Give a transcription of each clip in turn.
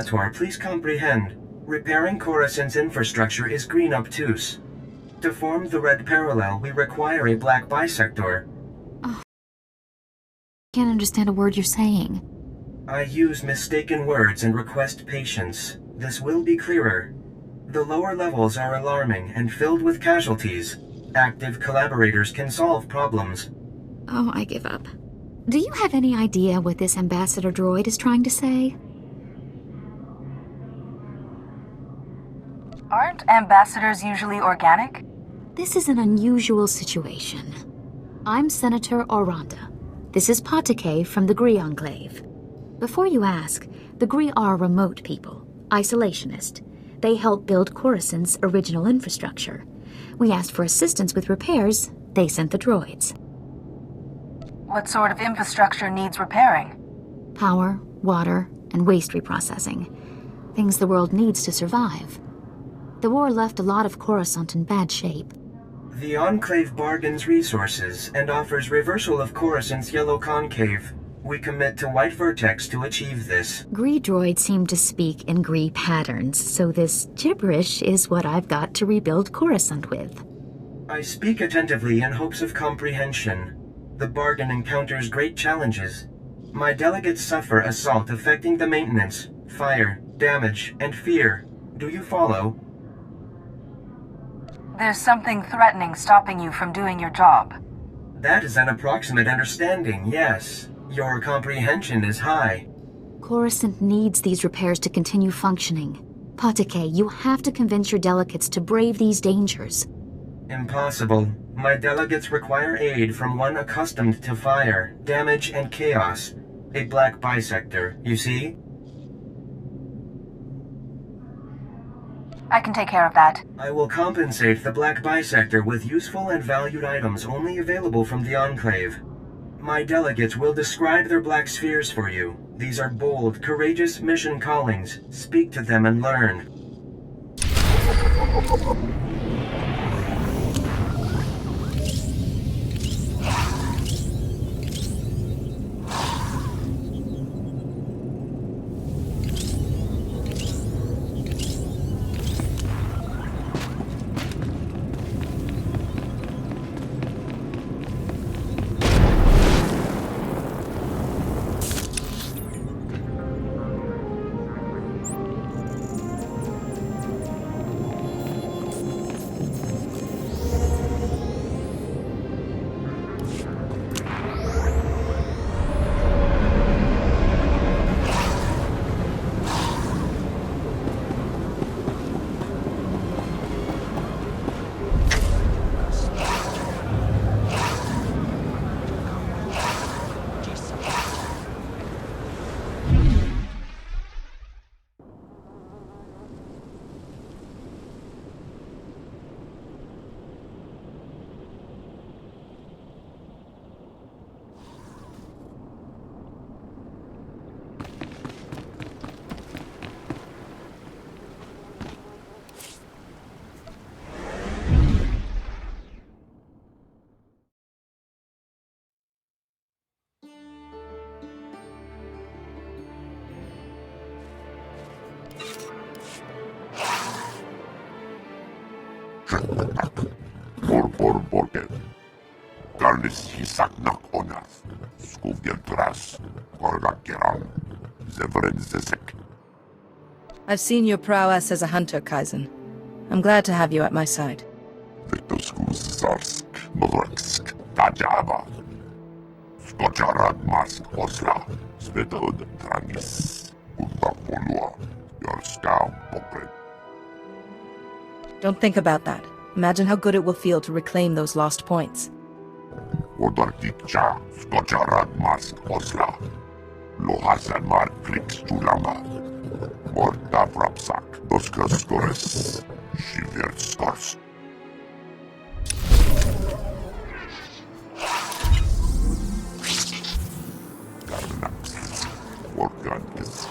SWTOR, please comprehend. Repairing Coruscant's infrastructure is green obtuse. To form the red parallel, we require a black bisector. Oh. I can't understand a word you're saying. I use mistaken words and request patience. This will be clearer. The lower levels are alarming and filled with casualties. Active collaborators can solve problems. Oh, I give up. Do you have any idea what this ambassador droid is trying to say? Aren't ambassadors usually organic? This is an unusual situation. I'm Senator Oranda. This is PT.2 from the Gree Enclave. Before you ask, the Gree are remote people, isolationist. They help build Coruscant's original infrastructure. We asked for assistance with repairs, they sent the droids. What sort of infrastructure needs repairing? Power, water, and waste reprocessing. Things the world needs to survive. The war left a lot of Coruscant in bad shape. The Enclave bargains resources and offers reversal of Coruscant's yellow concave. We commit to White Vertex to achieve this. Gree droids seem to speak in Gree patterns, so this gibberish is what I've got to rebuild Coruscant with. I speak attentively in hopes of comprehension. The bargain encounters great challenges. My delegates suffer assault affecting the maintenance, fire, damage, and fear. Do you follow? There's something threatening stopping you from doing your job. That is an approximate understanding, yes. Your comprehension is high. Coruscant needs these repairs to continue functioning. PT.2, you have to convince your delegates to brave these dangers. Impossible. My delegates require aid from one accustomed to fire, damage, and chaos. A black bisector, you see? I can take care of that. I will compensate the black bisector with useful and valued items only available from the Enclave. My delegates will describe their black spheres for you. These are bold, courageous mission callings. Speak to them and learn. Czeknak. Borborborgen. Garnis hisaknak onas. Skuvien tras. Korgakeran. Zevren zezek. I've seen your prowess as a hunter, Kaizen. I'm glad to have you at my side. Vetoskus zarsk. Nodraksk. Tajaba. Skocharad mas osla. Svetod trangis. Untapolua. Yorska pokren. Don't think about that. Imagine how good it will feel to reclaim those lost points. Odarticha. Skocharad mas osla. Lohasan mar klix tulama. Morta vrapsak. Doskas skores. Shiver skors. Garnax. Organkis.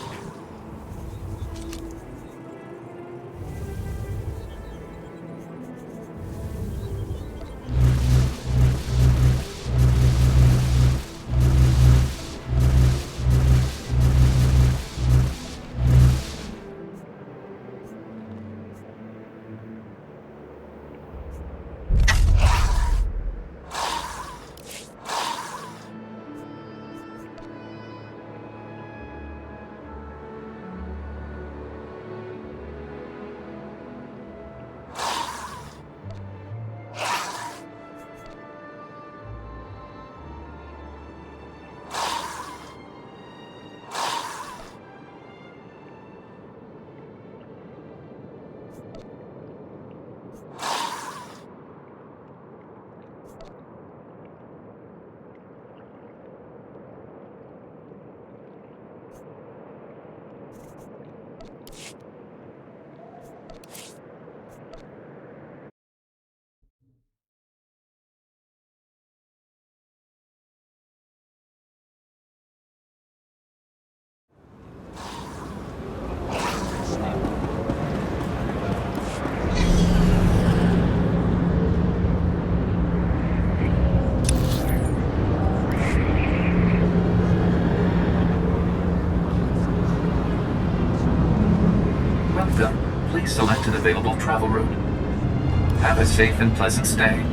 Please select an available travel route. Have a safe and pleasant stay.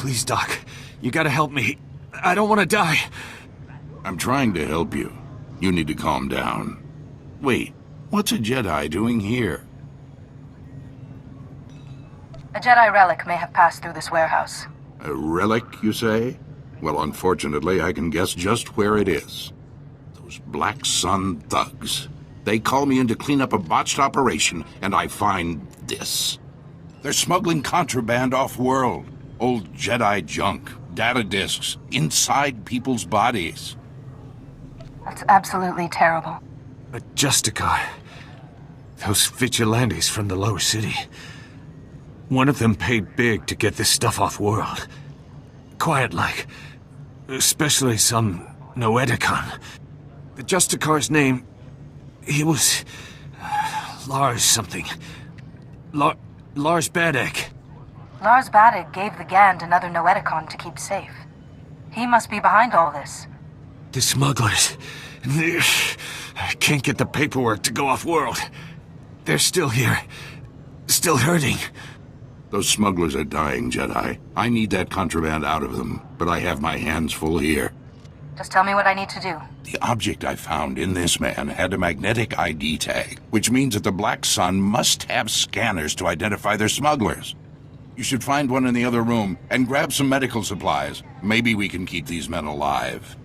Please, Doc. You gotta help me. I don't want to die. I'm trying to help you. You need to calm down. Wait, what's a Jedi doing here? A Jedi relic may have passed through this warehouse. A relic, you say? Well, unfortunately, I can guess just where it is. Those Black Sun thugs. They call me in to clean up a botched operation, and I find this. They're smuggling contraband off-world. Old Jedi junk, data disks, inside people's bodies. That's absolutely terrible. A Justicar. Those vigilantes from the lower city. One of them paid big to get this stuff off-world. Quiet-like. Especially some Noeticon. The Justicar's name... He was... Lars something. Lars Badek. Lars Badek gave the Gand another Noeticon to keep safe. He must be behind all this. The smugglers... I can't get the paperwork to go off-world. They're still here. Still hurting. Those smugglers are dying, Jedi. I need that contraband out of them, but I have my hands full here. Just tell me what I need to do. The object I found in this man had a magnetic ID tag, which means that the Black Sun must have scanners to identify their smugglers. You should find one in the other room and grab some medical supplies. Maybe we can keep these men alive.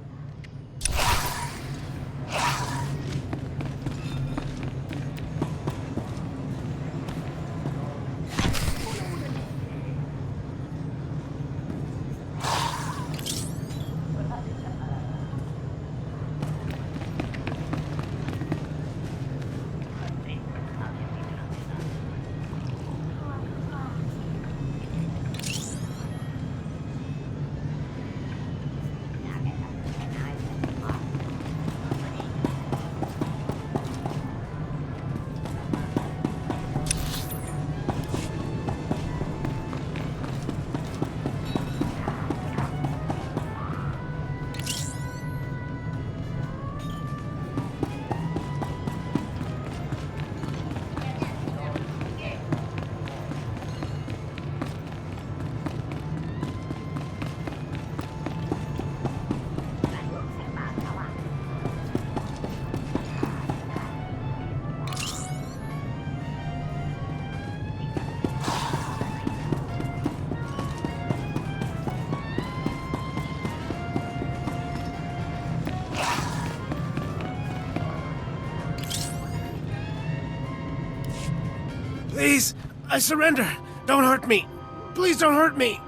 Please, I surrender. Don't hurt me. Please don't hurt me.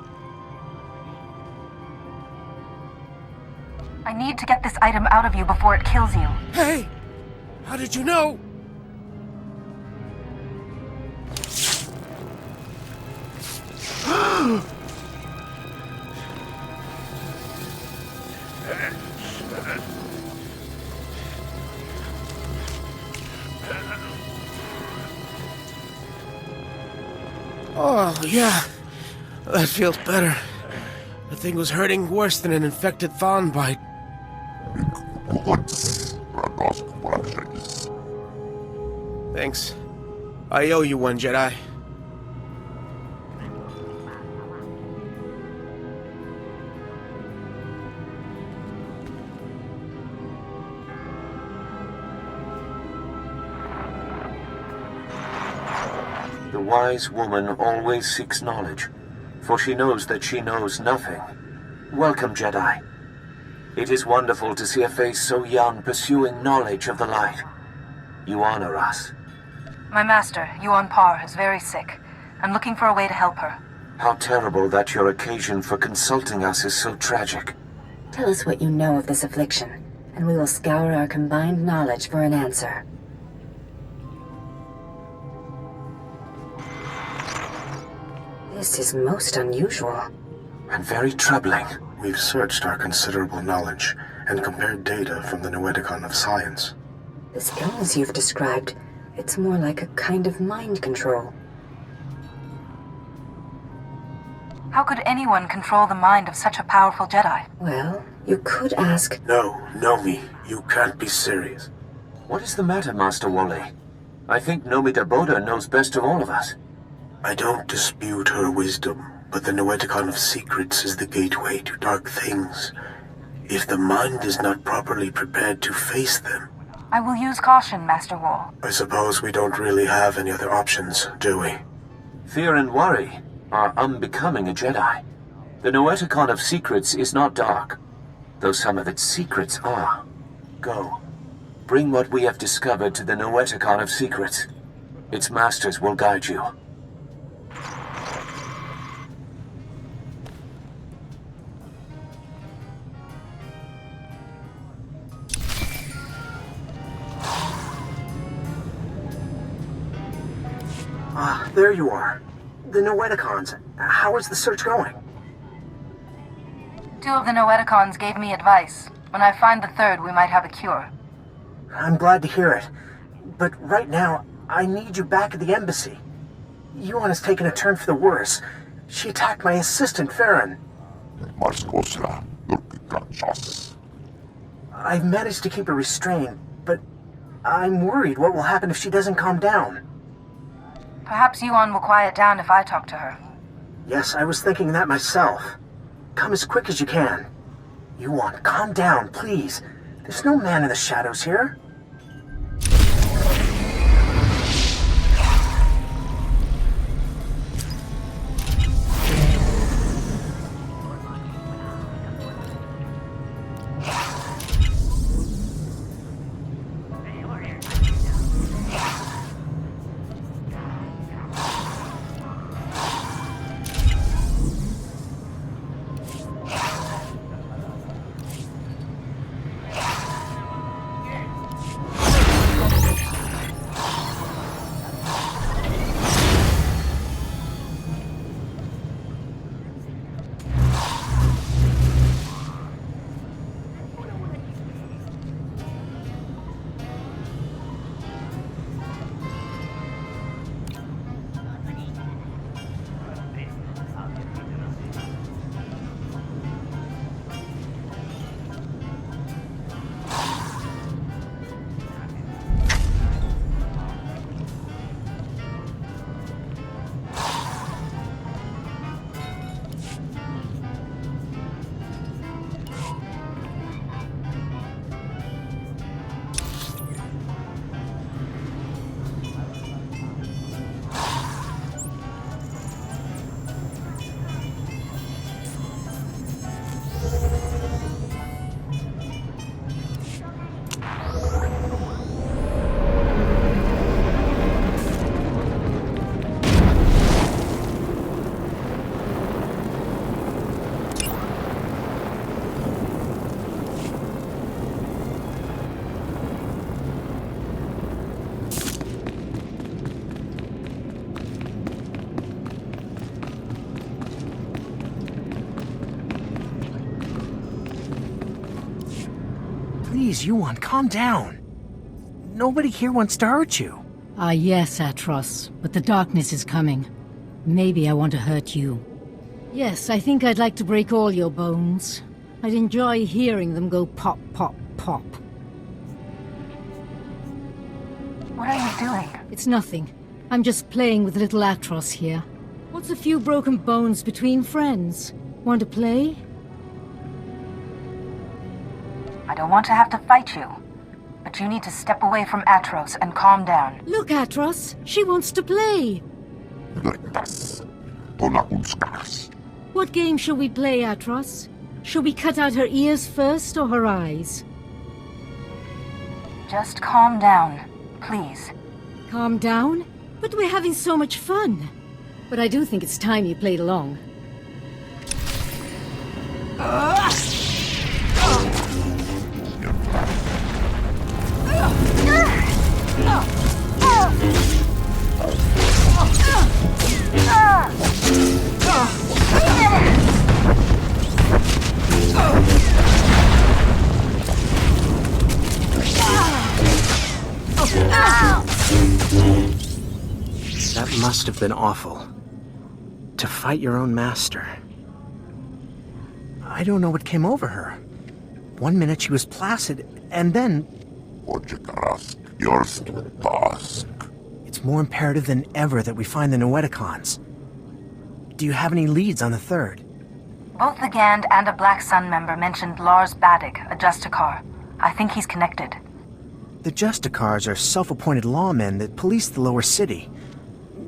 I need to get this item out of you before it kills you. Hey! How did you know? Oh, yeah. That feels better. The thing was hurting worse than an infected fawn bite. Thanks. I owe you one, Jedi. The wise woman always seeks knowledge, for she knows that she knows nothing. Welcome, Jedi. It is wonderful to see a face so young pursuing knowledge of the light. You honor us. My master, Yuan Par, is very sick. I'm looking for a way to help her. How terrible that your occasion for consulting us is so tragic. Tell us what you know of this affliction, and we will scour our combined knowledge for an answer. This is most unusual. And very troubling. We've searched our considerable knowledge and compared data from the Noeticon of science. This illness you've described, it's more like a kind of mind control. How could anyone control the mind of such a powerful Jedi? Well, you could ask... No, Nomi, you can't be serious. What is the matter, Master Wally? I think Nomi Daboda knows best of all of us. I don't dispute her wisdom, But the Noeticon of Secrets is the gateway to dark things. If the mind is not properly prepared to face them... I will use caution, Master Wall. I suppose we don't really have any other options, do we? Fear and worry are unbecoming a Jedi. The Noeticon of Secrets is not dark, though some of its secrets are. Go. Bring what we have discovered to the Noeticon of Secrets. Its masters will guide you. Ah, there you are. The Noeticons. How is the search going? 2 of the Noeticons gave me advice. When I find the 3rd, we might have a cure. I'm glad to hear it. But right now, I need you back at the embassy. Yuan has taken a turn for the worse. She attacked my assistant, Farron. I've managed to keep her restrained, but I'm worried what will happen if she doesn't calm down. Perhaps Yuan will quiet down if I talk to her. Yes, I was thinking that myself. Come as quick as you can. Yuan, calm down, please. There's no man in the shadows here. Please, Yuan, calm down. Nobody here wants to hurt you. Ah, yes, Atros, but the darkness is coming. Maybe I want to hurt you. Yes, I think I'd like to break all your bones. I'd enjoy hearing them go pop, pop, pop. What are you doing? It's nothing. I'm just playing with little Atros here. What's a few broken bones between friends? Want to play? I don't want to have to fight you, but you need to step away from Atros and calm down. Look, Atros, she wants to play. What game shall we play, Atros? Shall we cut out her ears first or her eyes? Just calm down, please. Calm down? But we're having so much fun. But I do think it's time you played along. That must have been awful. To fight your own master. I don't know what came over her. One minute she was placid, and then... It's more imperative than ever that we find the Noeticons. Do you have any leads on the third? Both the Gand and a Black Sun member mentioned Lars Baddick, a Justicar. I think he's connected. The Justicars are self-appointed lawmen that police the lower city.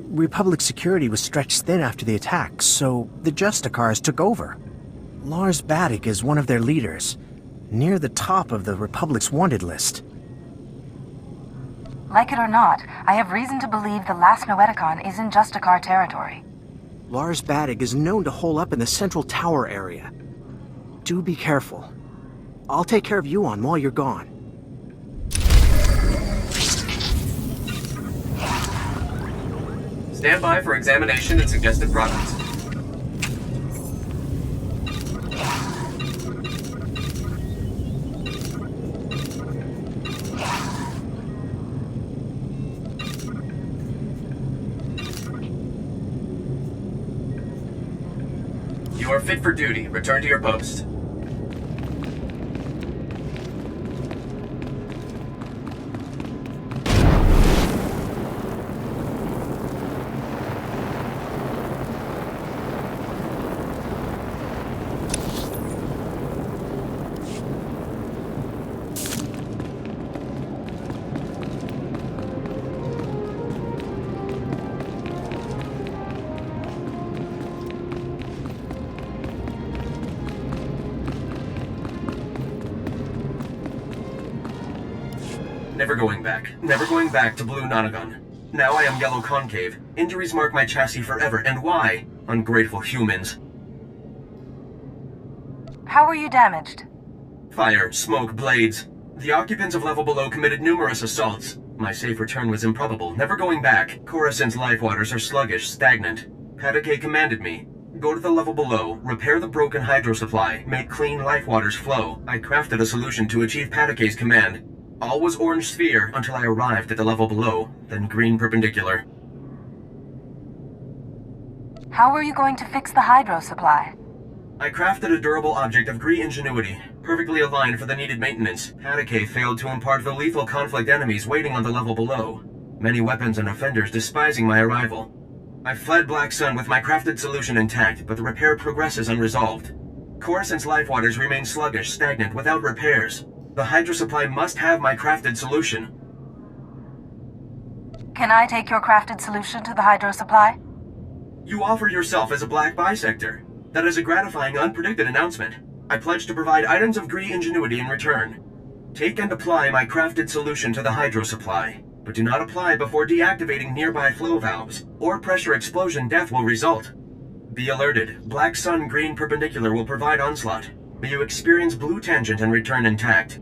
Republic security was stretched thin after the attack, so the Justicars took over. Lars Baddick is one of their leaders, near the top of the Republic's wanted list. Like it or not, I have reason to believe the last Noeticon is in Justicar territory. Lars Baddick is known to hole up in the central tower area. Do be careful. I'll take care of Yuan while you're gone. Stand by for examination and suggested progress. You are fit for duty. Return to your post. Never going back. Never going back to Blue Nonagon. Now I am Yellow Concave. Injuries mark my chassis forever, and why? Ungrateful humans. How were you damaged? Fire, smoke, blades. The occupants of level below committed numerous assaults. My safe return was improbable. Never going back. Coruscant's life waters are sluggish, stagnant. Patake commanded me. Go to the level below, repair the broken hydro supply, make clean life waters flow. I crafted a solution to achieve Patake's command. All was orange sphere until I arrived at the level below, then green perpendicular. How were you going to fix the hydro supply? I crafted a durable object of Gree ingenuity, perfectly aligned for the needed maintenance. Patake failed to impart the lethal conflict enemies waiting on the level below. Many weapons and offenders despising my arrival. I fled Black Sun with my crafted solution intact, but the repair progresses unresolved. Coruscant's life waters remain sluggish, stagnant, without repairs. The hydro supply must have my crafted solution. Can I take your crafted solution to the hydro supply? You offer yourself as a black bisector. That is a gratifying, unpredicted announcement. I pledge to provide items of Gree ingenuity in return. Take and apply my crafted solution to the hydro supply, but do not apply before deactivating nearby flow valves, or pressure explosion death will result. Be alerted. Black Sun green perpendicular will provide onslaught. May you experience blue tangent and return intact.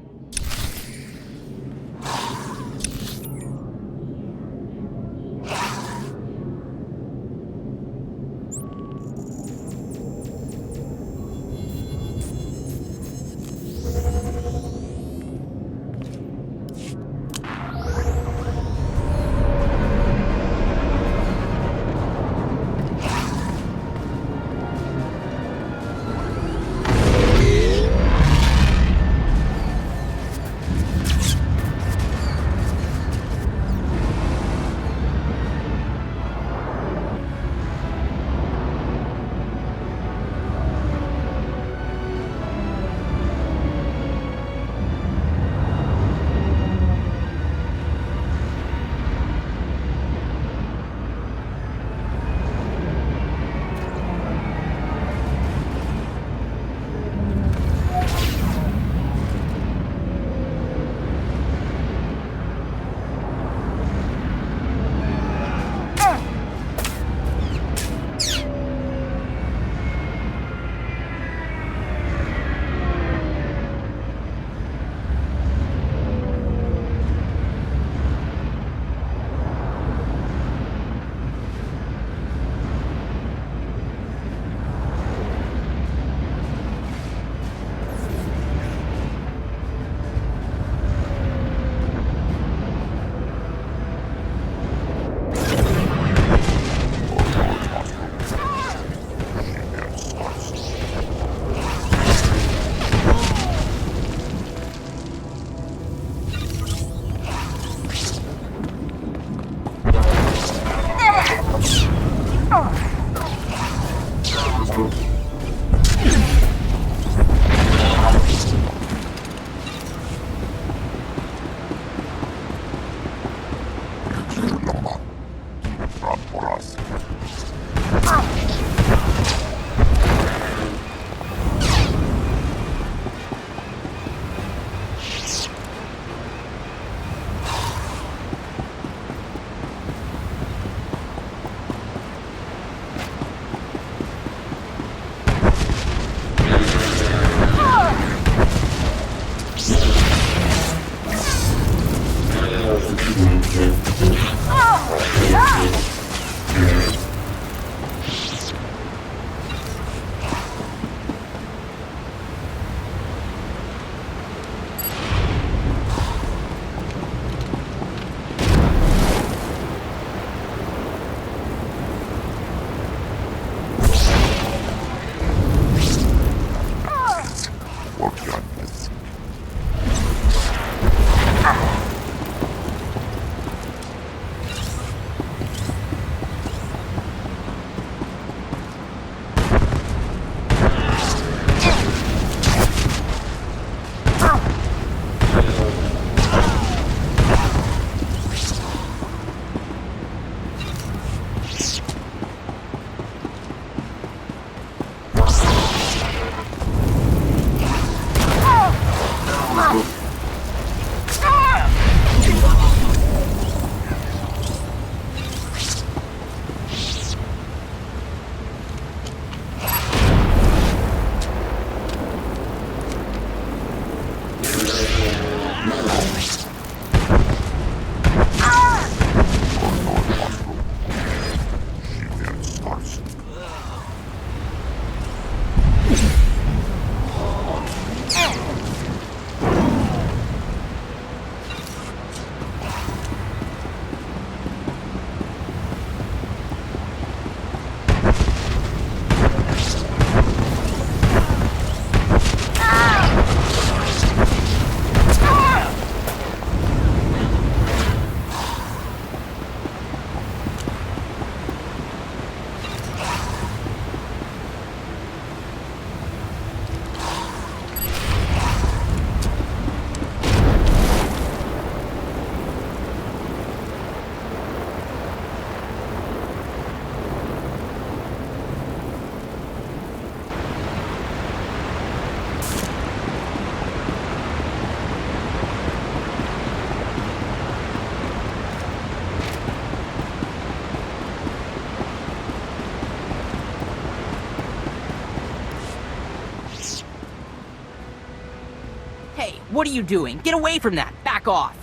What are you doing? Get away from that! Back off!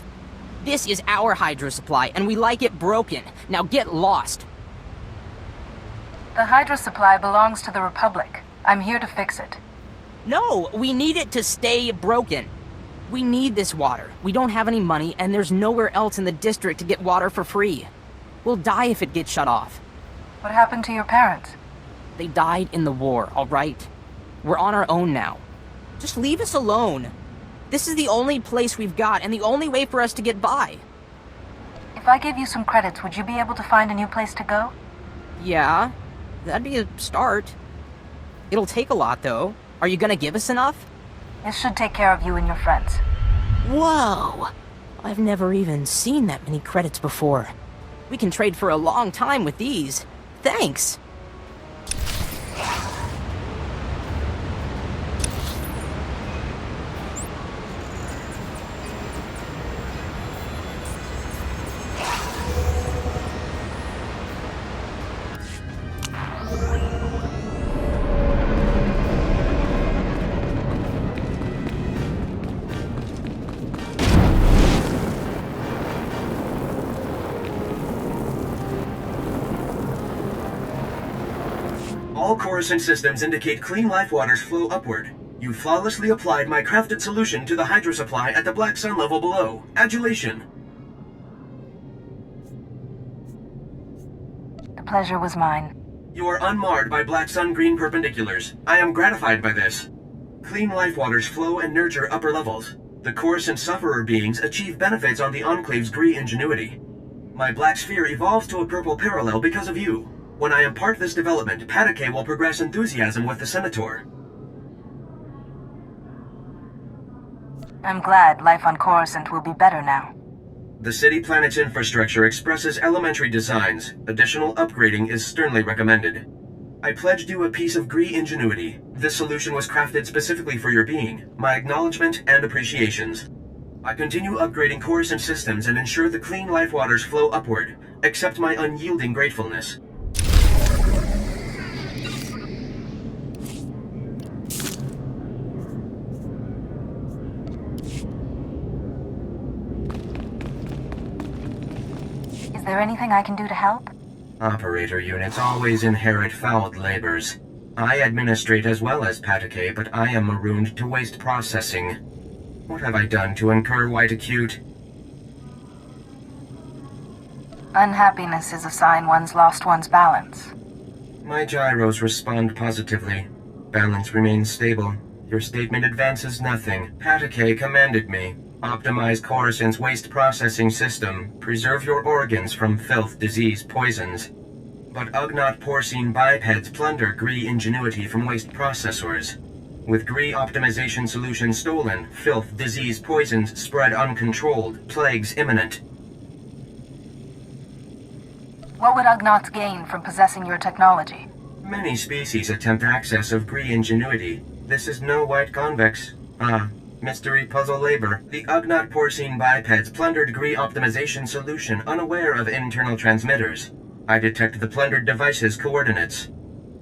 This is our hydro supply, and we like it broken. Now get lost! The hydro supply belongs to the Republic. I'm here to fix it. No! We need it to stay broken. We need this water. We don't have any money, and there's nowhere else in the district to get water for free. We'll die if it gets shut off. What happened to your parents? They died in the war, alright? We're on our own now. Just leave us alone. This is the only place we've got, and the only way for us to get by. If I gave you some credits, would you be able to find a new place to go? Yeah, that'd be a start. It'll take a lot, though. Are you gonna give us enough? This should take care of you and your friends. Whoa! I've never even seen that many credits before. We can trade for a long time with these. Thanks! All cores and systems indicate clean life waters flow upward. You flawlessly applied my crafted solution to the hydro supply at the Black Sun level below. Adulation. The pleasure was mine. You are unmarred by Black Sun green perpendiculars. I am gratified by this. Clean life waters flow and nurture upper levels. The coarse and sufferer beings achieve benefits on the Enclave's green ingenuity. My black sphere evolves to a purple parallel because of you. When I impart this development, PT.2 will progress enthusiasm with the SWTOR. I'm glad life on Coruscant will be better now. The city planet's infrastructure expresses elementary designs. Additional upgrading is sternly recommended. I pledged you a piece of Gree ingenuity. This solution was crafted specifically for your being. My acknowledgement and appreciations. I continue upgrading Coruscant systems and ensure the clean life waters flow upward. Accept my unyielding gratefulness. Is there anything I can do to help? Operator units always inherit fouled labors. I administrate as well as Patake, but I am marooned to waste processing. What have I done to incur white acute? Unhappiness is a sign one's lost one's balance. My gyros respond positively. Balance remains stable. Your statement advances nothing. Patake commanded me. Optimize Coruscant's waste processing system. Preserve your organs from filth, disease, poisons. But Ugnaught porcine bipeds plunder Gree ingenuity from waste processors. With Gree optimization solution stolen, filth, disease, poisons spread uncontrolled, plagues imminent. What would Ugnaughts gain from possessing your technology? Many species attempt access of Gree ingenuity. This is no white convex. Mystery puzzle labor. The Ugnaught porcine bipeds plundered Gree optimization solution unaware of internal transmitters. I detect the plundered device's coordinates.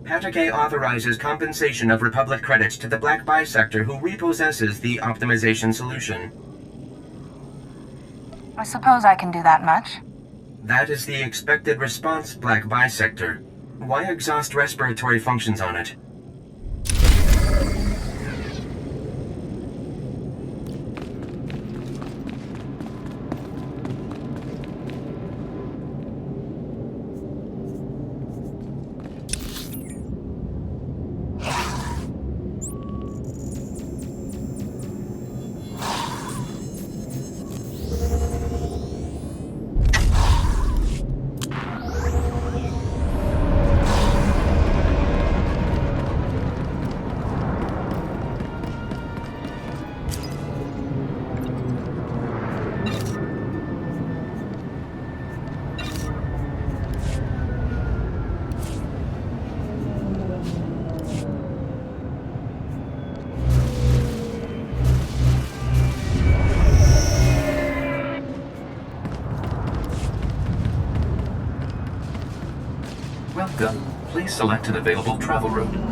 Patake authorizes compensation of Republic credits to the Black Bisector who repossesses the optimization solution. I suppose I can do that much. That is the expected response, Black Bisector. Why exhaust respiratory functions on it? Welcome. Please select an available travel route.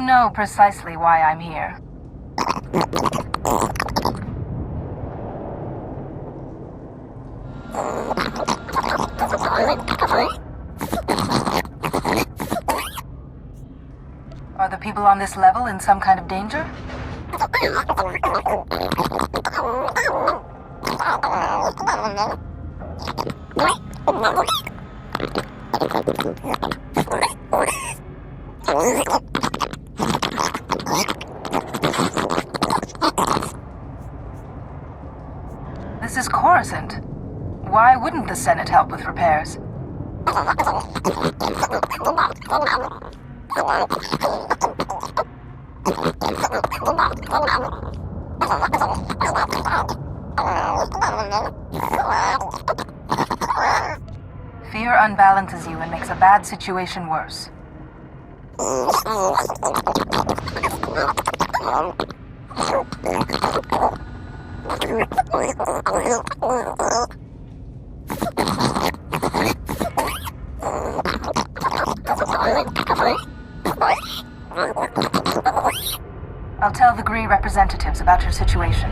know precisely why I'm here. Are the people on this level in some kind of danger? This is Coruscant. Why wouldn't the Senate help with repairs? Fear unbalances you and makes a bad situation worse. I'll tell the Gree representatives about your situation.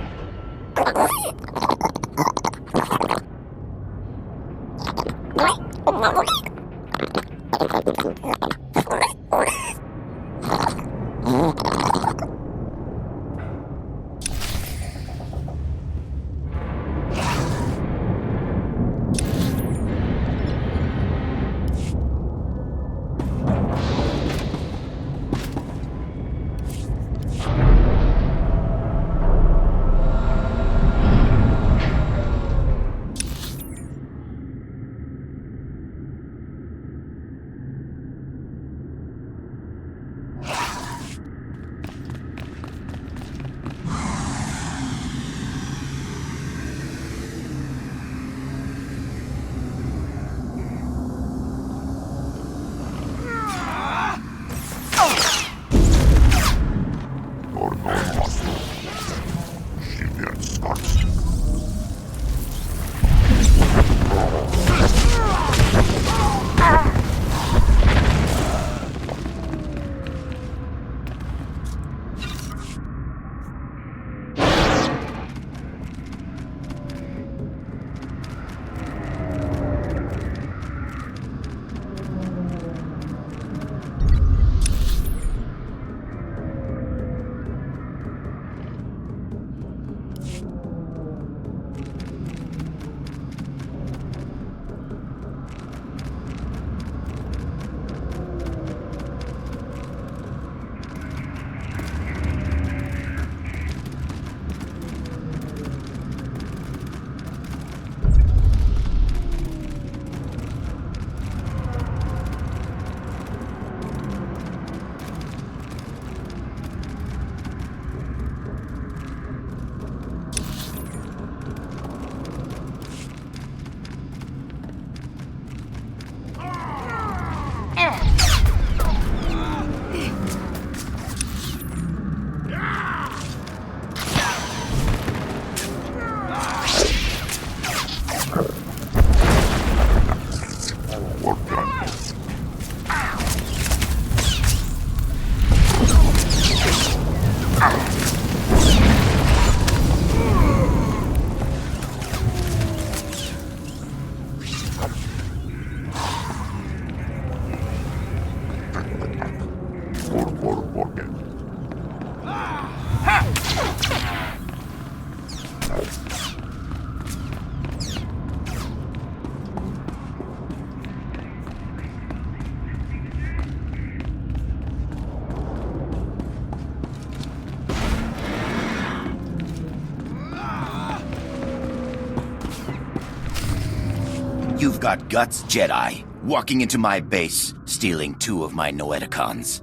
You've got guts, Jedi. Walking into my base, stealing 2 of my Noeticons.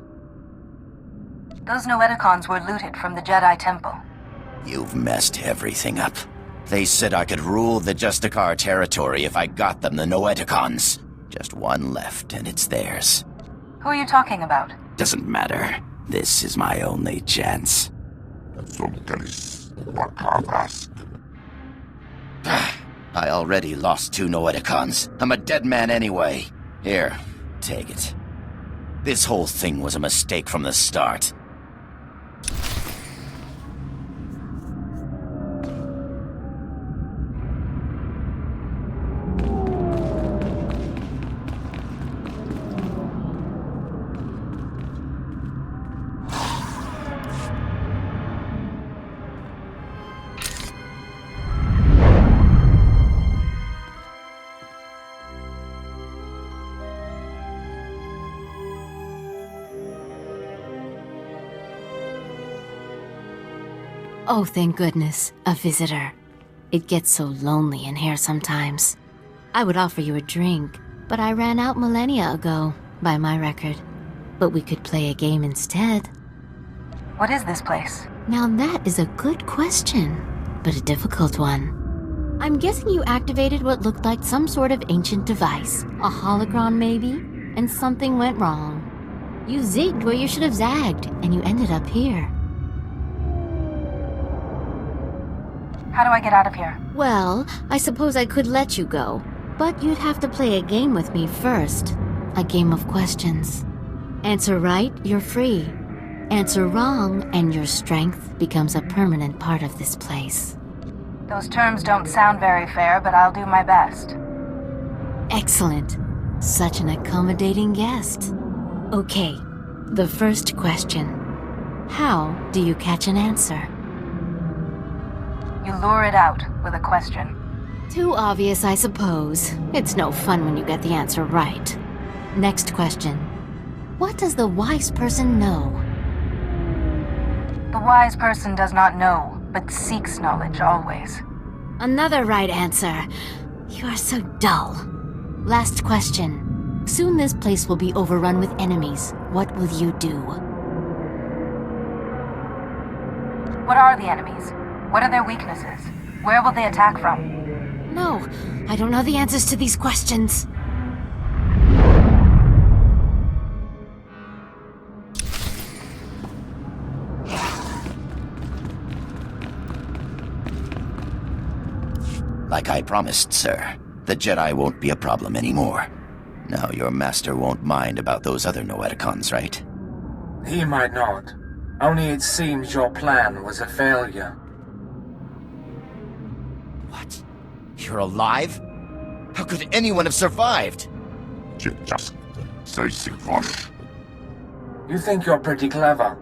Those Noeticons were looted from the Jedi Temple. You've messed everything up. They said I could rule the Justicar territory if I got them the Noeticons. Just one left, and it's theirs. Who are you talking about? Doesn't matter. This is my only chance. I already lost 2 Noeticons. I'm a dead man anyway. Here, take it. This whole thing was a mistake from the start. Oh, thank goodness, a visitor. It gets so lonely in here sometimes. I would offer you a drink, but I ran out millennia ago, by my record. But we could play a game instead. What is this place? Now that is a good question, but a difficult one. I'm guessing you activated what looked like some sort of ancient device, a holocron maybe, and something went wrong. You zigged where you should have zagged, and you ended up here. How do I get out of here? Well, I suppose I could let you go, but you'd have to play a game with me first. A game of questions. Answer right, you're free. Answer wrong, and your strength becomes a permanent part of this place. Those terms don't sound very fair, but I'll do my best. Excellent. Such an accommodating guest. Okay, the first question. How do you catch an answer? You lure it out with a question. Too obvious, I suppose. It's no fun when you get the answer right. Next question. What does the wise person know? The wise person does not know, but seeks knowledge always. Another right answer. You are so dull. Last question. Soon this place will be overrun with enemies. What will you do? What are the enemies? What are their weaknesses? Where will they attack from? No, I don't know the answers to these questions. Like I promised, sir, the Jedi won't be a problem anymore. Now your master won't mind about those other Noeticons, right? He might not. Only it seems your plan was a failure. What? You're alive? How could anyone have survived? Just say Sigvar. You think you're pretty clever,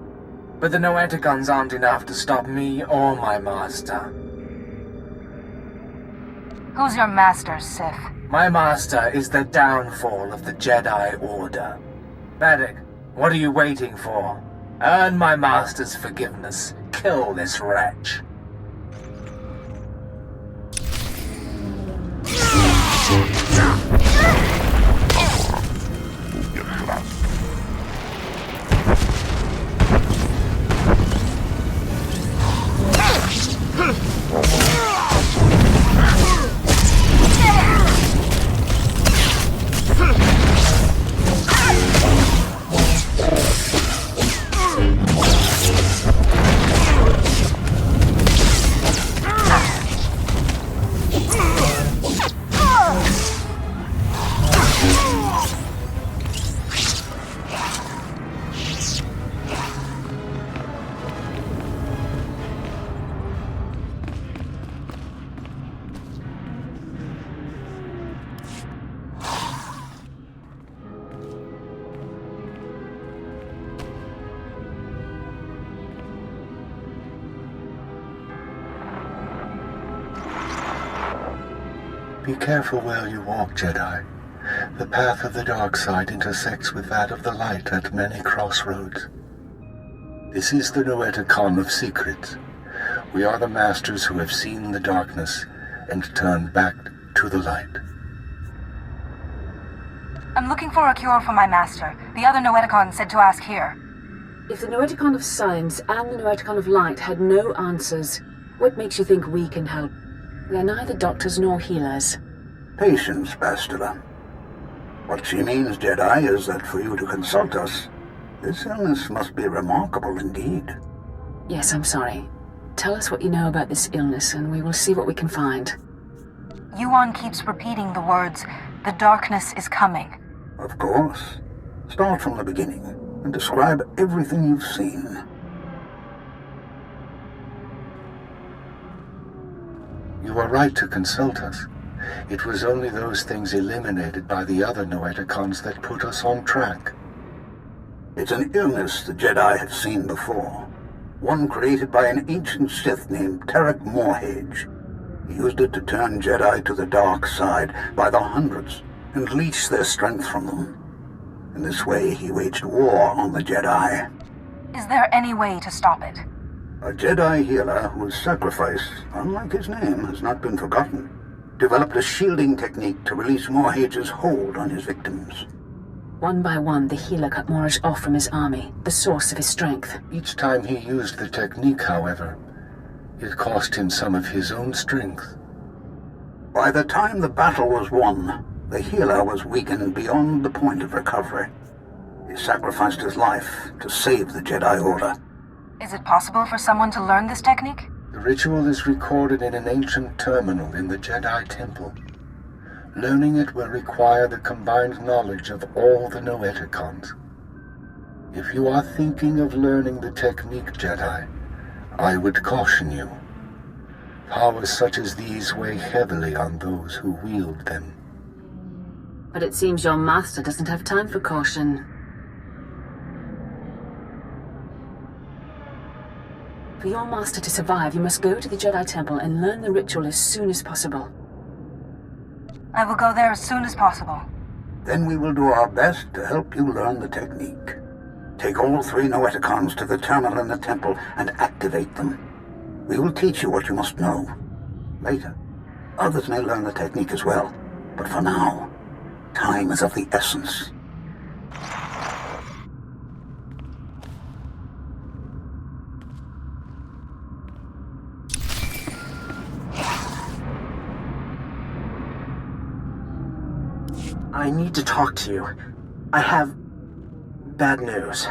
but the Noeticons aren't enough to stop me or my master. Who's your master, Sith? My master is the downfall of the Jedi Order. Baddock, what are you waiting for? Earn my master's forgiveness. Kill this wretch. Be careful where you walk, Jedi. The path of the dark side intersects with that of the light at many crossroads. This is the Noeticon of secrets. We are the masters who have seen the darkness and turned back to the light. I'm looking for a cure for my master. The other Noeticon said to ask here. If the Noeticon of science and the Noeticon of light had no answers, what makes you think we can help? They're neither doctors nor healers. Patience, Bastila. What she means, Jedi, is that for you to consult us, this illness must be remarkable indeed. Yes, I'm sorry. Tell us what you know about this illness, and we will see what we can find. Yuan keeps repeating the words, "The darkness is coming." Of course. Start from the beginning, and describe everything you've seen. You are right to consult us. It was only those things eliminated by the other Noeticons that put us on track. It's an illness the Jedi have seen before. One created by an ancient Sith named Tarek Morhage. He used it to turn Jedi to the dark side by the hundreds and leech their strength from them. In this way, he waged war on the Jedi. Is there any way to stop it? A Jedi healer whose sacrifice, unlike his name, has not been forgotten, developed a shielding technique to release Morhage's hold on his victims. One by one, the healer cut Morhage off from his army, the source of his strength. Each time he used the technique, however, it cost him some of his own strength. By the time the battle was won, the healer was weakened beyond the point of recovery. He sacrificed his life to save the Jedi Order. Is it possible for someone to learn this technique? The ritual is recorded in an ancient terminal in the Jedi Temple. Learning it will require the combined knowledge of all the Noeticons. If you are thinking of learning the technique, Jedi, I would caution you. Powers such as these weigh heavily on those who wield them. But it seems your master doesn't have time for caution. For your master to survive, you must go to the Jedi Temple and learn the ritual as soon as possible. I will go there as soon as possible. Then we will do our best to help you learn the technique. Take all 3 Noeticons to the terminal in the temple and activate them. We will teach you what you must know. Later, others may learn the technique as well. But for now, time is of the essence. I need to talk to you. I have bad news.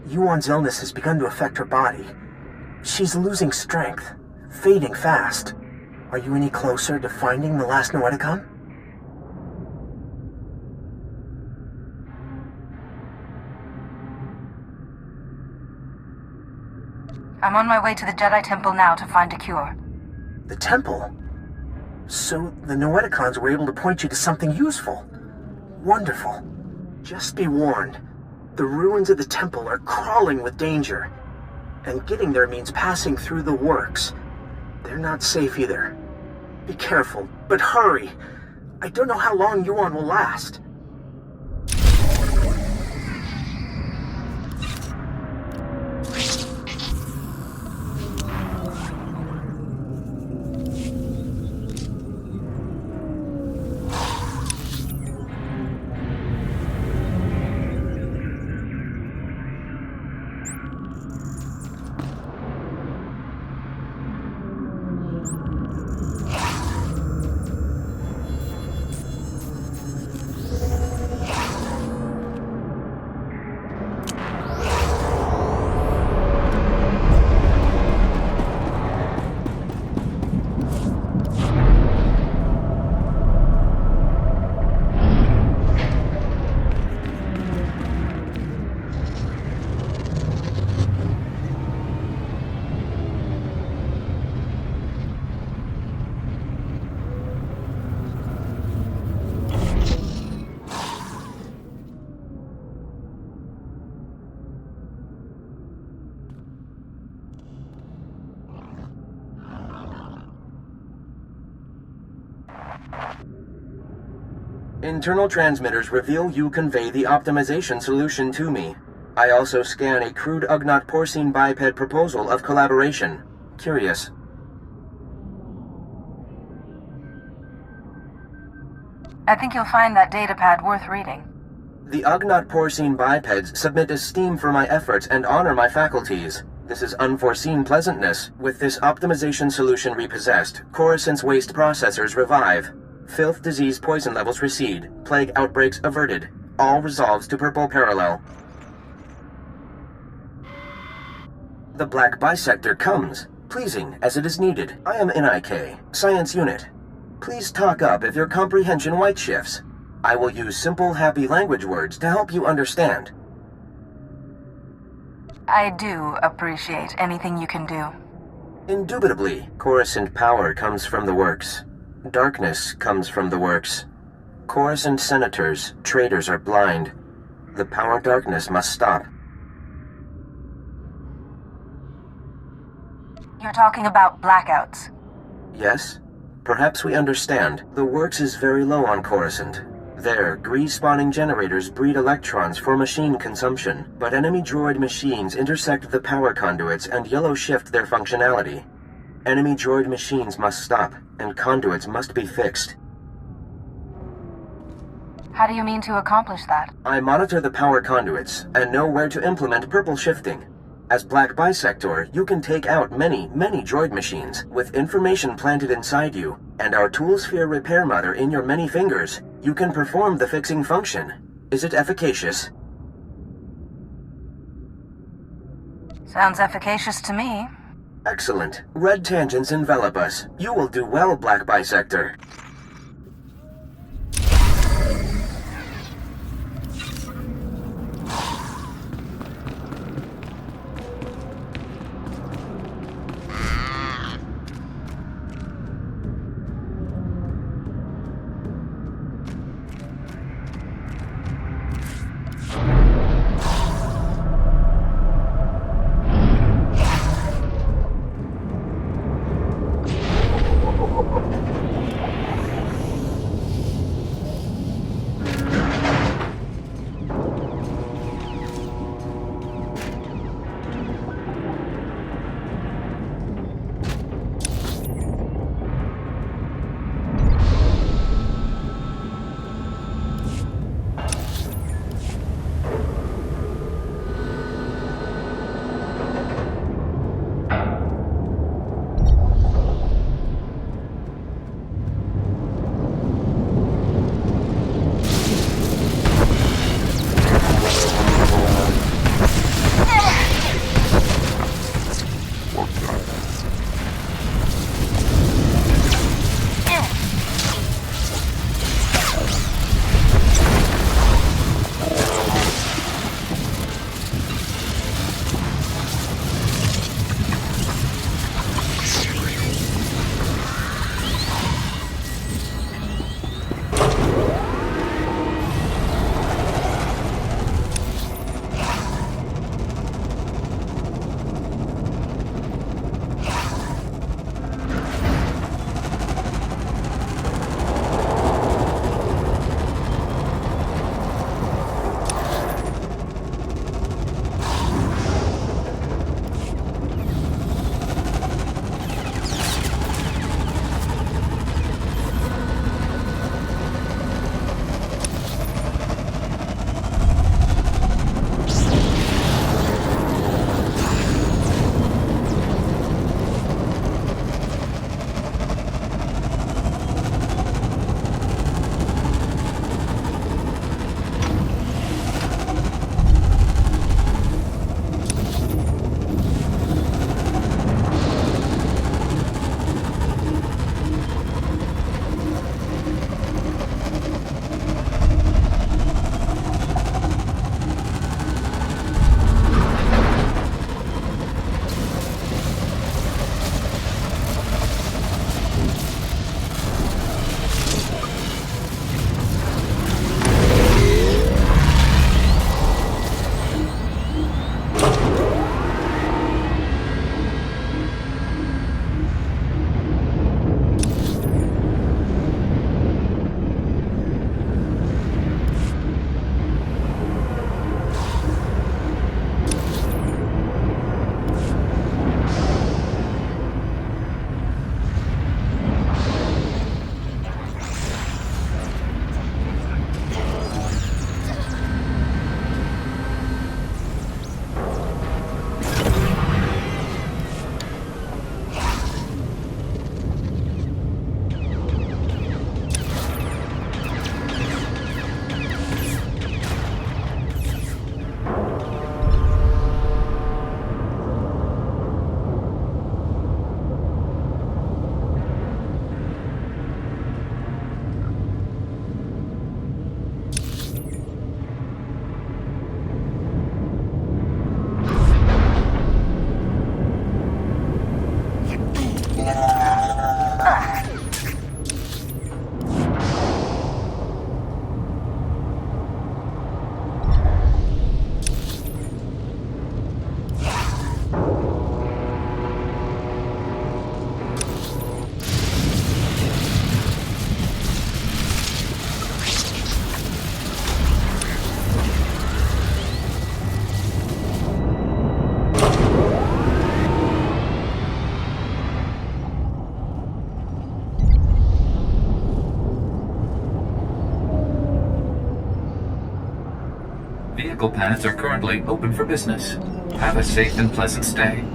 Yuan's illness has begun to affect her body. She's losing strength, fading fast. Are you any closer to finding the last Noeticon? I'm on my way to the Jedi Temple now to find a cure. The temple? So the Noeticons were able to point you to something useful. Wonderful. Just be warned. The ruins of the temple are crawling with danger. And getting there means passing through the works. They're not safe either. Be careful, but hurry. I don't know how long Yuan will last. Internal transmitters reveal you convey the optimization solution to me. I also scan a crude Ugnaught porcine biped proposal of collaboration. Curious. I think you'll find that datapad worth reading. The Ugnaught porcine bipeds submit esteem for my efforts and honor my faculties. This is unforeseen pleasantness. With this optimization solution repossessed, Coruscant's waste processors revive. Filth, disease, poison levels recede. Plague outbreaks averted. All resolves to purple parallel. The black bisector comes, pleasing as it is needed. I am NIK, Science Unit. Please talk up if your comprehension white shifts. I will use simple, happy language words to help you understand. I do appreciate anything you can do. Indubitably, Coruscant power comes from the works. Darkness comes from the works. Coruscant senators, traitors are blind. The power darkness must stop. You're talking about blackouts. Yes? Perhaps we understand. The works is very low on Coruscant. There, Gree-spawning generators breed electrons for machine consumption, but enemy droid machines intersect the power conduits and yellow shift their functionality. Enemy droid machines must stop, and conduits must be fixed. How do you mean to accomplish that? I monitor the power conduits, and know where to implement purple shifting. As Black Bisector, you can take out many droid machines, with information planted inside you, and our Toolsphere repair mother in your many fingers. You can perform the fixing function. Is it efficacious? Sounds efficacious to me. Excellent. Red tangents envelop us. You will do well, Black Bisector. medical paths are currently open for business. Have a safe and pleasant stay.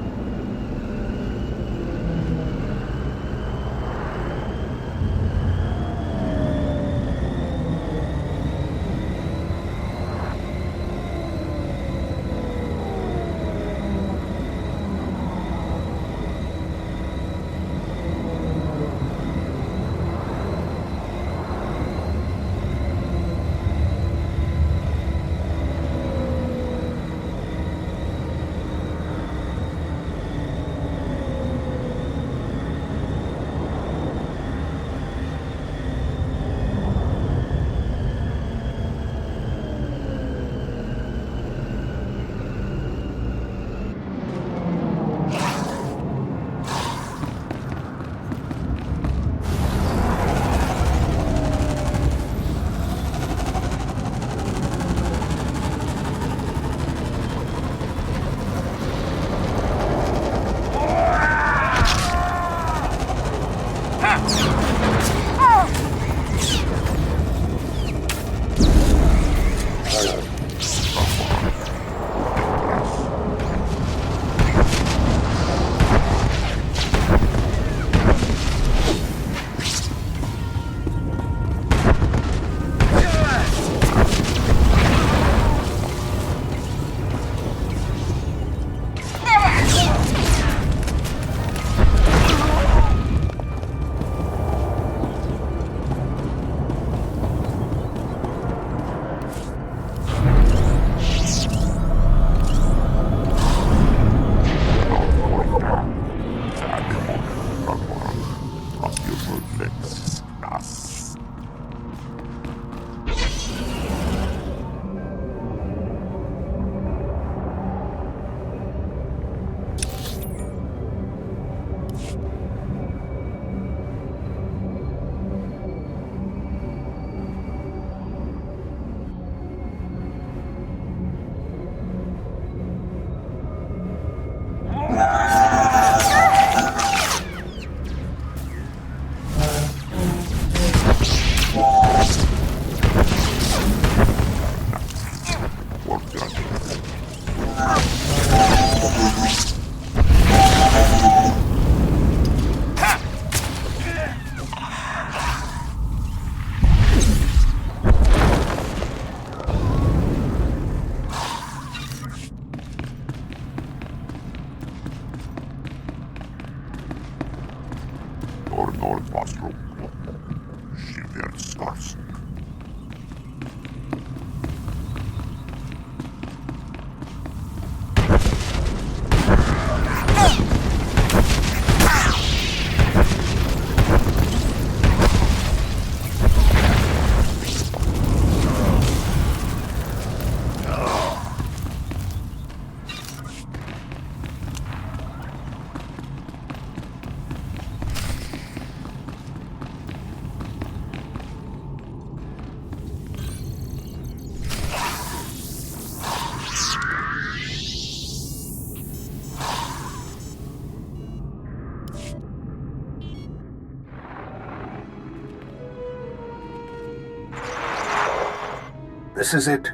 This is it.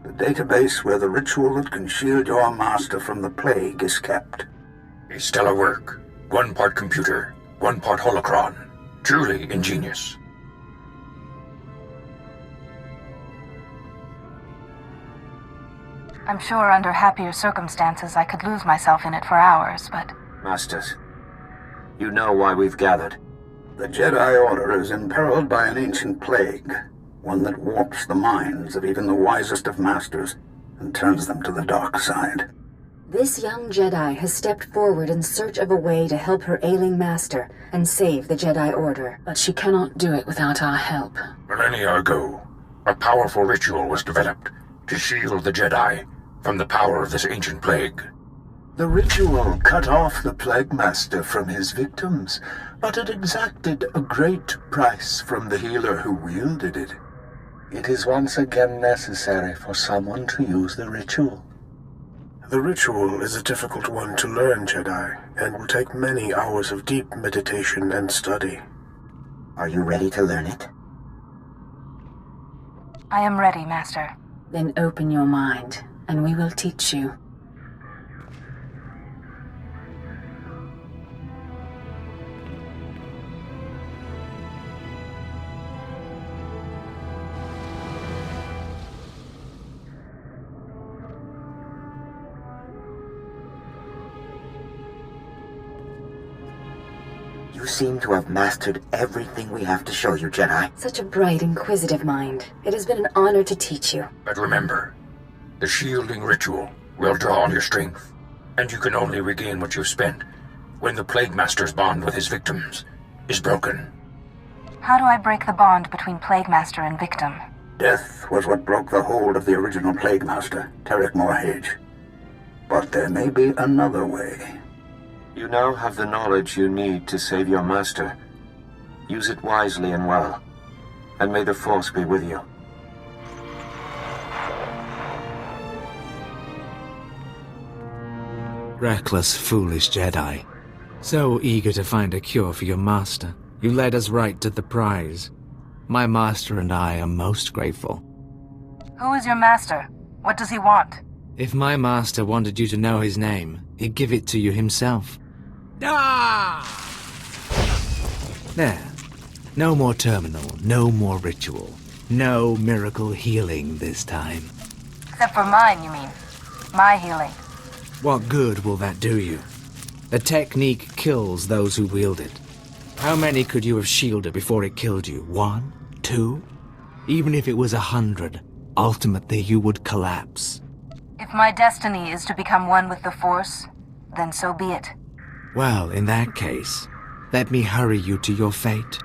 The database where the ritual that can shield your master from the plague is kept. Stellar work. 1 part computer, 1 part holocron. Truly ingenious. I'm sure under happier circumstances I could lose myself in it for hours, but... Masters, you know why we've gathered. The Jedi Order is imperiled by an ancient plague, one that warps the minds of even the wisest of masters and turns them to the dark side. This young Jedi has stepped forward in search of a way to help her ailing master and save the Jedi Order. But she cannot do it without our help. Millennia ago, a powerful ritual was developed to shield the Jedi from the power of this ancient plague. The ritual cut off the Plague Master from his victims, but it exacted a great price from the healer who wielded it. It is once again necessary for someone to use the ritual. The ritual is a difficult one to learn, Jedi, and will take many hours of deep meditation and study. Are you ready to learn it? I am ready, Master. Then open your mind, and we will teach you. You seem to have mastered everything we have to show you, Jedi. Such a bright, inquisitive mind. It has been an honor to teach you. But remember, the shielding ritual will draw on your strength, and you can only regain what you've spent when the Plague Master's bond with his victims is broken. How do I break the bond between Plague Master and victim? Death was what broke the hold of the original Plague Master, Tarek Morhage. But there may be another way. You now have the knowledge you need to save your master. Use it wisely and well, and may the Force be with you. Reckless, foolish Jedi. So eager to find a cure for your master, you led us right to the prize. My master and I are most grateful. Who is your master? What does he want? If my master wanted you to know his name, he'd give it to you himself. Ah! There. No more terminal, no more ritual. No miracle healing this time. Except for mine, you mean? My healing. What good will that do you? The technique kills those who wield it. How many could you have shielded before it killed you? 1? 2? Even if it was 100, ultimately you would collapse. If my destiny is to become one with the Force, then so be it. Well, in that case, let me hurry you to your fate.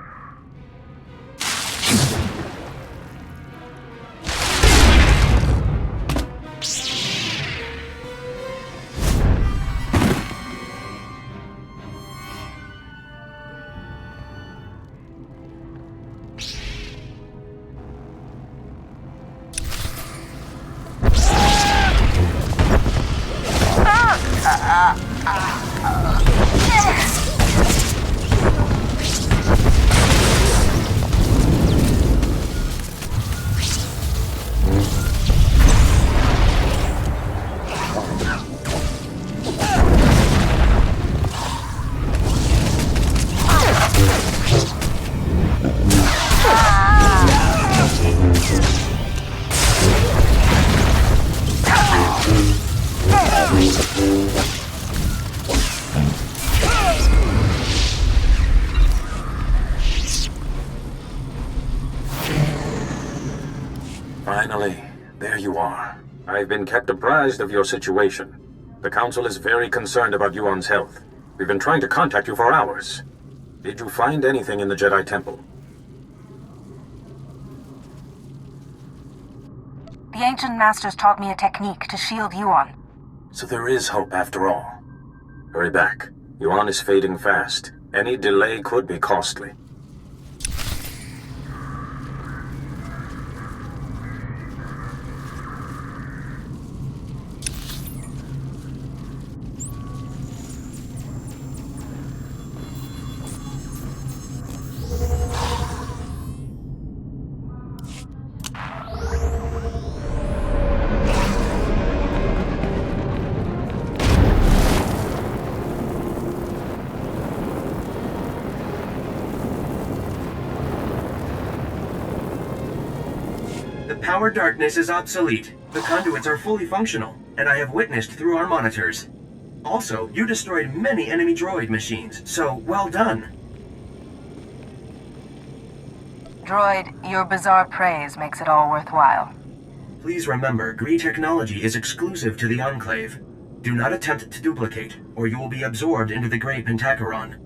Finally, there you are. I've been kept apprised of your situation. The Council is very concerned about Yuan's health. We've been trying to contact you for hours. Did you find anything in the Jedi Temple? The Ancient Masters taught me a technique to shield Yuan. So there is hope after all. Hurry back. Yuan is fading fast. Any delay could be costly. Power darkness is obsolete. The conduits are fully functional, and I have witnessed through our monitors. Also, you destroyed many enemy droid machines, so well done. Droid, your bizarre praise makes it all worthwhile. Please remember, Gree technology is exclusive to the Enclave. Do not attempt to duplicate, or you will be absorbed into the Grey Pentacheron.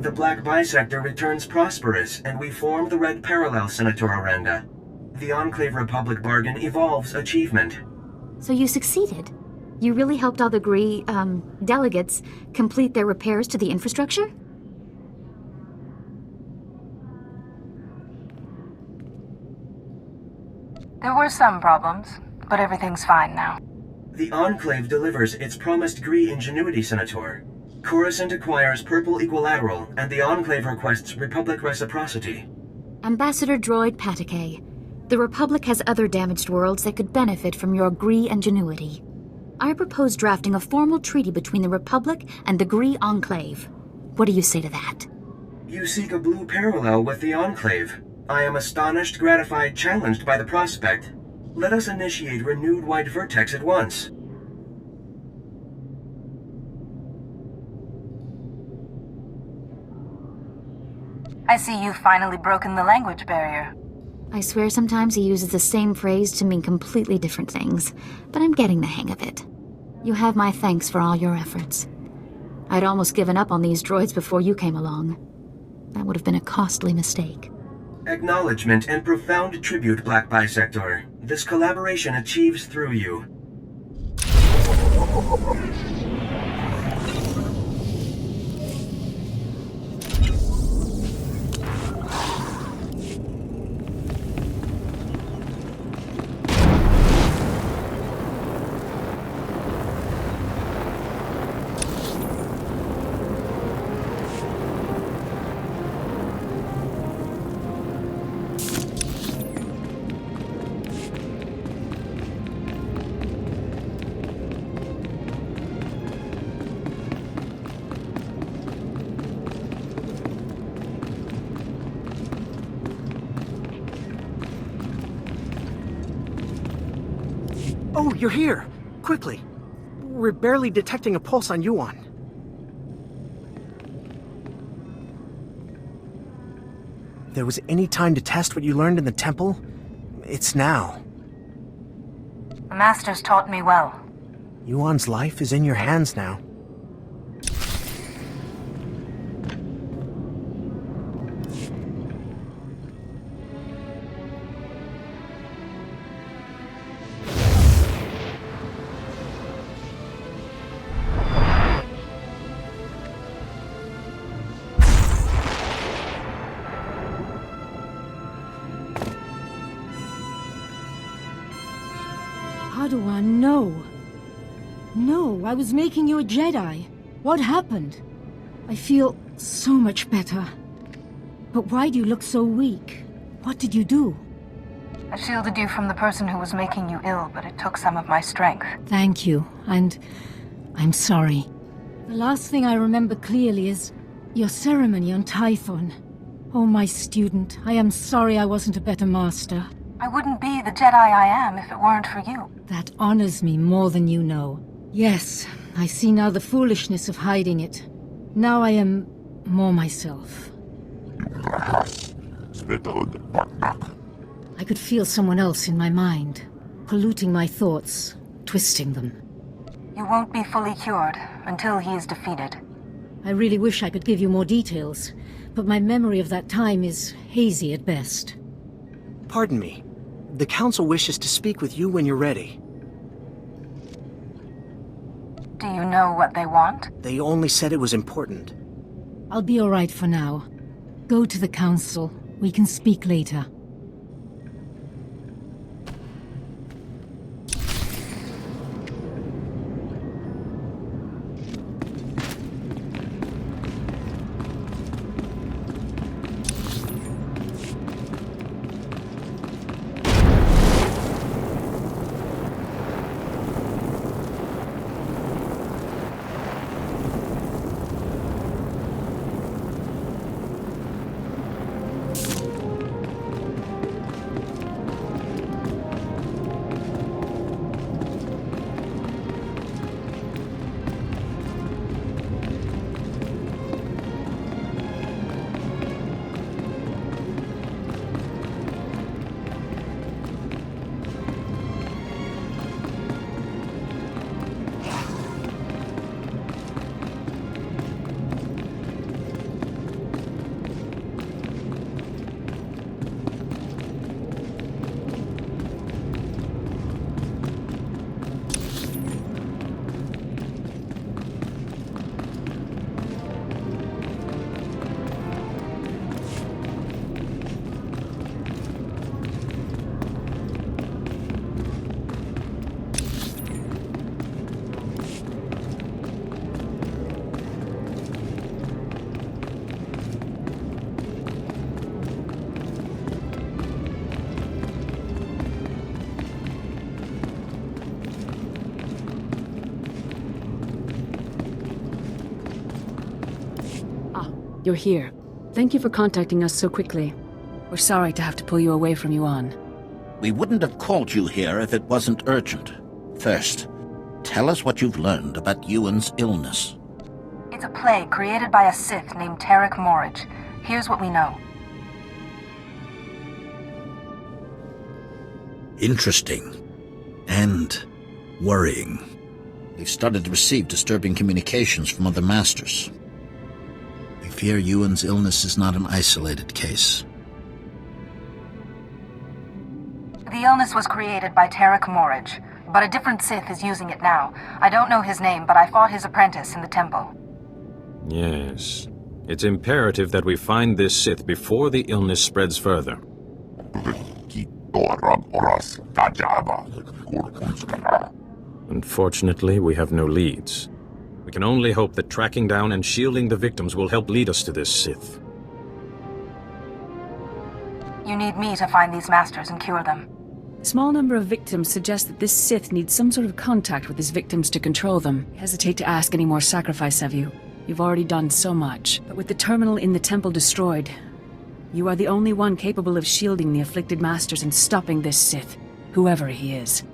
The Black Bisector returns prosperous, and we form the Red Parallel, Senator Aranda. The Enclave Republic bargain evolves achievement. So you succeeded? You really helped all the Gree, delegates complete their repairs to the infrastructure? There were some problems, but everything's fine now. The Enclave delivers its promised Gree ingenuity, Senator. Coruscant acquires Purple Equilateral, and the Enclave requests Republic reciprocity. Ambassador Droid Patake, the Republic has other damaged worlds that could benefit from your Gree ingenuity. I propose drafting a formal treaty between the Republic and the Gree Enclave. What do you say to that? You seek a blue parallel with the Enclave. I am astonished, gratified, challenged by the prospect. Let us initiate renewed White Vertex at once. I see you've finally broken the language barrier. I swear sometimes he uses the same phrase to mean completely different things, but I'm getting the hang of it. You have my thanks for all your efforts. I'd almost given up on these droids before you came along. That would have been a costly mistake. Acknowledgement and profound tribute, Black Bisector. This collaboration achieves through you. Oh, you're here! Quickly! We're barely detecting a pulse on Yuan. If there was any time to test what you learned in the temple, it's now. The Masters taught me well. Yuan's life is in your hands now. Padawan, no. No, I was making you a Jedi. What happened? I feel so much better. But why do you look so weak? What did you do? I shielded you from the person who was making you ill, but it took some of my strength. Thank you, and I'm sorry. The last thing I remember clearly is your ceremony on Tython. Oh, my student, I am sorry I wasn't a better master. I wouldn't be the Jedi I am if it weren't for you. That honors me more than you know. Yes, I see now the foolishness of hiding it. Now I am more myself. I could feel someone else in my mind, polluting my thoughts, twisting them. You won't be fully cured until he is defeated. I really wish I could give you more details, but my memory of that time is hazy at best. Pardon me. The Council wishes to speak with you when you're ready. Do you know what they want? They only said it was important. I'll be all right for now. Go to the Council. We can speak later. You're here. Thank you for contacting us so quickly. We're sorry to have to pull you away from Yuan. We wouldn't have called you here if it wasn't urgent. First, tell us what you've learned about Yuan's illness. It's a plague created by a Sith named Tarek Morridge. Here's what we know. Interesting. And worrying. We've started to receive disturbing communications from other masters. We fear Yuan's illness is not an isolated case. The illness was created by Tarek Morridge, but a different Sith is using it now. I don't know his name, but I fought his apprentice in the temple. Yes. It's imperative that we find this Sith before the illness spreads further. Unfortunately, we have no leads. We can only hope that tracking down and shielding the victims will help lead us to this Sith. You need me to find these masters and cure them. A small number of victims suggest that this Sith needs some sort of contact with his victims to control them. I hesitate to ask any more sacrifice of you. You've already done so much. But with the terminal in the temple destroyed, you are the only one capable of shielding the afflicted masters and stopping this Sith, whoever he is.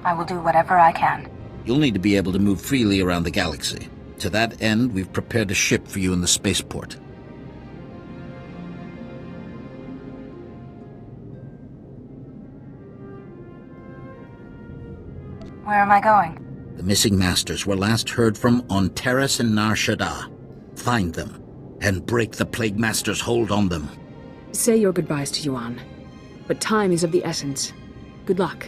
I will do whatever I can. You'll need to be able to move freely around the galaxy. To that end, we've prepared a ship for you in the spaceport. Where am I going? The missing masters were last heard from on Terrace in Nar Shaddaa. Find them, and break the Plague Master's hold on them. Say your goodbyes to Yuan. But time is of the essence. Good luck.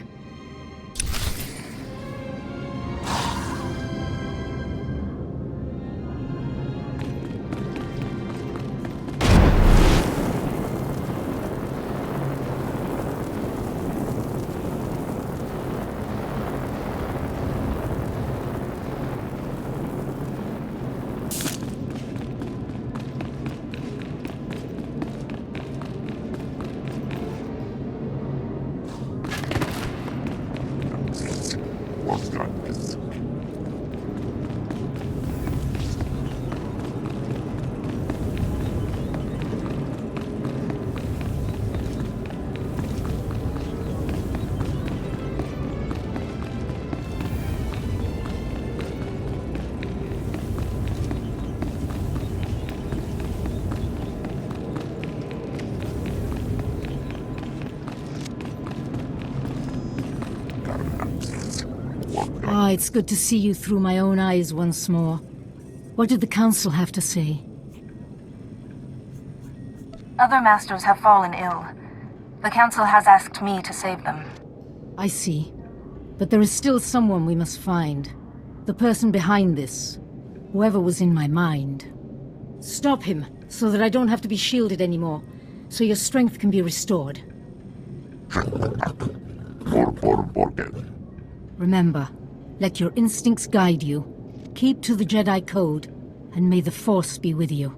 Ah, it's good to see you through my own eyes once more. What did the Council have to say? Other masters have fallen ill. The Council has asked me to save them. I see. But there is still someone we must find. The person behind this. Whoever was in my mind. Stop him, so that I don't have to be shielded anymore. So your strength can be restored. Remember, let your instincts guide you. Keep to the Jedi Code, and may the Force be with you.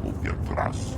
Voy atrás.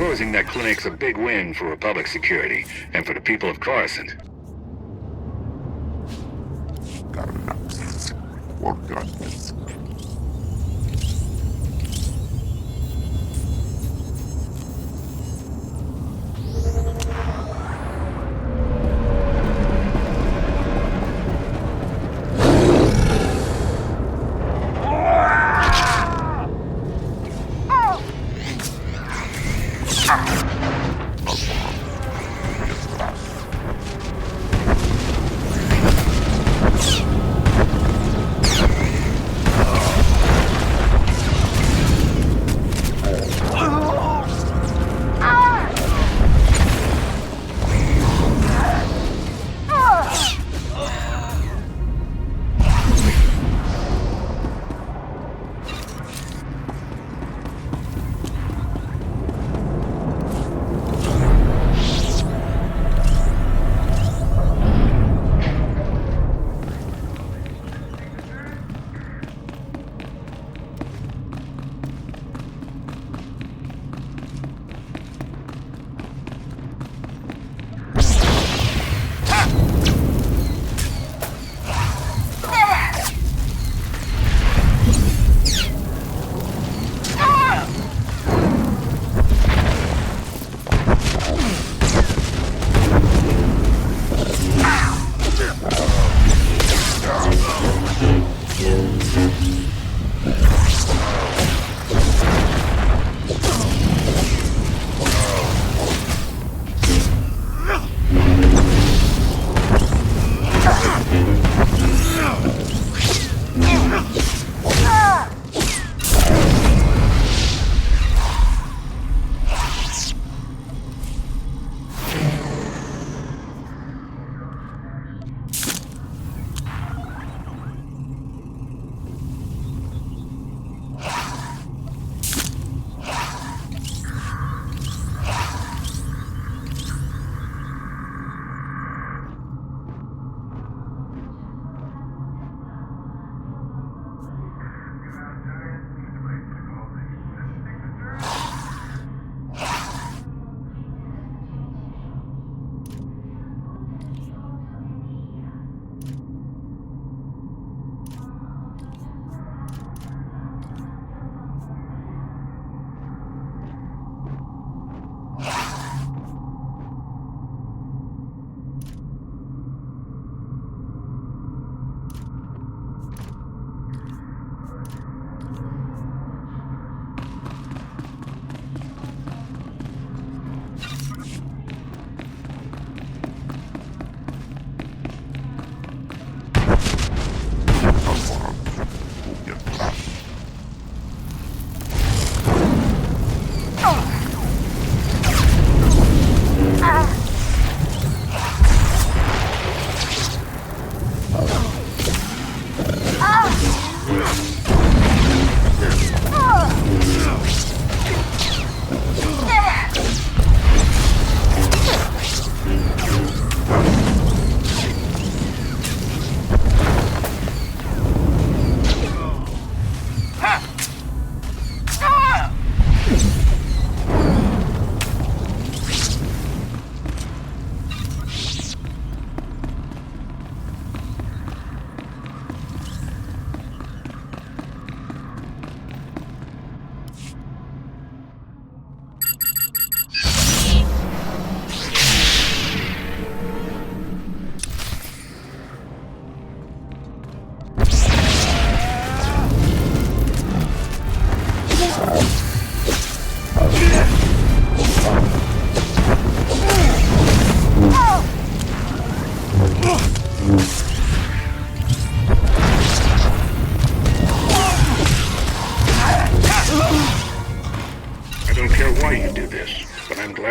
Closing that clinic's a big win for Republic security and for the people of Coruscant.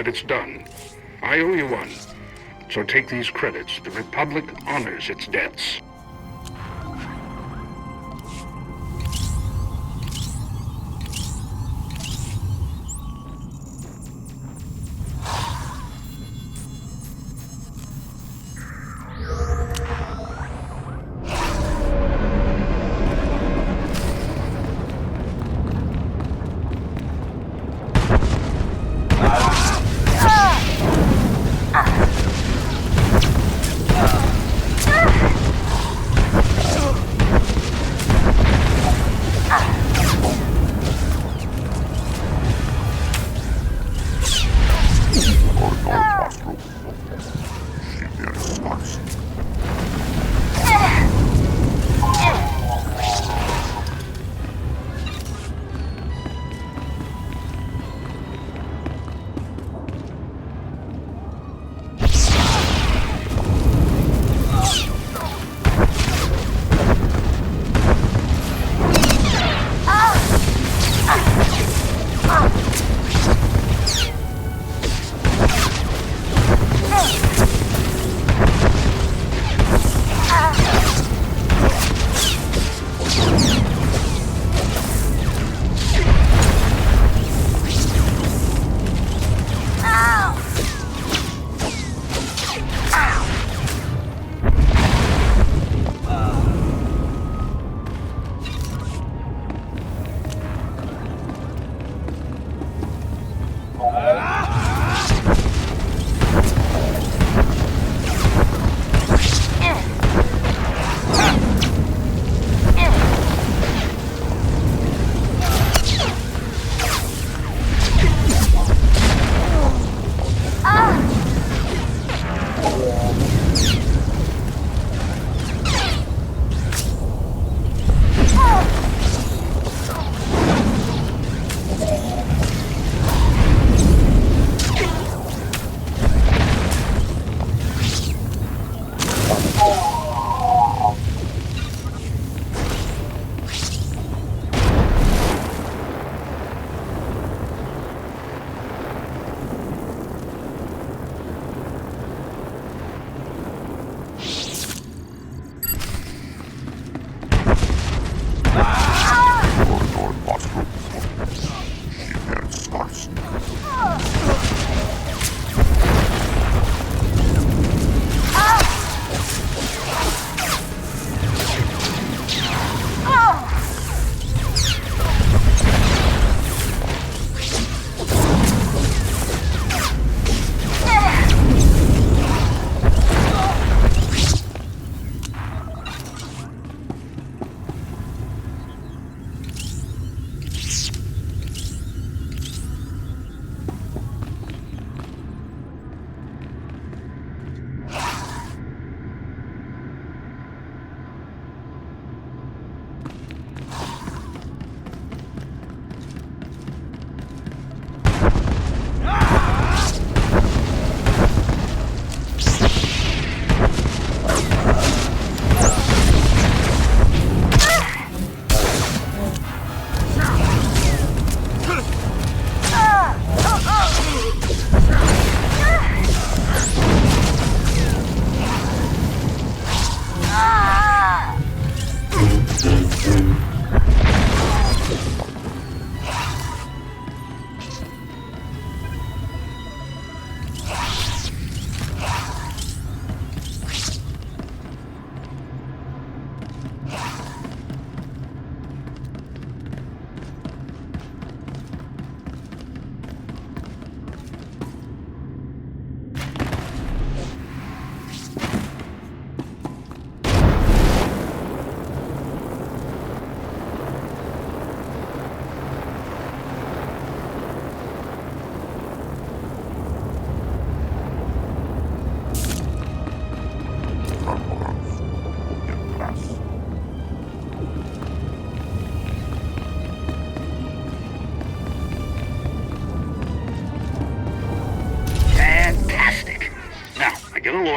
glad it's done. I owe you one. So take these credits. The Republic honors its debts.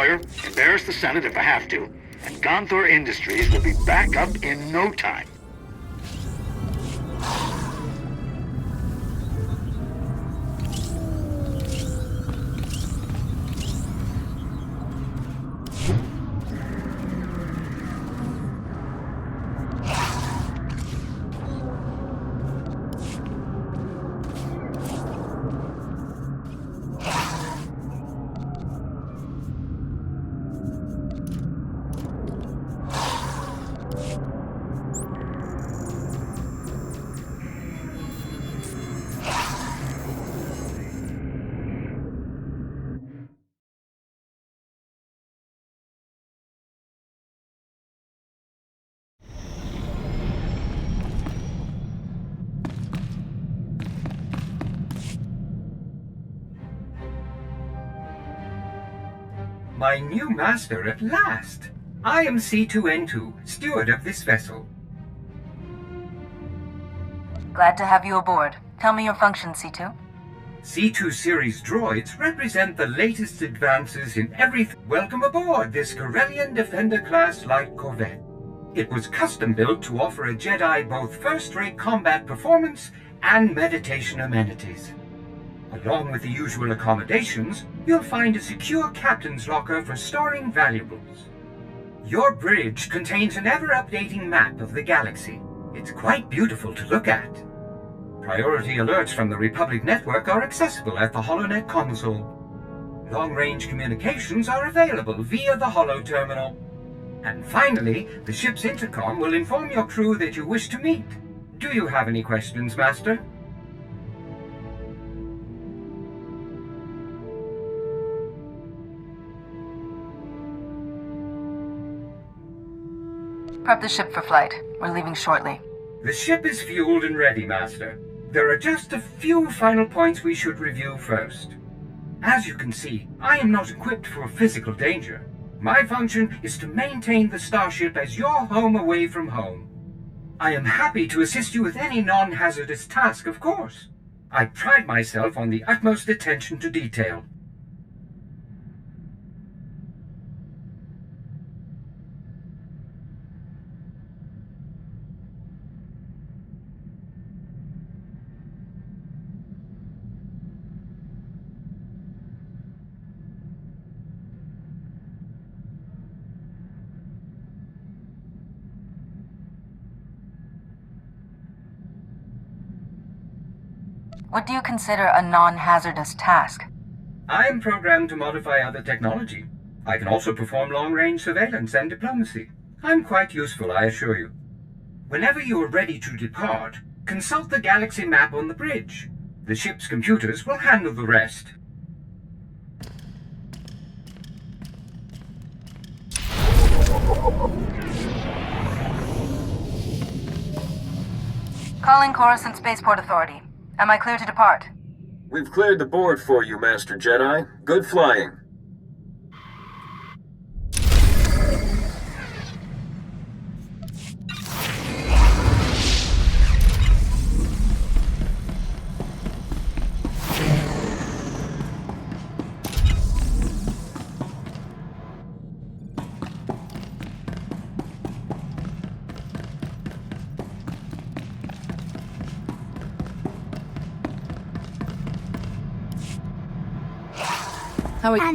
lawyer, embarrass the Senate if I have to, and Gonthor Industries will be back up in no time. My new master at last! I am C2N2, steward of this vessel. Glad to have you aboard. Tell me your function, C2. C2 series droids represent the latest advances in everything. Welcome aboard this Corellian Defender-class light corvette. It was custom-built to offer a Jedi both first-rate combat performance and meditation amenities. Along with the usual accommodations, you'll find a secure captain's locker for storing valuables. Your bridge contains an ever-updating map of the galaxy. It's quite beautiful to look at. Priority alerts from the Republic network are accessible at the HoloNet console. Long-range communications are available via the Holo terminal. And finally, the ship's intercom will inform your crew that you wish to meet. Do you have any questions, Master? Prep the ship for flight. We're leaving shortly. The ship is fueled and ready, Master. There are just a few final points we should review first. As you can see, I am not equipped for physical danger. My function is to maintain the starship as your home away from home. I am happy to assist you with any non-hazardous task, of course. I pride myself on the utmost attention to detail. What do you consider a non-hazardous task? I am programmed to modify other technology. I can also perform long-range surveillance and diplomacy. I'm quite useful, I assure you. Whenever you are ready to depart, consult the galaxy map on the bridge. The ship's computers will handle the rest. Calling Coruscant Spaceport Authority. Am I clear to depart? We've cleared the board for you, Master Jedi. Good flying. How are you?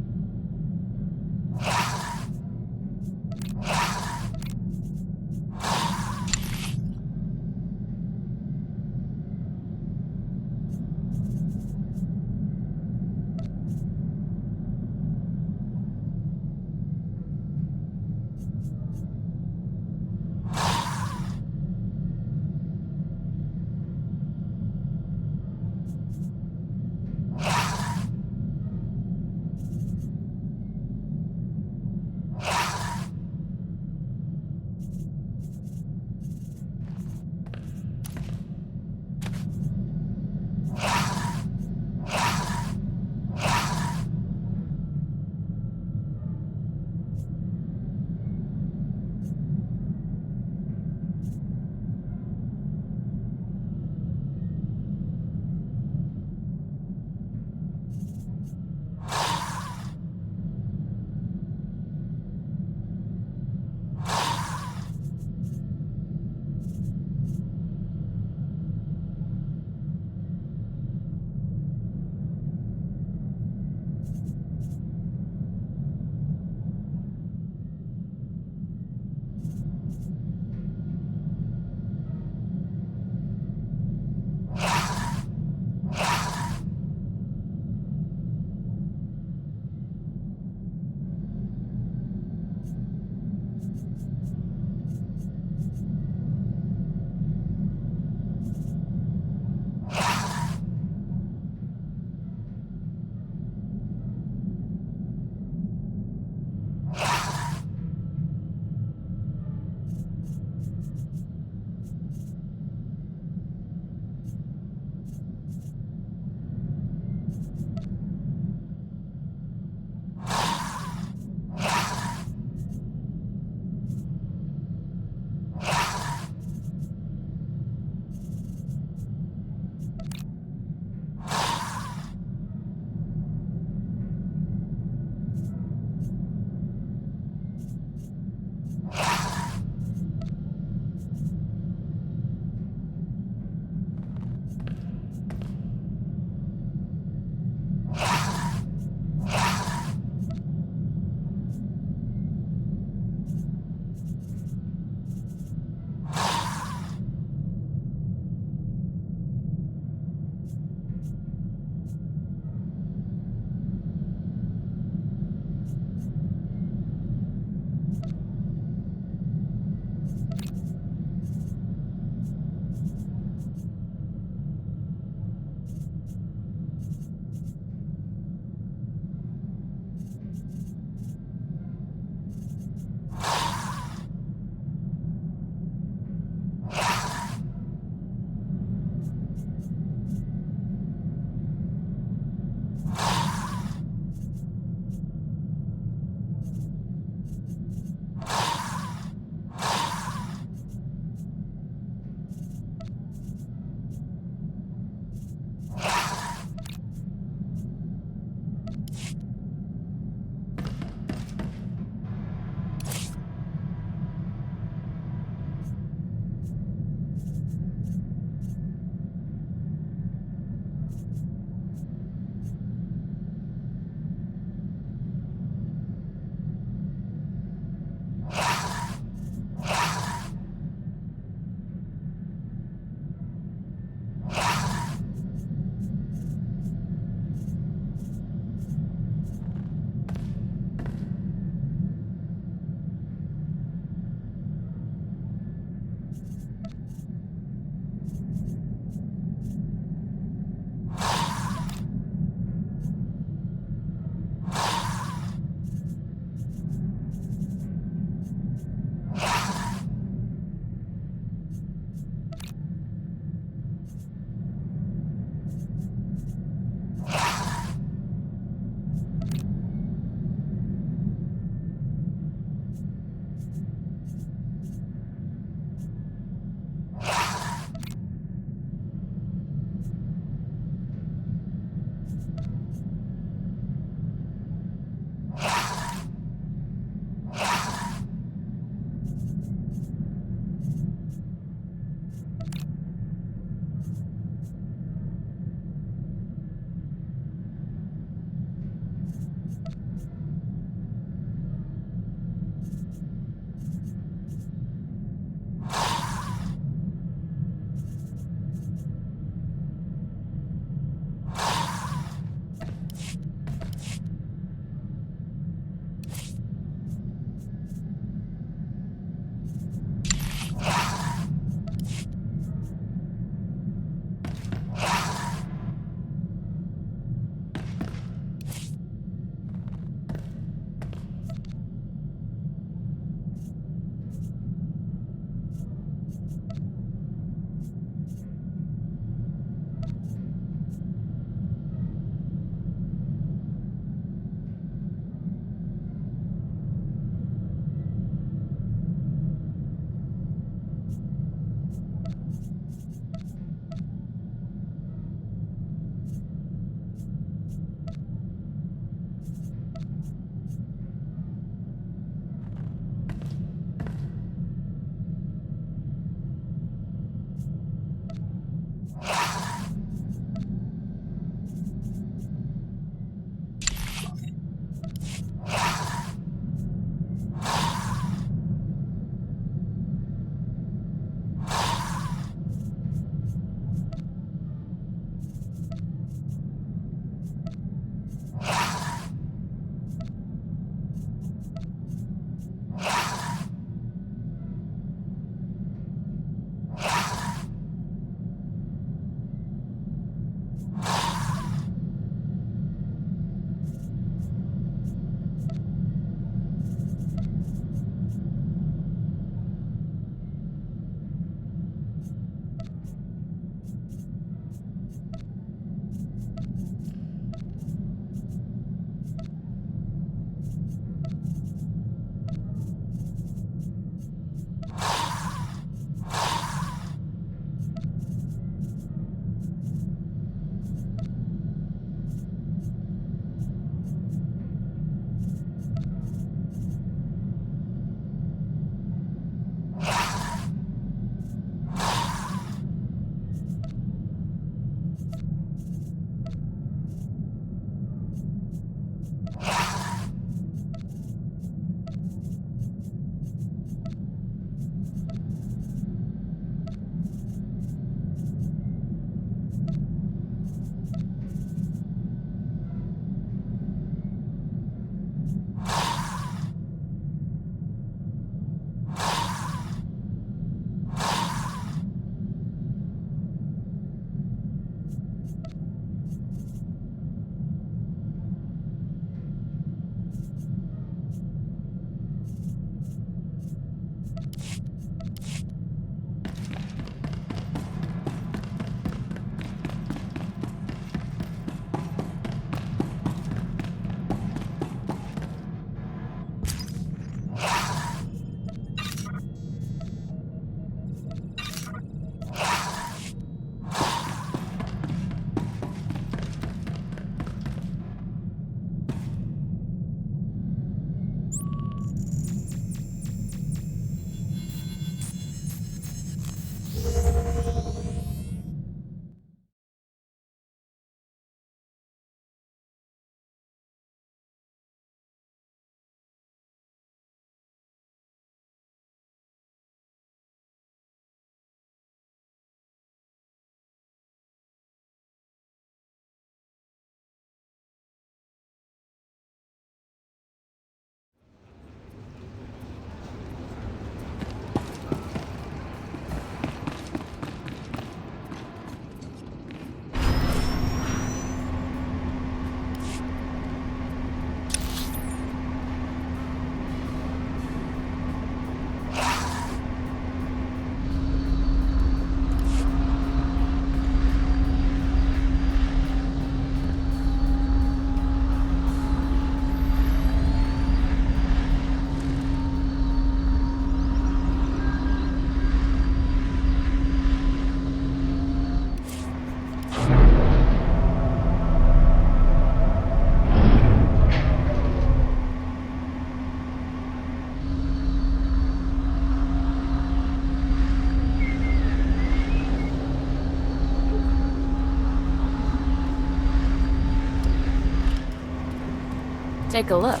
Take a look.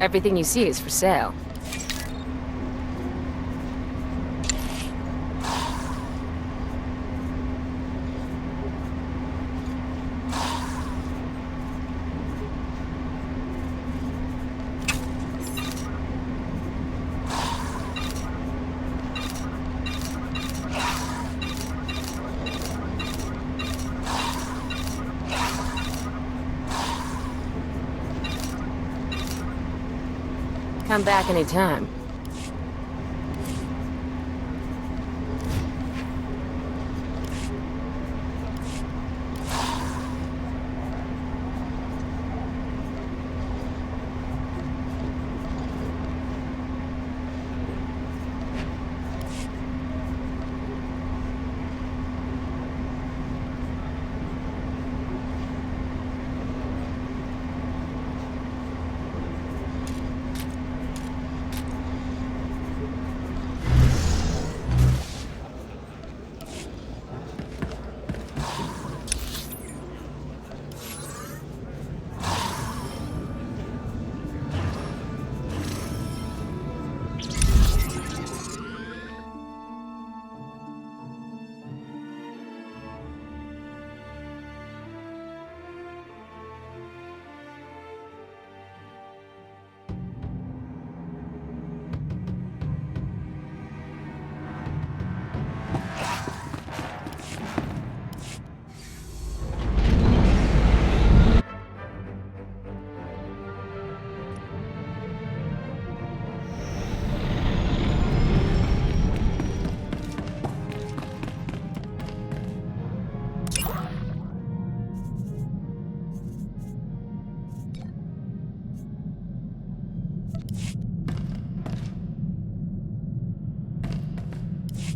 Everything you see is for sale. Come back anytime.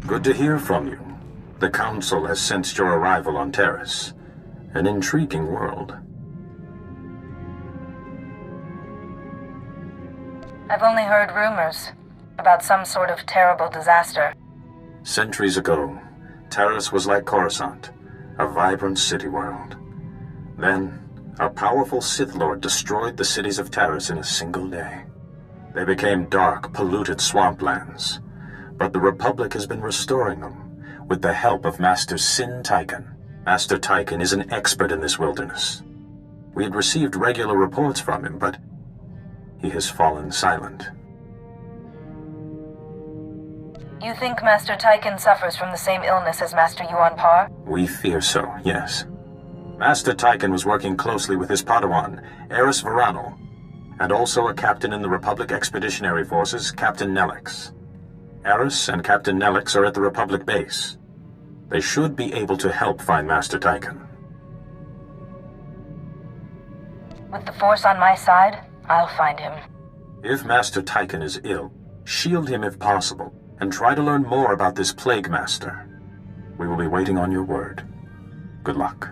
Good to hear from you. The Council has sensed your arrival on Terrace. An intriguing world. I've only heard rumors about some sort of terrible disaster. Centuries ago, Terrace was like Coruscant, a vibrant city world. Then, a powerful Sith Lord destroyed the cities of Terrace in a single day. They became dark, polluted swamplands. But the Republic has been restoring them, with the help of Master Sin Tychon. Master Tychon is an expert in this wilderness. We had received regular reports from him, but he has fallen silent. You think Master Tychon suffers from the same illness as Master Yuan Par? We fear so, yes. Master Tychon was working closely with his Padawan, Eris Varanel, and also a captain in the Republic Expeditionary Forces, Captain Nelix. Eris and Captain Nelix are at the Republic base. They should be able to help find Master Tychon. With the Force on my side, I'll find him. If Master Tychon is ill, shield him if possible, and try to learn more about this Plague Master. We will be waiting on your word. Good luck.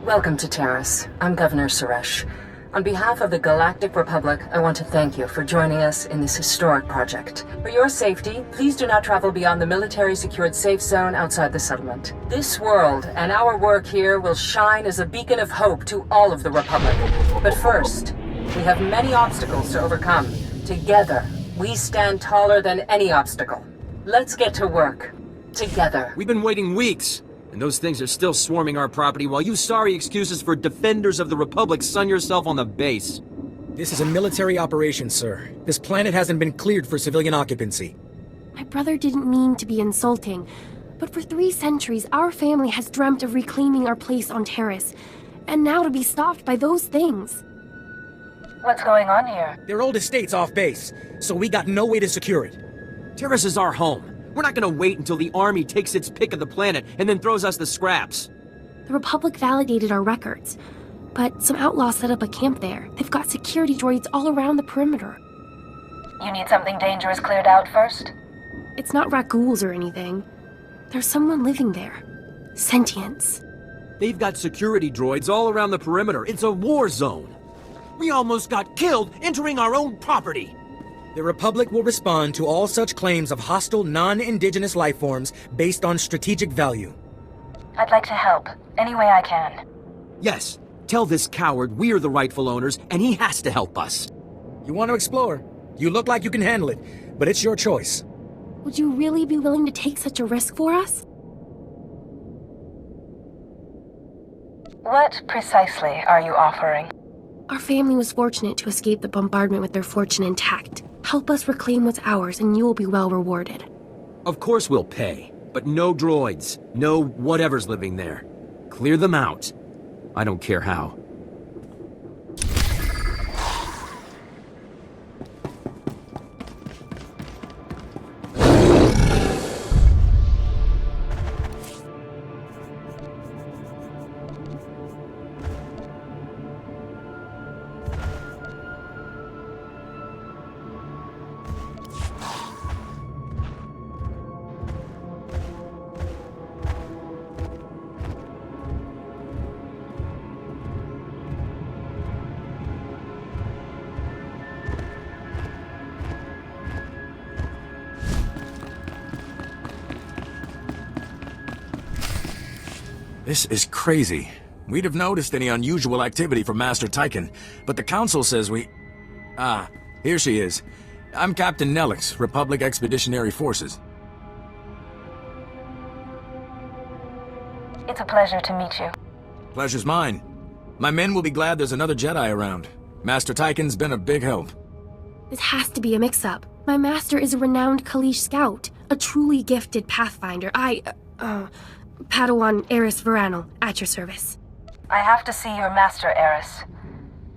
Welcome to Terrace. I'm Governor Suresh. On behalf of the Galactic Republic, I want to thank you for joining us in this historic project. For your safety, please do not travel beyond the military-secured safe zone outside the settlement. This world and our work here will shine as a beacon of hope to all of the Republic. But first, we have many obstacles to overcome. Together, we stand taller than any obstacle. Let's get to work. Together. We've been waiting weeks, and those things are still swarming our property while you sorry excuses for defenders of the Republic sun yourself on the base. This is a military operation, sir. This planet hasn't been cleared for civilian occupancy. My brother didn't mean to be insulting, but for 3 centuries, our family has dreamt of reclaiming our place on Terrace, and now to be stopped by those things. What's going on here? Their old estate's off base, so we got no way to secure it. Terrace is our home. We're not gonna wait until the army takes its pick of the planet and then throws us the scraps. The Republic validated our records, but some outlaws set up a camp there. They've got security droids all around the perimeter. You need something dangerous cleared out first? It's not raccoons or anything. There's someone living there. Sentience. They've got security droids all around the perimeter. It's a war zone. We almost got killed entering our own property. The Republic will respond to all such claims of hostile, non-indigenous life forms based on strategic value. I'd like to help, any way I can. Yes, tell this coward we're the rightful owners, and he has to help us. You want to explore? You look like you can handle it, but it's your choice. Would you really be willing to take such a risk for us? What precisely are you offering? Our family was fortunate to escape the bombardment with their fortune intact. Help us reclaim what's ours, and you will be well rewarded. Of course we'll pay, but no droids, no whatever's living there. Clear them out. I don't care how. This is crazy. We'd have noticed any unusual activity from Master Tyken, but the Council says we... Ah, here she is. I'm Captain Nelix, Republic Expeditionary Forces. It's a pleasure to meet you. Pleasure's mine. My men will be glad there's another Jedi around. Master Tyken's been a big help. This has to be a mix-up. My master is a renowned Kalish scout, a truly gifted pathfinder. Padawan Eris Verano, at your service. I have to see your master, Eris.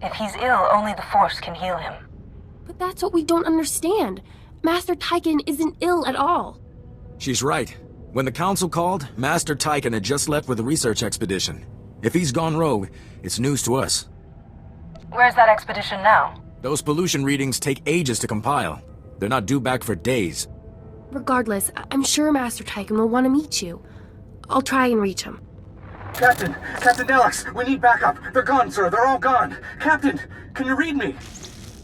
If he's ill, only the Force can heal him. But that's what we don't understand. Master Tyken isn't ill at all. She's right. When the Council called, Master Tyken had just left with a research expedition. If he's gone rogue, it's news to us. Where's that expedition now? Those pollution readings take ages to compile. They're not due back for days. Regardless, I'm sure Master Tyken will want to meet you. I'll try and reach him. Captain Nelix, we need backup. They're gone, sir. They're all gone. Captain, can you read me?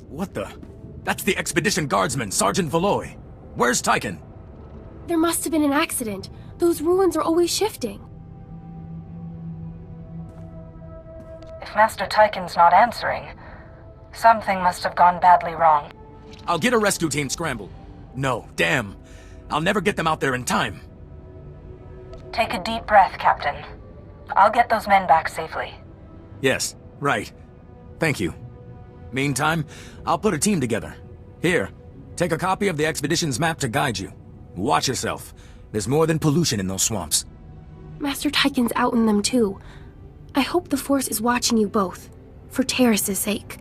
What the? That's the expedition guardsman, Sergeant Valoy. Where's Tyken? There must have been an accident. Those ruins are always shifting. If Master Tyken's not answering, something must have gone badly wrong. I'll get a rescue team scrambled. No, damn. I'll never get them out there in time. Take a deep breath, Captain. I'll get those men back safely. Yes, right. Thank you. Meantime, I'll put a team together. Here, take a copy of the expedition's map to guide you. Watch yourself. There's more than pollution in those swamps. Master Tyken's out in them too. I hope the Force is watching you both, for Terrace's sake.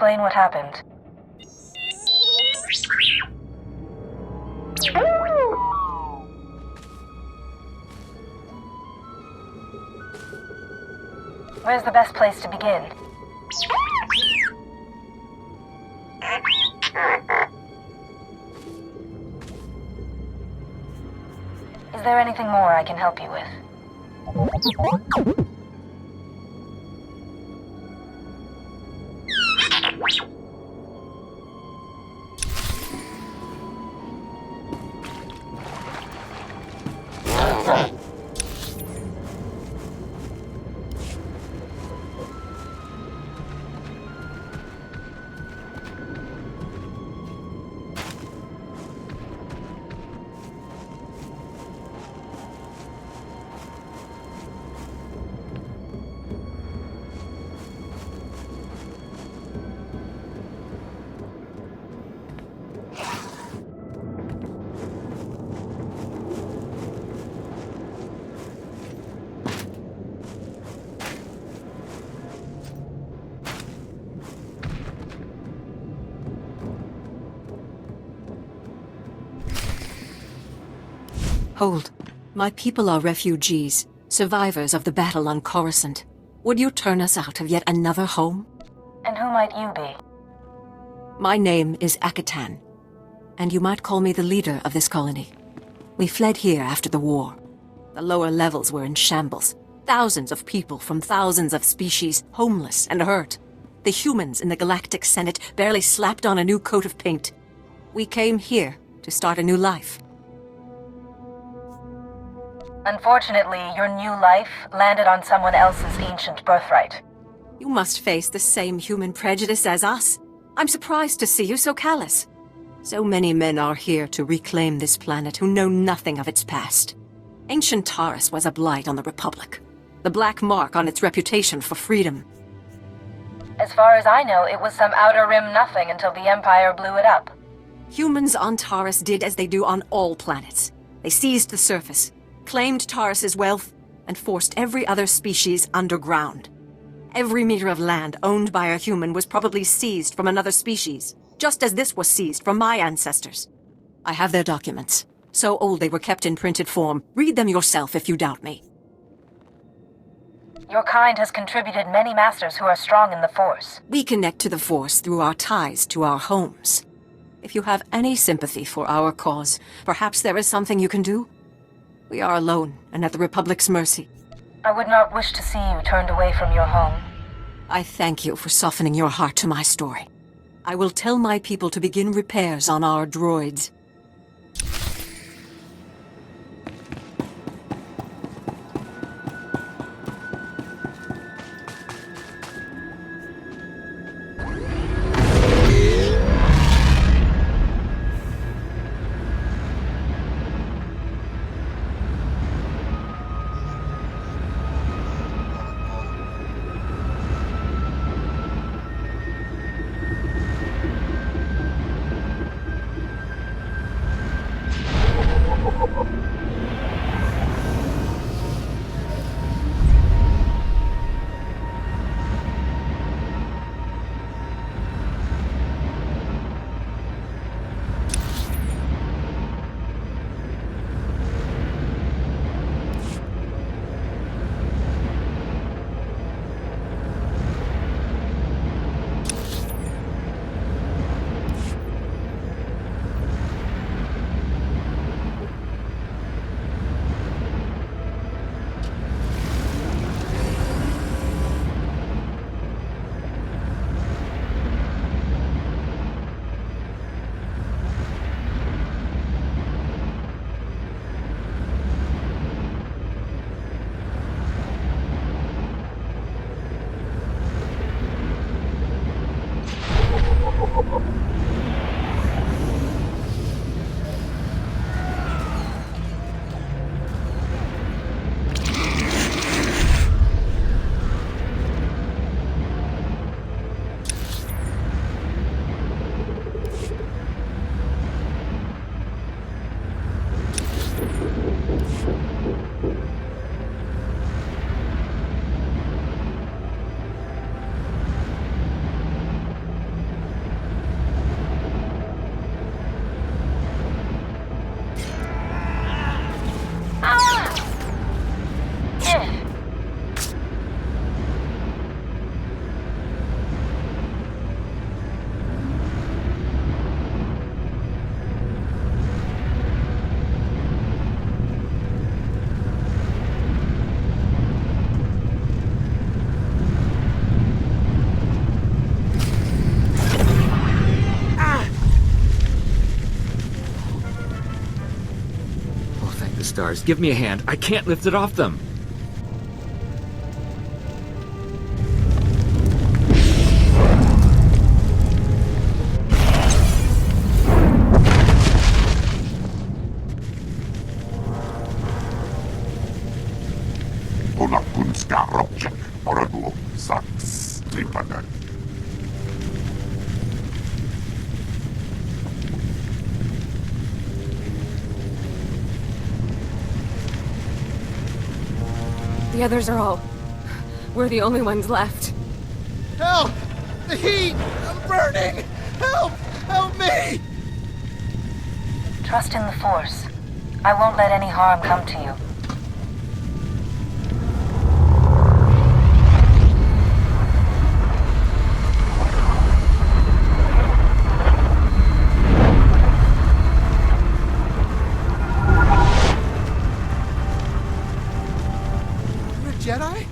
explain what happened? Where's the best place to begin? Is there anything more I can help you with? Hold. My people are refugees, survivors of the battle on Coruscant. Would you turn us out of yet another home? And who might you be? My name is Akatan, and you might call me the leader of this colony. We fled here after the war. The lower levels were in shambles. Thousands of people from thousands of species, homeless and hurt. The humans in the Galactic Senate barely slapped on a new coat of paint. We came here to start a new life. Unfortunately, your new life landed on someone else's ancient birthright. You must face the same human prejudice as us. I'm surprised to see you so callous. So many men are here to reclaim this planet who know nothing of its past. Ancient Taurus was a blight on the Republic. The black mark on its reputation for freedom. As far as I know, it was some outer rim nothing until the Empire blew it up. Humans on Taurus did as they do on all planets. They seized the surface, claimed Taurus's wealth, and forced every other species underground. Every meter of land owned by a human was probably seized from another species, just as this was seized from my ancestors. I have their documents. So old they were kept in printed form. Read them yourself if you doubt me. Your kind has contributed many masters who are strong in the Force. We connect to the Force through our ties to our homes. If you have any sympathy for our cause, perhaps there is something you can do? We are alone and at the Republic's mercy. I would not wish to see you turned away from your home. I thank you for softening your heart to my story. I will tell my people to begin repairs on our droids. stars, give me a hand. I can't lift it off them. The others are all... We're the only ones left. Help! The heat! I'm burning! Help! Help me! Trust in the Force. I won't let any harm come to you. Jedi?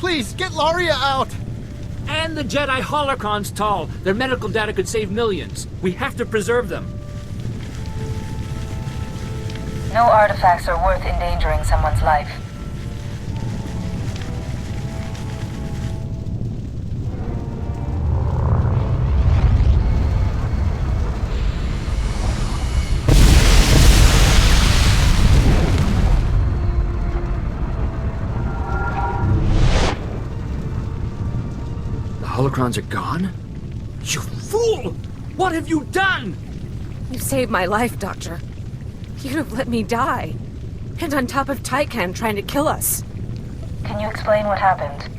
Please, get Laria out! And the Jedi holocrons, Tal. Their medical data could save millions. We have to preserve them. No artifacts are worth endangering someone's life. The holocrons are gone? You fool! What have you done? You saved my life, Doctor. You'd have let me die. And on top of Tykan trying to kill us. Can you explain what happened?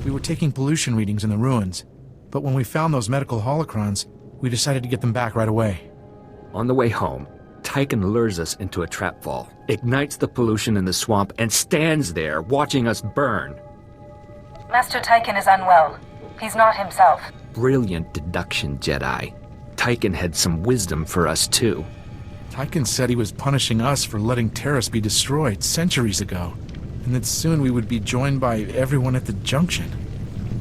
We were taking pollution readings in the ruins, but when we found those medical holocrons, we decided to get them back right away. On the way home, Tykan lures us into a trap fall, ignites the pollution in the swamp, and stands there watching us burn. Master Tykan is unwell. He's not himself. Brilliant deduction, Jedi. Tykan had some wisdom for us, too. Tykan said he was punishing us for letting Terrace be destroyed centuries ago, and that soon we would be joined by everyone at the Junction.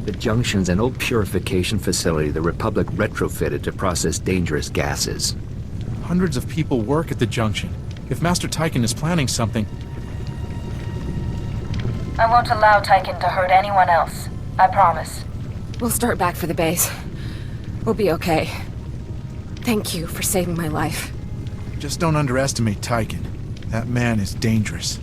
The Junction's an old purification facility the Republic retrofitted to process dangerous gases. Hundreds of people work at the Junction. If Master Tykan is planning something... I won't allow Tykan to hurt anyone else. I promise. We'll start back for the base. We'll be okay. Thank you for saving my life. Just don't underestimate Tykan. That man is dangerous.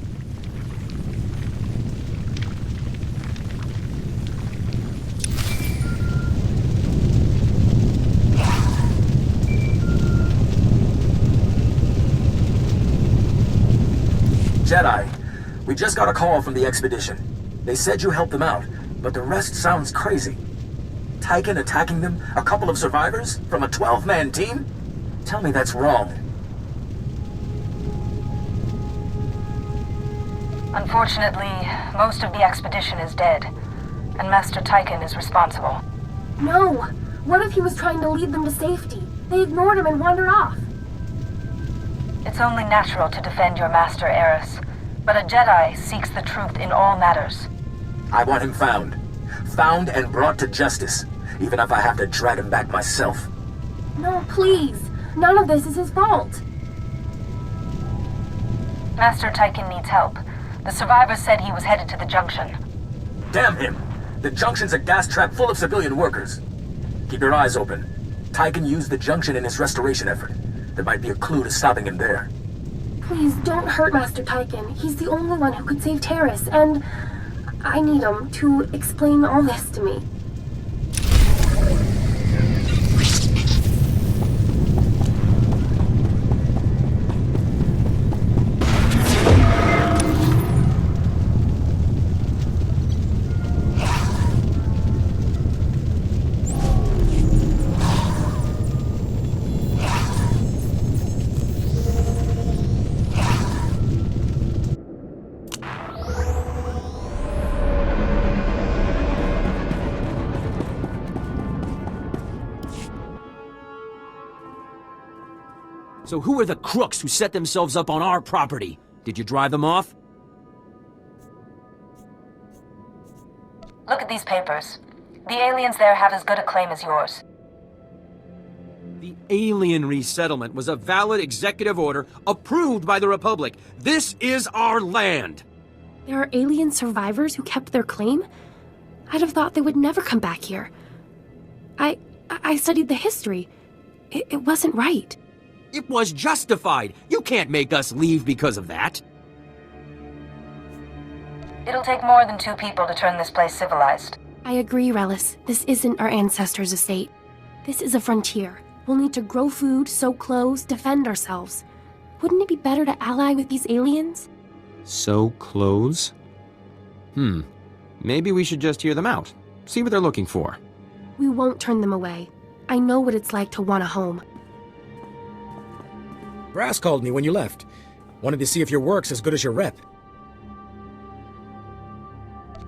Jedi, we just got a call from the expedition. They said you helped them out, but the rest sounds crazy. Tykan attacking them? A couple of survivors? From a 12-man team? Tell me that's wrong. Unfortunately, most of the expedition is dead, and Master Tykan is responsible. No! What if he was trying to lead them to safety? They ignored him and wandered off. It's only natural to defend your Master, Eris, but a Jedi seeks the truth in all matters. I want him found. Found and brought to justice, even if I have to drag him back myself. No, please! None of this is his fault! Master Tykan needs help. The survivors said he was headed to the Junction. Damn him! The Junction's a gas trap full of civilian workers. Keep your eyes open. Tykan used the Junction in his restoration effort. There might be a clue to stopping him there. Please, don't hurt Master Tykan. He's the only one who could save Terrace, and I need him to explain all this to me. So who are the crooks who set themselves up on our property? Did you drive them off? Look at these papers. The aliens there have as good a claim as yours. The alien resettlement was a valid executive order approved by the Republic. This is our land! There are alien survivors who kept their claim? I'd have thought they would never come back here. I studied the history. It wasn't right. It was justified. You can't make us leave because of that. It'll take more than 2 people to turn this place civilized. I agree, Relis. This isn't our ancestors' estate. This is a frontier. We'll need to grow food, sew clothes, defend ourselves. Wouldn't it be better to ally with these aliens? Sew clothes? Maybe we should just hear them out. See what they're looking for. We won't turn them away. I know what it's like to want a home. Brass called me when you left. Wanted to see if your work's as good as your rep.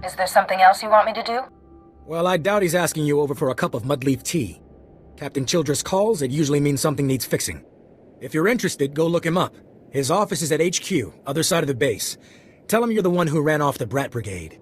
Is there something else you want me to do? Well, I doubt he's asking you over for a cup of mudleaf tea. Captain Childress calls, it usually means something needs fixing. If you're interested, go look him up. His office is at HQ, other side of the base. Tell him you're the one who ran off the Brat Brigade.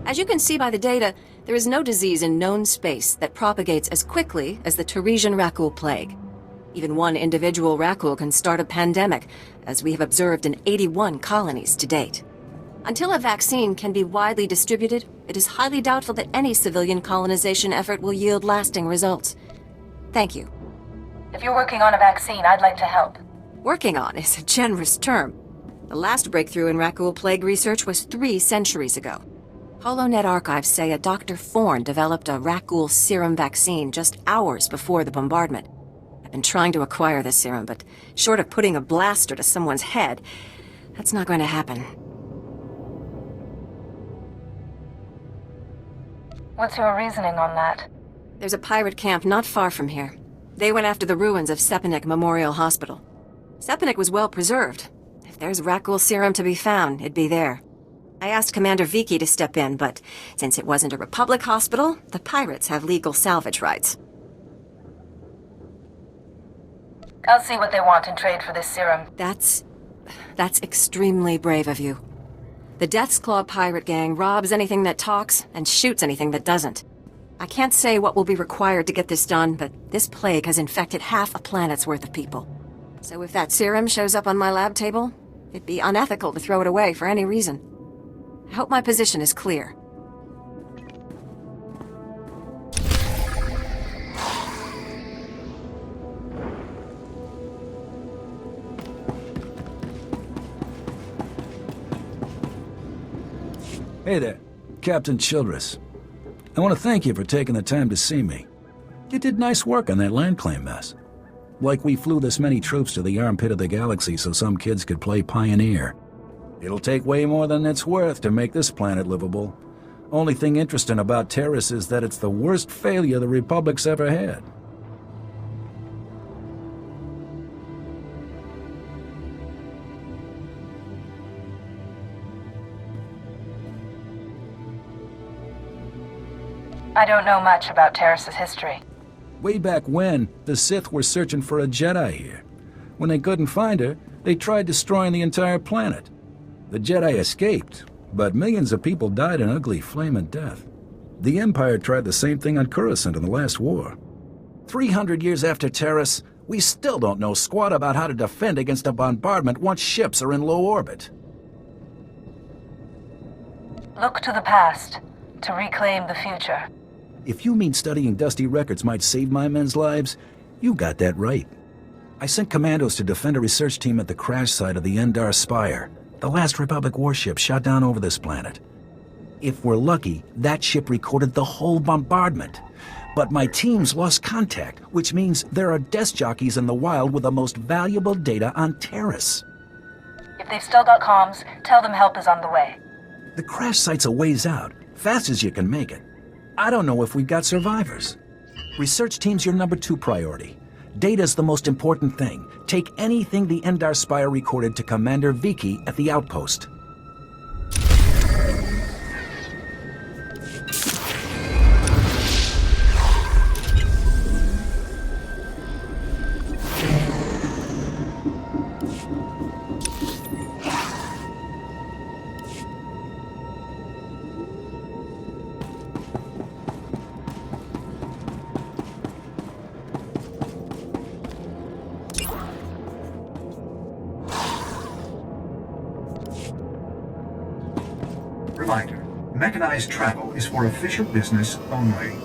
As you can see by the data, there is no disease in known space that propagates as quickly as the Teresian Rakul plague. Even one individual Rakul can start a pandemic, as we have observed in 81 colonies to date. Until a vaccine can be widely distributed, it is highly doubtful that any civilian colonization effort will yield lasting results. Thank you. If you're working on a vaccine, I'd like to help. Working on is a generous term. The last breakthrough in Rakul plague research was 3 centuries ago. HoloNet archives say a Dr. Forn developed a Rakul serum vaccine just hours before the bombardment. I've been trying to acquire this serum, but short of putting a blaster to someone's head, that's not going to happen. What's your reasoning on that? There's a pirate camp not far from here. They went after the ruins of Sepanik Memorial Hospital. Sepanik was well preserved. If there's Rakul serum to be found, it'd be there. I asked Commander Viki to step in, but since it wasn't a Republic hospital, the pirates have legal salvage rights. I'll see what they want in trade for this serum. That's extremely brave of you. The Death's Claw pirate gang robs anything that talks and shoots anything that doesn't. I can't say what will be required to get this done, but this plague has infected half a planet's worth of people. So if that serum shows up on my lab table, it'd be unethical to throw it away for any reason. I hope my position is clear. Hey there, Captain Childress. I want to thank you for taking the time to see me. You did nice work on that land claim mess. Like we flew this many troops to the armpit of the galaxy so some kids could play pioneer. It'll take way more than it's worth to make this planet livable. Only thing interesting about Terrace is that it's the worst failure the Republic's ever had. I don't know much about Terrace's history. Way back when, the Sith were searching for a Jedi here. When they couldn't find her, they tried destroying the entire planet. The Jedi escaped, but millions of people died an ugly, flaming death. The Empire tried the same thing on Coruscant in the last war. 300 years after Terrace, we still don't know squat about how to defend against a bombardment once ships are in low orbit. Look to the past, to reclaim the future. If you mean studying dusty records might save my men's lives, you got that right. I sent commandos to defend a research team at the crash site of the Endar Spire, the last Republic warship shot down over this planet. If we're lucky, that ship recorded the whole bombardment. But my team's lost contact, which means there are desk jockeys in the wild with the most valuable data on Terrace. If they've still got comms, tell them help is on the way. The crash site's a ways out, fast as you can make it. I don't know if we've got survivors. Research team's your number 2 priority. Data's the most important thing. Take anything the Endar Spire recorded to Commander Vicky at the outpost. Reminder, mechanized travel is for official business only.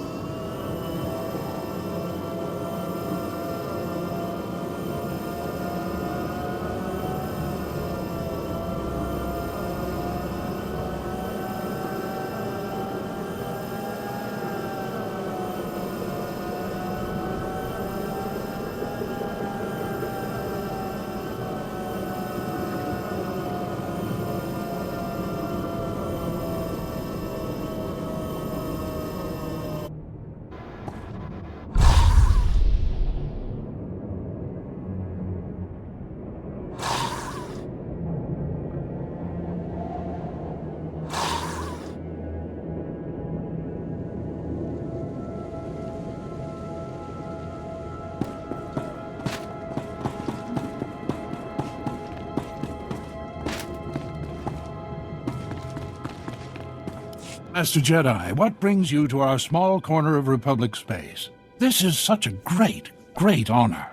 Master Jedi, what brings you to our small corner of Republic space? This is such a great, great honor.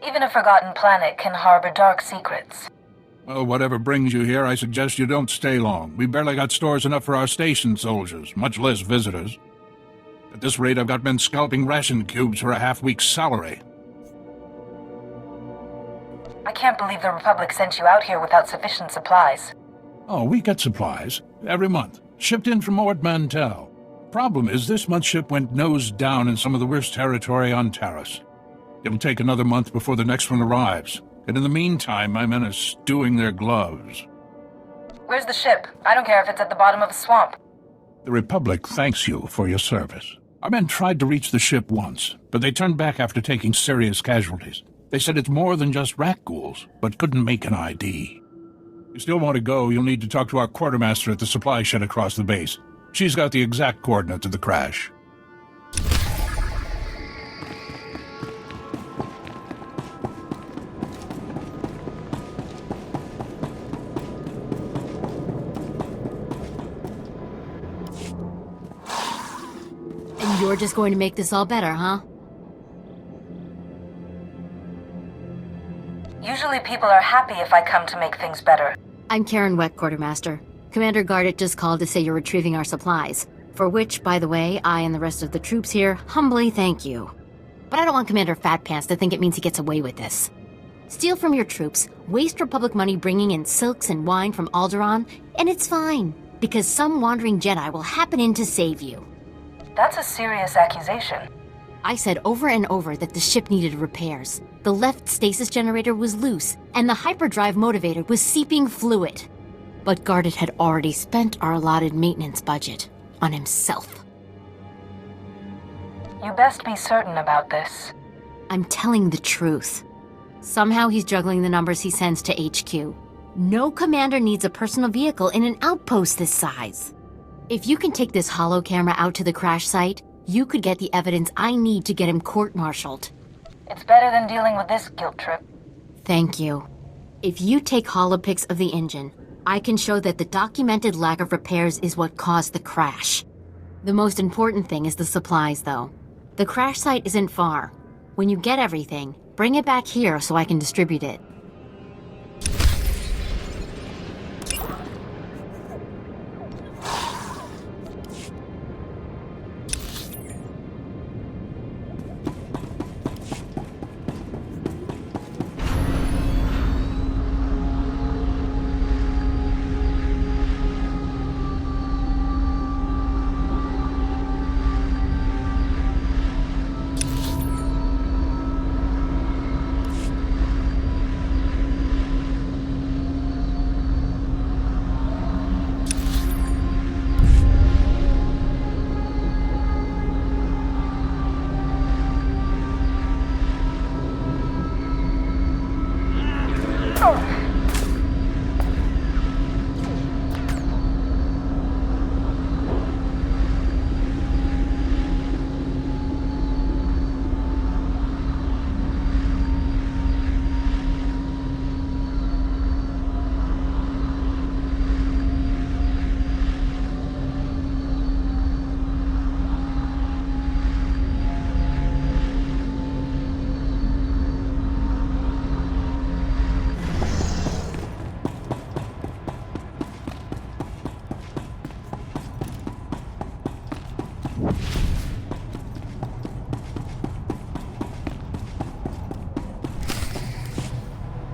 Even a forgotten planet can harbor dark secrets. Well, whatever brings you here, I suggest you don't stay long. We barely got stores enough for our station soldiers, much less visitors. At this rate, I've got men scalping ration cubes for a half-week's salary. I can't believe the Republic sent you out here without sufficient supplies. Oh, we get supplies. Every month. Shipped in from Ord Mantell. Problem is, this month's ship went nose down in some of the worst territory on Taris. It'll take another month before the next one arrives. And in the meantime, my men are stewing their gloves. Where's the ship? I don't care if it's at the bottom of a swamp. The Republic thanks you for your service. Our men tried to reach the ship once, but they turned back after taking serious casualties. They said it's more than just rat ghouls, but couldn't make an ID. If you still want to go, you'll need to talk to our quartermaster at the supply shed across the base. She's got the exact coordinates of the crash. And you're just going to make this all better, huh? Usually people are happy if I come to make things better. I'm Karen Weck, Quartermaster. Commander Gardet just called to say you're retrieving our supplies. For which, by the way, I and the rest of the troops here humbly thank you. But I don't want Commander Fatpants to think it means he gets away with this. Steal from your troops, waste Republic money bringing in silks and wine from Alderaan, and it's fine, because some wandering Jedi will happen in to save you. That's a serious accusation. I said over and over that the ship needed repairs. The left stasis generator was loose, and the hyperdrive motivator was seeping fluid. But Gardet had already spent our allotted maintenance budget on himself. You best be certain about this. I'm telling the truth. Somehow he's juggling the numbers he sends to HQ. No commander needs a personal vehicle in an outpost this size. If you can take this holo camera out to the crash site, you could get the evidence I need to get him court-martialed. It's better than dealing with this guilt trip. Thank you. If you take holopics of the engine, I can show that the documented lack of repairs is what caused the crash. The most important thing is the supplies, though. The crash site isn't far. When you get everything, bring it back here so I can distribute it.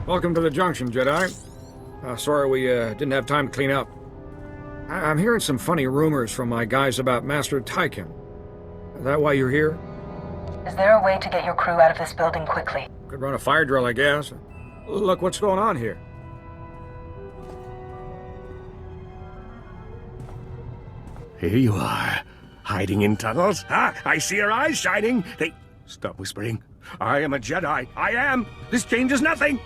Welcome to the Junction, Jedi. Sorry we didn't have time to clean up. I'm hearing some funny rumors from my guys about Master Tyken. Is that why you're here? Is there a way to get your crew out of this building quickly? Could run a fire drill, I guess. Look what's going on here. Here you are, hiding in tunnels. Huh? I see your eyes shining. Stop whispering. I am a Jedi. I am. This changes nothing.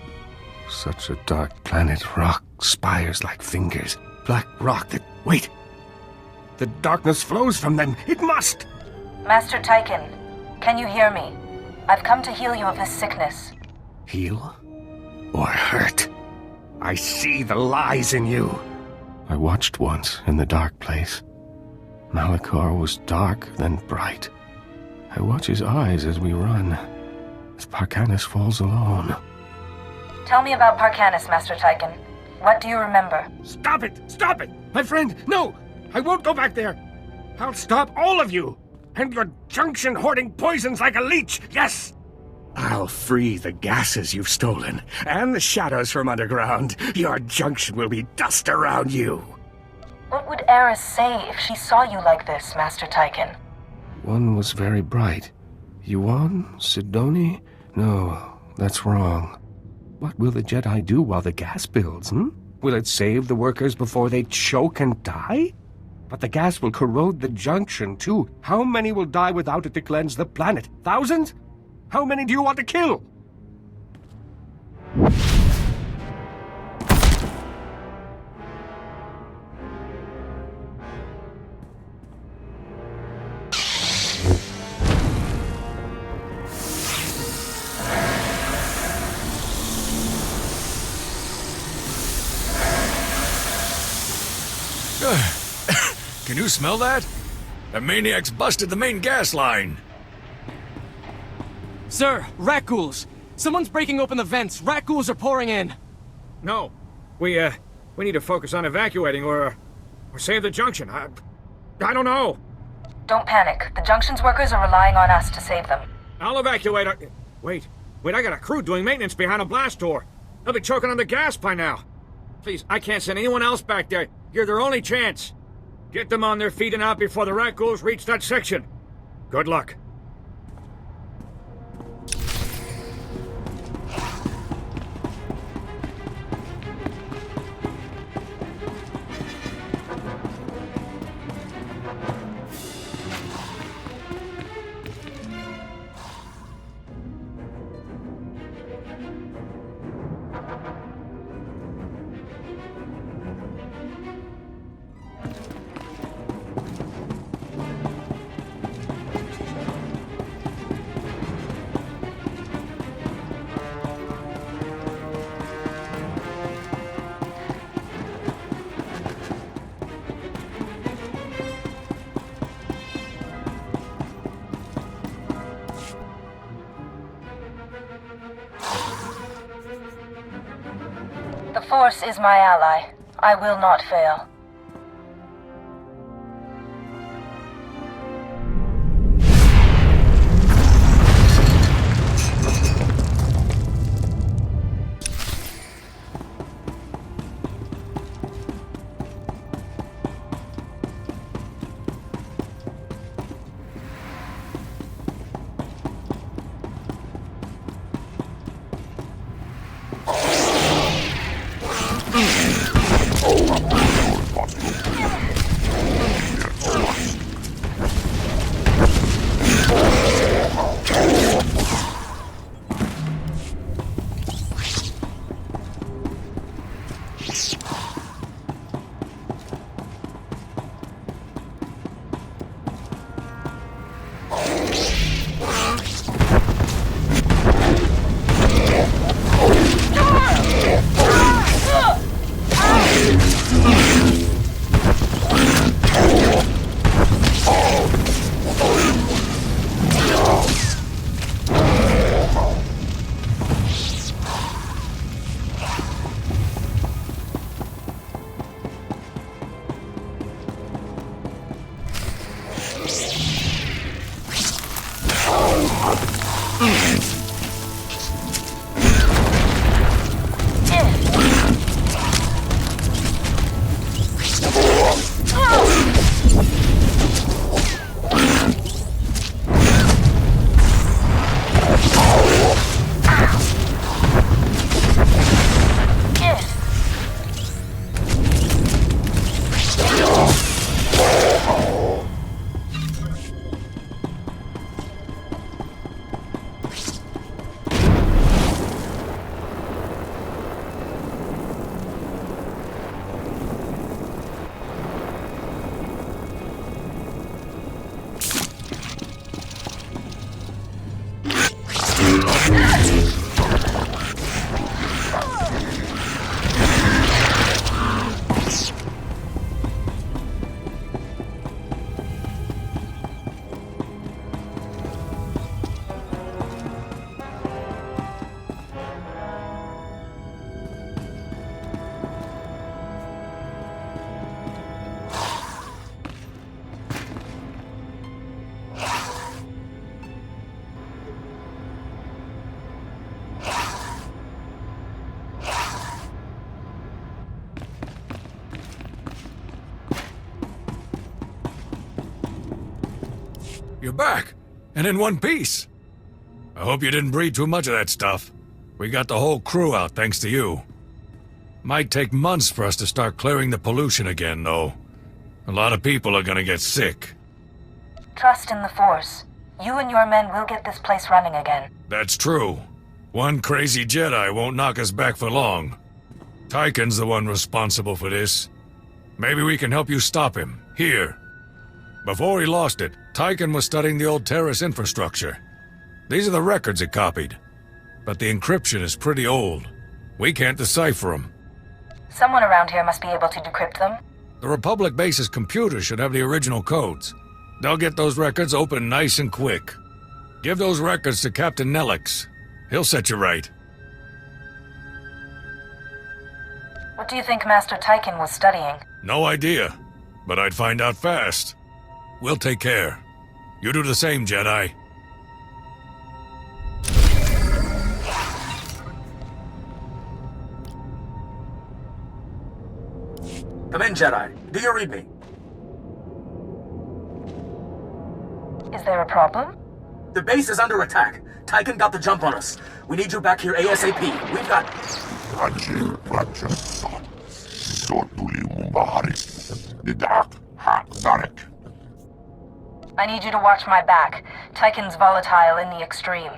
Such a dark planet. Rock spires like fingers. Black rock that... Wait! The darkness flows from them. It must! Master Tyken, can you hear me? I've come to heal you of this sickness. Heal? Or hurt? I see the lies in you. I watched once in the dark place. Malachor was dark, then bright. I watch his eyes as we run, as Parkanis falls alone. Tell me about Parkanis, Master Tyken. What do you remember? Stop it! Stop it! My friend, no! I won't go back there! I'll stop all of you! And your Junction hoarding poisons like a leech, yes! I'll free the gases you've stolen, and the shadows from underground. Your Junction will be dust around you. What would Eris say if she saw you like this, Master Tyken? One was very bright. Yuan? Sidoni? No, that's wrong. What will the Jedi do while the gas builds, Will it save the workers before they choke and die? But the gas will corrode the Junction, too. How many will die without it to cleanse the planet? Thousands? How many do you want to kill? Can you smell that? The maniac's busted the main gas line. Sir, rat ghouls! Someone's breaking open the vents. Rat ghouls are pouring in. No. We need to focus on evacuating or save the Junction. I don't know. Don't panic. The Junction's workers are relying on us to save them. I'll evacuate. Wait, I got a crew doing maintenance behind a blast door. They'll be choking on the gas by now. Please, I can't send anyone else back there. You're their only chance. Get them on their feet and out before the rat ghouls reach that section. Good luck. The Force is my ally. I will not fail. You're back, and in one piece. I hope you didn't breed too much of that stuff. We got the whole crew out thanks to you. Might take months for us to start clearing the pollution again, though. A lot of people are gonna get sick. Trust in the Force. You and your men will get this place running again. That's true. One crazy Jedi won't knock us back for long. Tychon's the one responsible for this. Maybe we can help you stop him, here. Before he lost it, Tychon was studying the old terrorist infrastructure. These are the records it copied. But the encryption is pretty old. We can't decipher them. Someone around here must be able to decrypt them. The Republic base's computer should have the original codes. They'll get those records open nice and quick. Give those records to Captain Nelix. He'll set you right. What do you think Master Tychon was studying? No idea, but I'd find out fast. We'll take care. You do the same, Jedi. Come in, Jedi. Do you read me? Is there a problem? The base is under attack. Tychon got the jump on us. We need you back here ASAP. We've got... I need you to watch my back. Tychon's volatile in the extreme.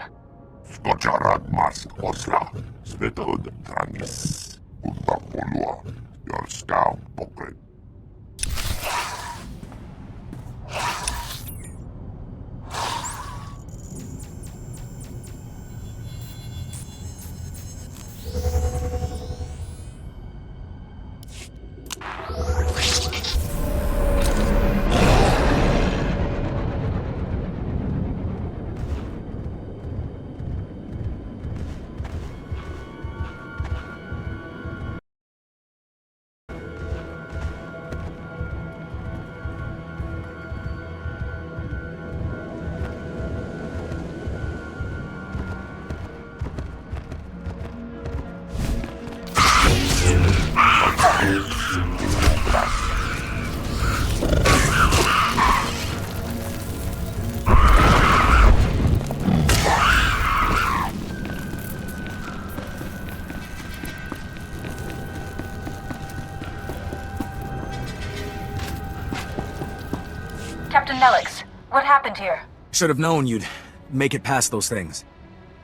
Captain Nelix, what happened here? Should have known you'd make it past those things.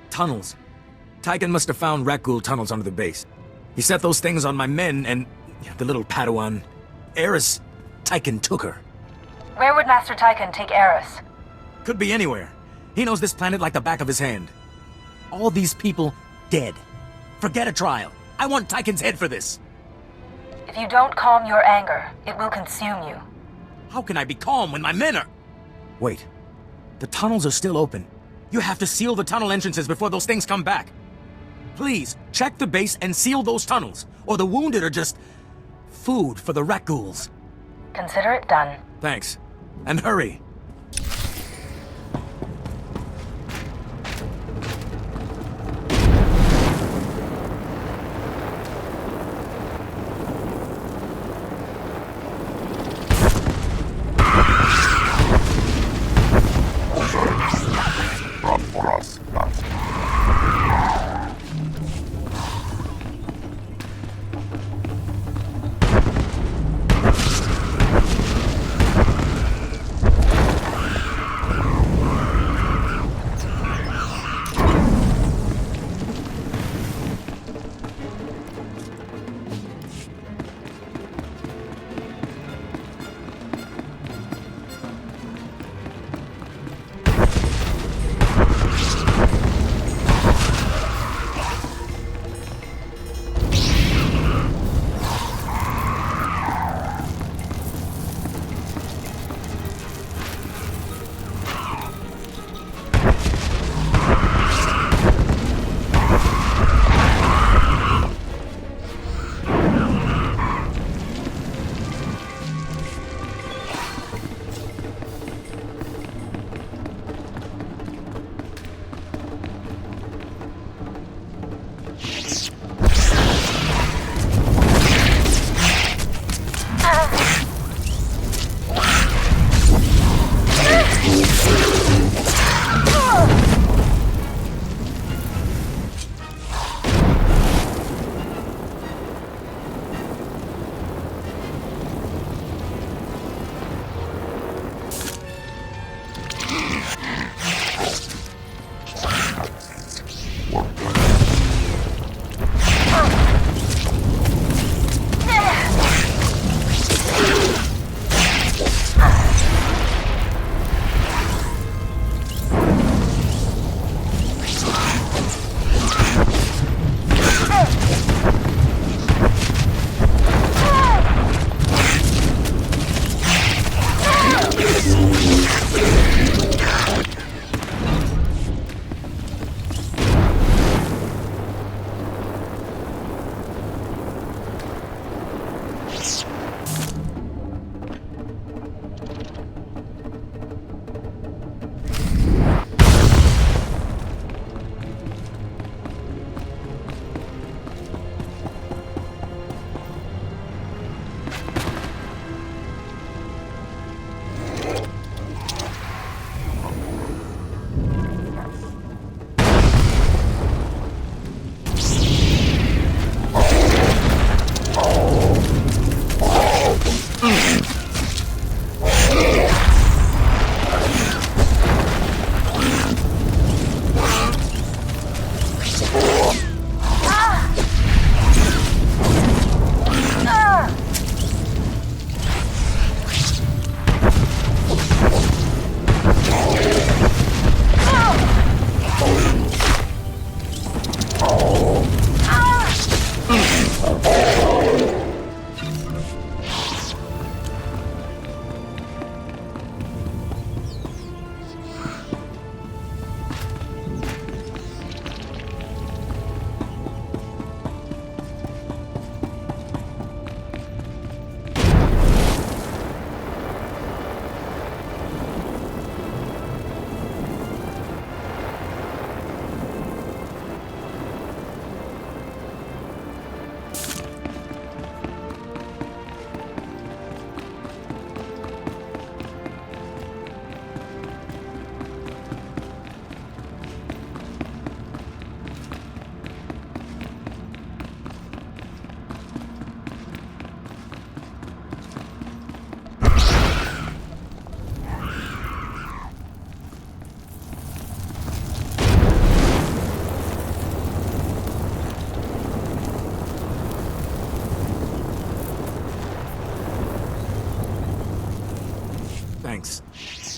Tunnels. Tychon must have found Rakghoul tunnels under the base. He set those things on my men and... the little Padawan... Eris... Tychon took her. Where would Master Tychon take Eris? Could be anywhere. He knows this planet like the back of his hand. All these people, dead. Forget a trial. I want Tychon's head for this. If you don't calm your anger, it will consume you. How can I be calm when my men are... Wait. The tunnels are still open. You have to seal the tunnel entrances before those things come back. Please, check the base and seal those tunnels, or the wounded are just... food for the Rakghouls. Consider it done. Thanks. And hurry.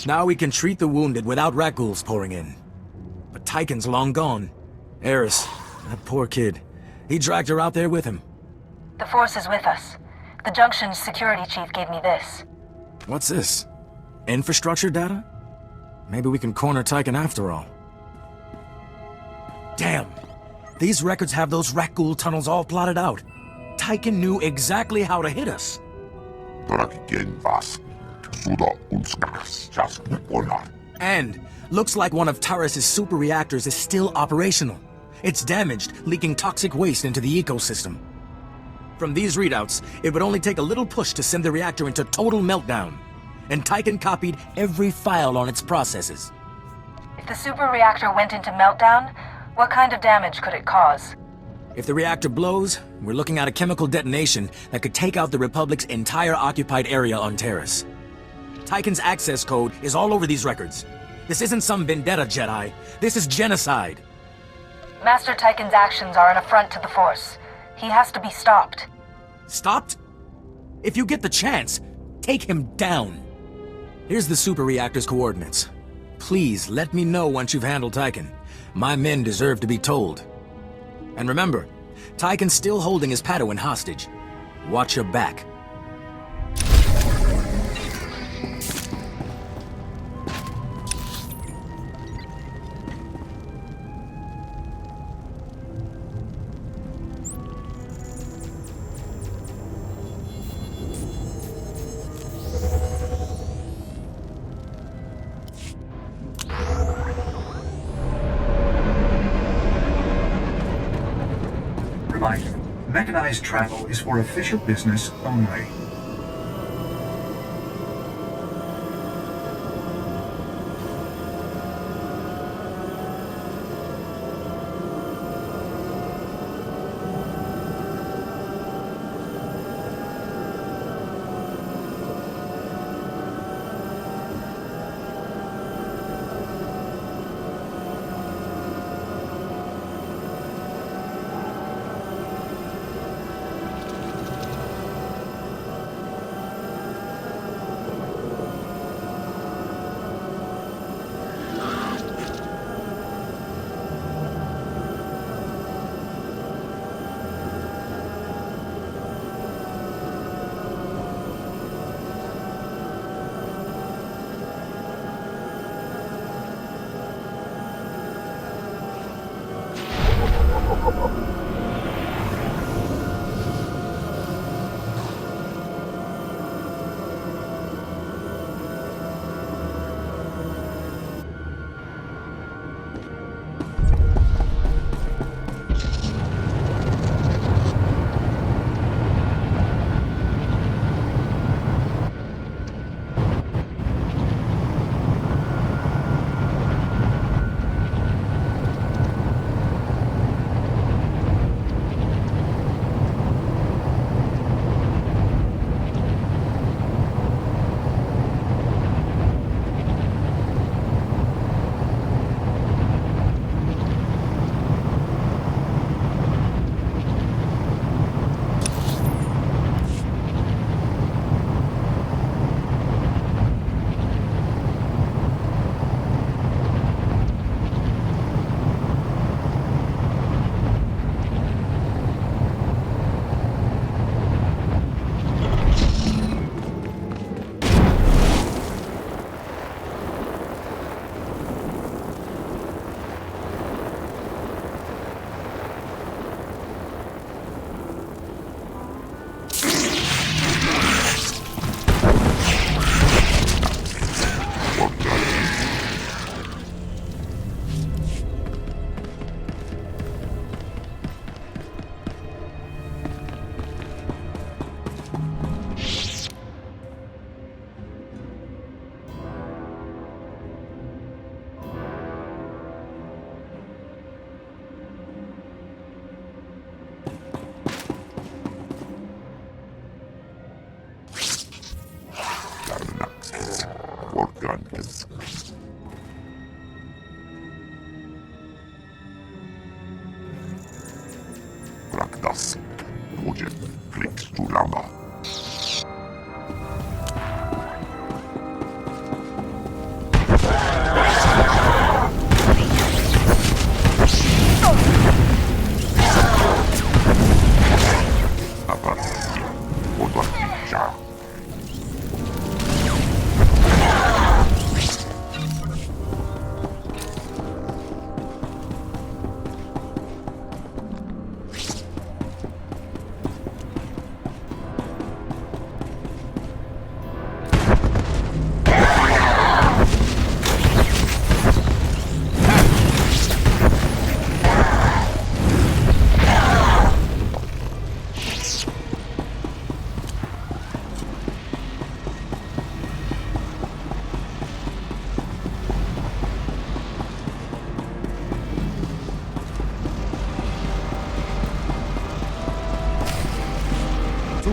Now we can treat the wounded without rat ghouls pouring in. But Tyken's long gone. Eris, that poor kid. He dragged her out there with him. The Force is with us. The Junction's security chief gave me this. What's this? Infrastructure data? Maybe we can corner Tyken after all. Damn! These records have those rat ghoul tunnels all plotted out. Tyken knew exactly how to hit us. And looks like one of Taurus' super reactors is still operational. It's damaged, leaking toxic waste into the ecosystem. From these readouts, it would only take a little push to send the reactor into total meltdown. And Tyken copied every file on its processes. If the super reactor went into meltdown, what kind of damage could it cause? If the reactor blows, we're looking at a chemical detonation that could take out the Republic's entire occupied area on Terrace. Tyken's access code is all over these records. This isn't some vendetta, Jedi. This is genocide. Master Tyken's actions are an affront to the Force. He has to be stopped. Stopped? If you get the chance, take him down. Here's the super reactor's coordinates. Please let me know once you've handled Tyken. My men deserve to be told. And remember, Tyken's still holding his Padawan hostage. Watch your back. Reminder, mechanized travel is for official business only.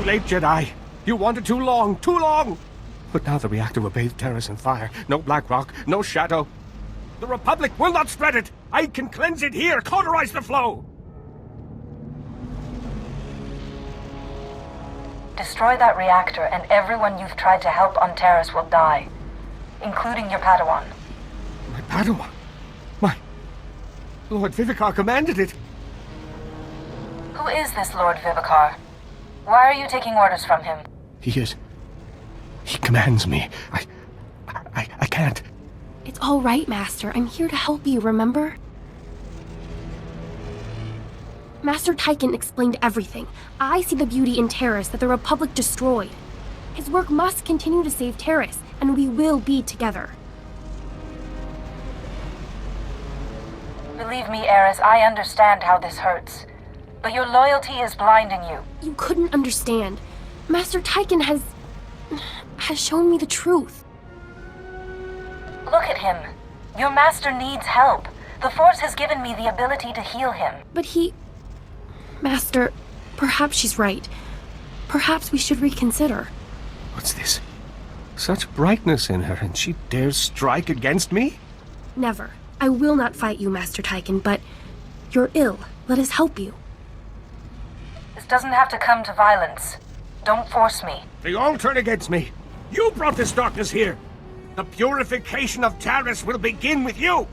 late, Jedi. You wanted too long, too long! But now the reactor will bathe Terrace in fire. No black rock, no shadow. The Republic will not spread it! I can cleanse it here, cauterize the flow! Destroy that reactor and everyone you've tried to help on Terrace will die. Including your Padawan. My Padawan? My... Lord Vivicar commanded it! Who is this Lord Vivicar? Why are you taking orders from him? He commands me. I can't. It's all right, Master. I'm here to help you, remember? Master Tyken explained everything. I see the beauty in Terrace that the Republic destroyed. His work must continue to save Terrace, and we will be together. Believe me, Eris, I understand how this hurts. But your loyalty is blinding you. You couldn't understand. Master Tyken has shown me the truth. Look at him. Your master needs help. The Force has given me the ability to heal him. But Master, perhaps she's right. Perhaps we should reconsider. What's this? Such brightness in her, and she dares strike against me? Never. I will not fight you, Master Tyken, but you're ill. Let us help you. This doesn't have to come to violence. Don't force me. They all turn against me. You brought this darkness here. The purification of Terrace will begin with you.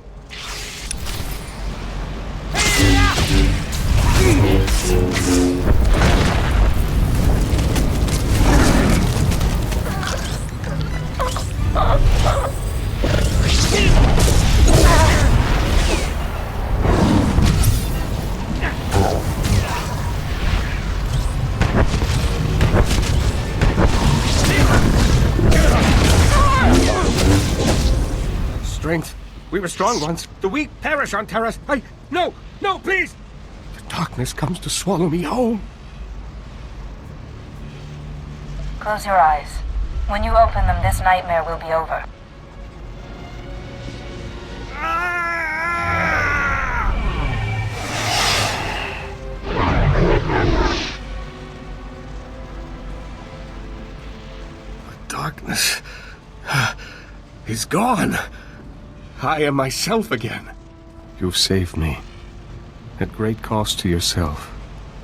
Strength. We were strong once. The weak perish on Terrace. No, please! The darkness comes to swallow me whole. Close your eyes. When you open them, this nightmare will be over. The darkness is gone. I am myself again. You've saved me. At great cost to yourself.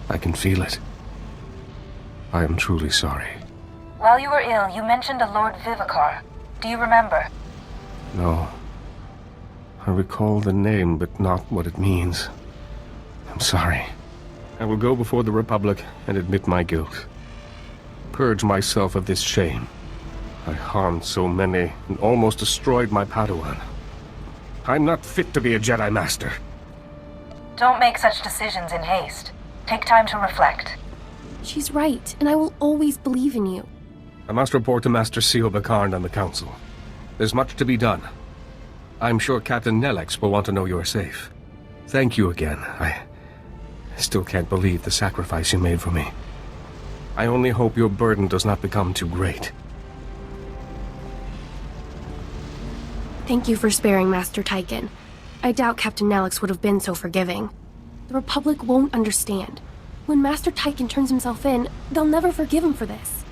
I can feel it. I am truly sorry. While you were ill, you mentioned a Lord Vivicar. Do you remember? No. I recall the name, but not what it means. I'm sorry. I will go before the Republic and admit my guilt. Purge myself of this shame. I harmed so many and almost destroyed my Padawan. I'm not fit to be a Jedi Master. Don't make such decisions in haste. Take time to reflect. She's right, and I will always believe in you. I must report to Master Seo Bakarn and the Council. There's much to be done. I'm sure Captain Nellex will want to know you're safe. Thank you again. I still can't believe the sacrifice you made for me. I only hope your burden does not become too great. Thank you for sparing Master Tyken. I doubt Captain Nellex would have been so forgiving. The Republic won't understand. When Master Tyken turns himself in, they'll never forgive him for this.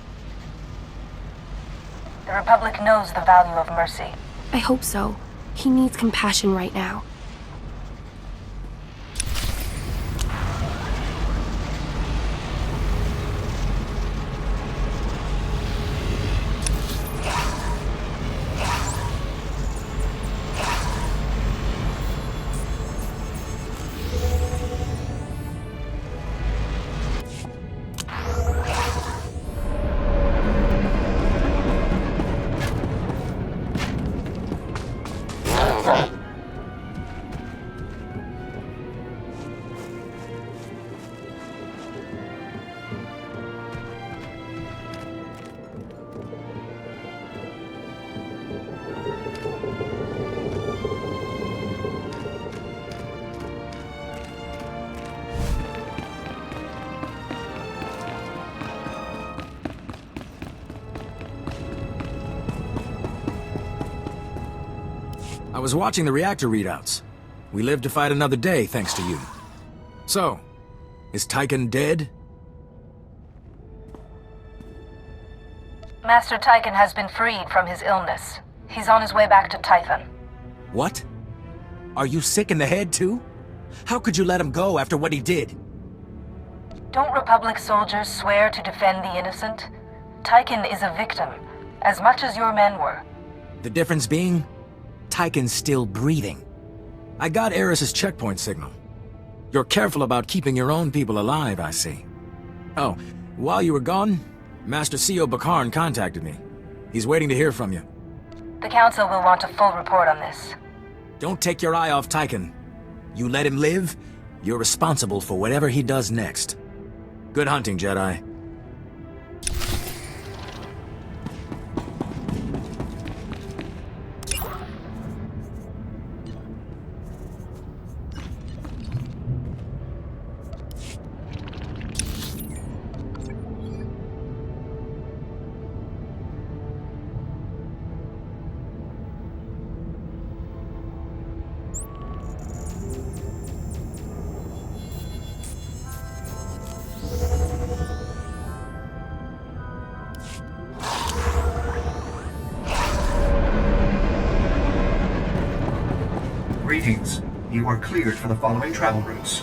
The Republic knows the value of mercy. I hope so. He needs compassion right now. I was watching the reactor readouts. We lived to fight another day, thanks to you. So, is Tyken dead? Master Tyken has been freed from his illness. He's on his way back to Tython. What? Are you sick in the head, too? How could you let him go after what he did? Don't Republic soldiers swear to defend the innocent? Tyken is a victim, as much as your men were. The difference being, Tyken's still breathing. I got Eris's checkpoint signal. You're careful about keeping your own people alive, I see. Oh, while you were gone, Master C.O. Bakarn contacted me. He's waiting to hear from you. The Council will want a full report on this. Don't take your eye off Tyken. You let him live, you're responsible for whatever he does next. Good hunting, Jedi. Greetings. You are cleared for the following travel routes.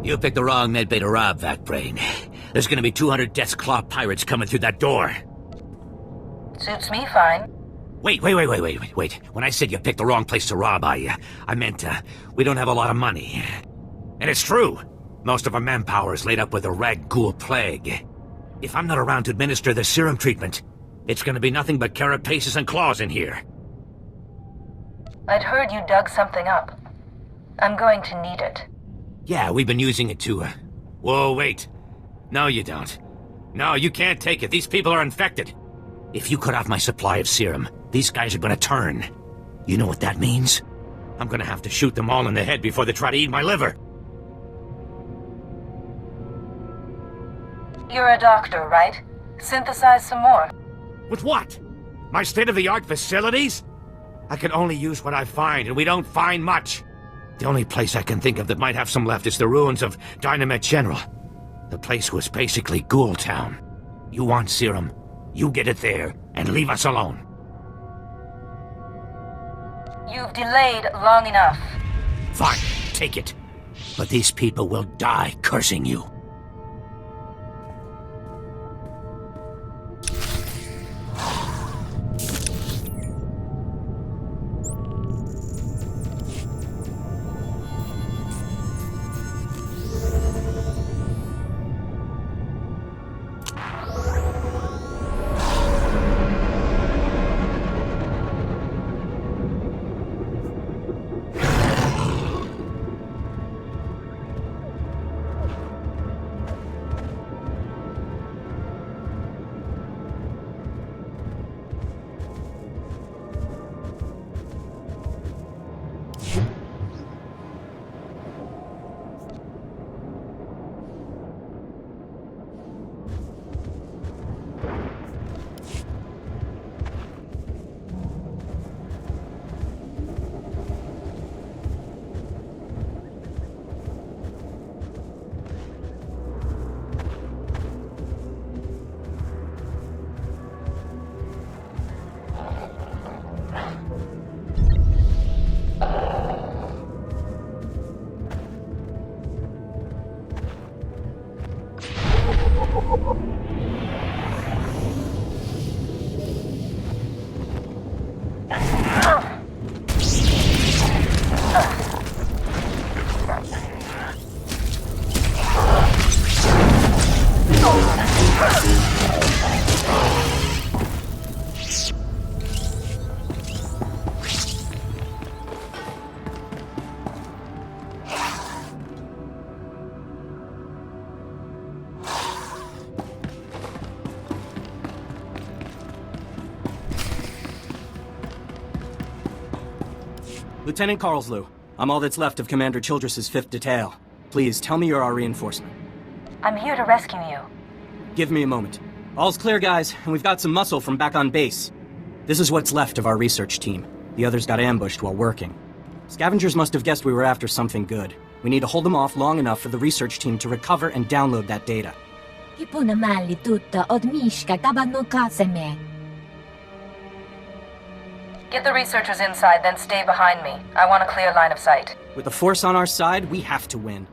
You picked the wrong medbay to rob, Vac-Brain. There's gonna be 200 Death's Claw pirates coming through that door. Suits me fine. Wait. When I said you picked the wrong place to rob, I meant, we don't have a lot of money. And it's true. Most of our manpower is laid up with the rag ghoul plague. If I'm not around to administer the serum treatment, it's gonna be nothing but carapaces and claws in here. I'd heard you dug something up. I'm going to need it. Yeah, we've been using it to, Whoa, wait. No, you don't. No, you can't take it. These people are infected. If you cut off my supply of serum, these guys are gonna turn. You know what that means? I'm gonna have to shoot them all in the head before they try to eat my liver. You're a doctor, right? Synthesize some more. With what? My state-of-the-art facilities? I can only use what I find, and we don't find much. The only place I can think of that might have some left is the ruins of Dynamite General. The place was basically Ghoul Town. You want serum? You get it there, and leave us alone. You've delayed long enough. Fine, take it. But these people will die cursing you. Lieutenant Carlslow, I'm all that's left of Commander Childress's 5th Detail. Please, tell me you're our reinforcement. I'm here to rescue you. Give me a moment. All's clear, guys, and we've got some muscle from back on base. This is what's left of our research team. The others got ambushed while working. Scavengers must have guessed we were after something good. We need to hold them off long enough for the research team to recover and download that data. Get the researchers inside, then stay behind me. I want a clear line of sight. With the Force on our side, we have to win.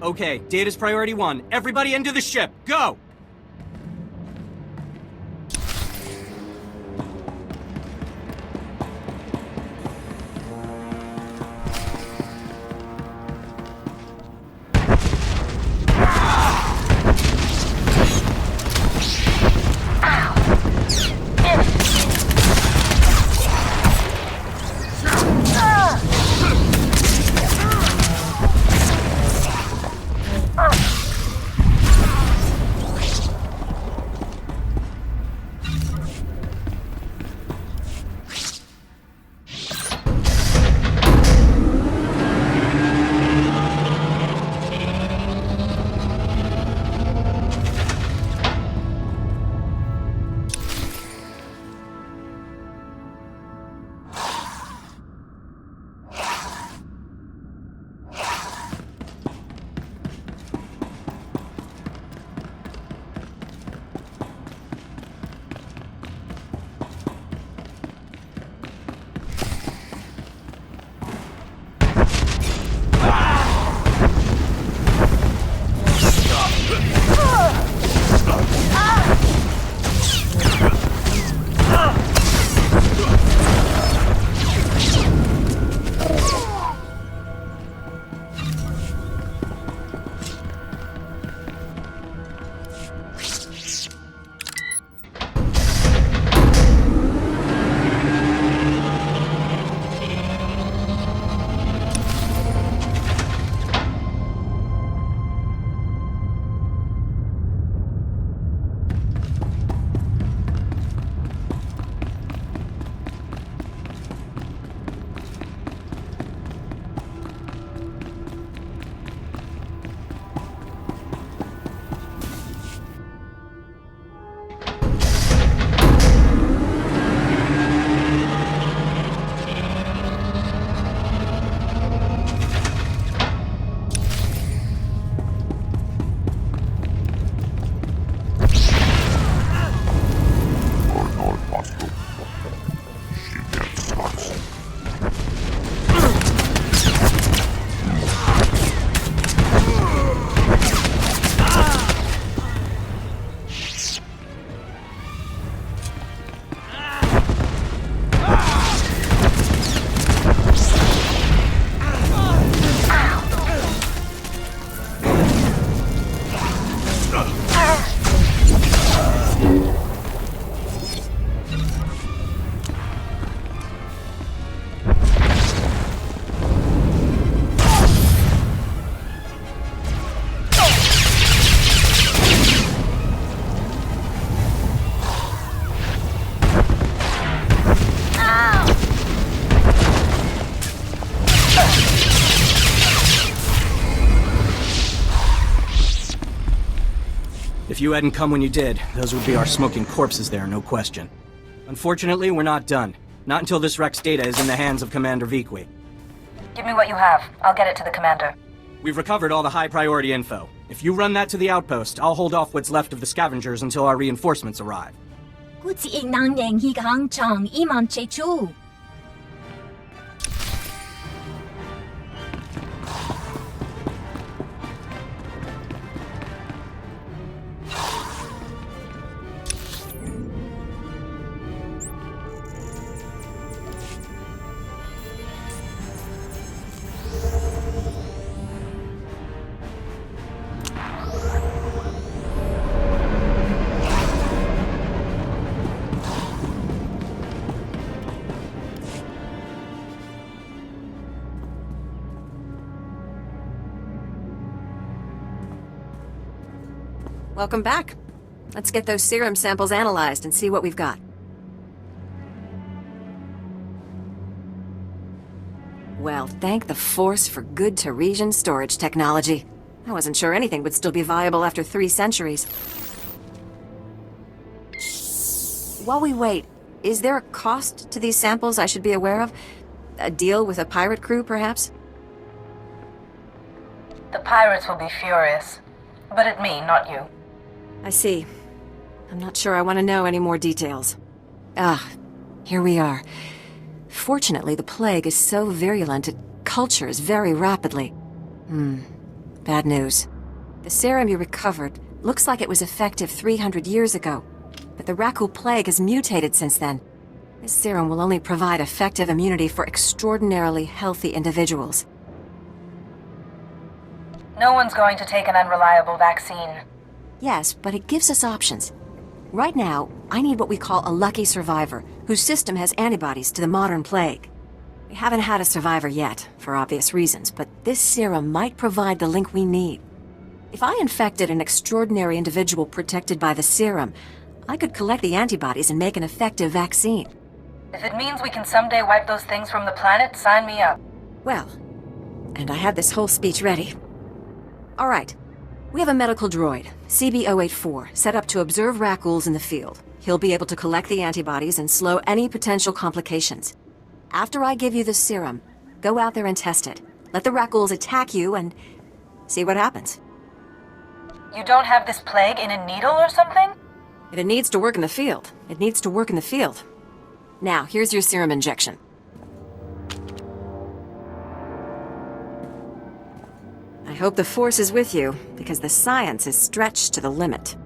Okay, data's priority 1. Everybody into the ship. Go! If you hadn't come when you did, those would be our smoking corpses there, no question. Unfortunately, we're not done. Not until this wreck's data is in the hands of Commander Viqui. Give me what you have. I'll get it to the commander. We've recovered all the high-priority info. If you run that to the outpost, I'll hold off what's left of the scavengers until our reinforcements arrive. 好似亦能贏佢嘅行場，伊萬切出。Welcome back. Let's get those serum samples analyzed and see what we've got. Well, thank the Force for good Taresian storage technology. I wasn't sure anything would still be viable after 3 centuries. While we wait, is there a cost to these samples I should be aware of? A deal with a pirate crew, perhaps? The pirates will be furious. But at me, not you. I see. I'm not sure I want to know any more details. Here we are. Fortunately, the plague is so virulent it cultures very rapidly. Bad news. The serum you recovered looks like it was effective 300 years ago, but the Rakul plague has mutated since then. This serum will only provide effective immunity for extraordinarily healthy individuals. No one's going to take an unreliable vaccine. Yes, but it gives us options. Right now, I need what we call a lucky survivor, whose system has antibodies to the modern plague. We haven't had a survivor yet, for obvious reasons, but this serum might provide the link we need. If I infected an extraordinary individual protected by the serum, I could collect the antibodies and make an effective vaccine. If it means we can someday wipe those things from the planet, sign me up. Well, and I had this whole speech ready. All right. We have a medical droid, CB-084, set up to observe Rakuls in the field. He'll be able to collect the antibodies and slow any potential complications. After I give you the serum, go out there and test it. Let the Rakuls attack you and see what happens. You don't have this plague in a needle or something? If it needs to work in the field, it needs to work in the field. Now, here's your serum injection. I hope the Force is with you, because the science is stretched to the limit.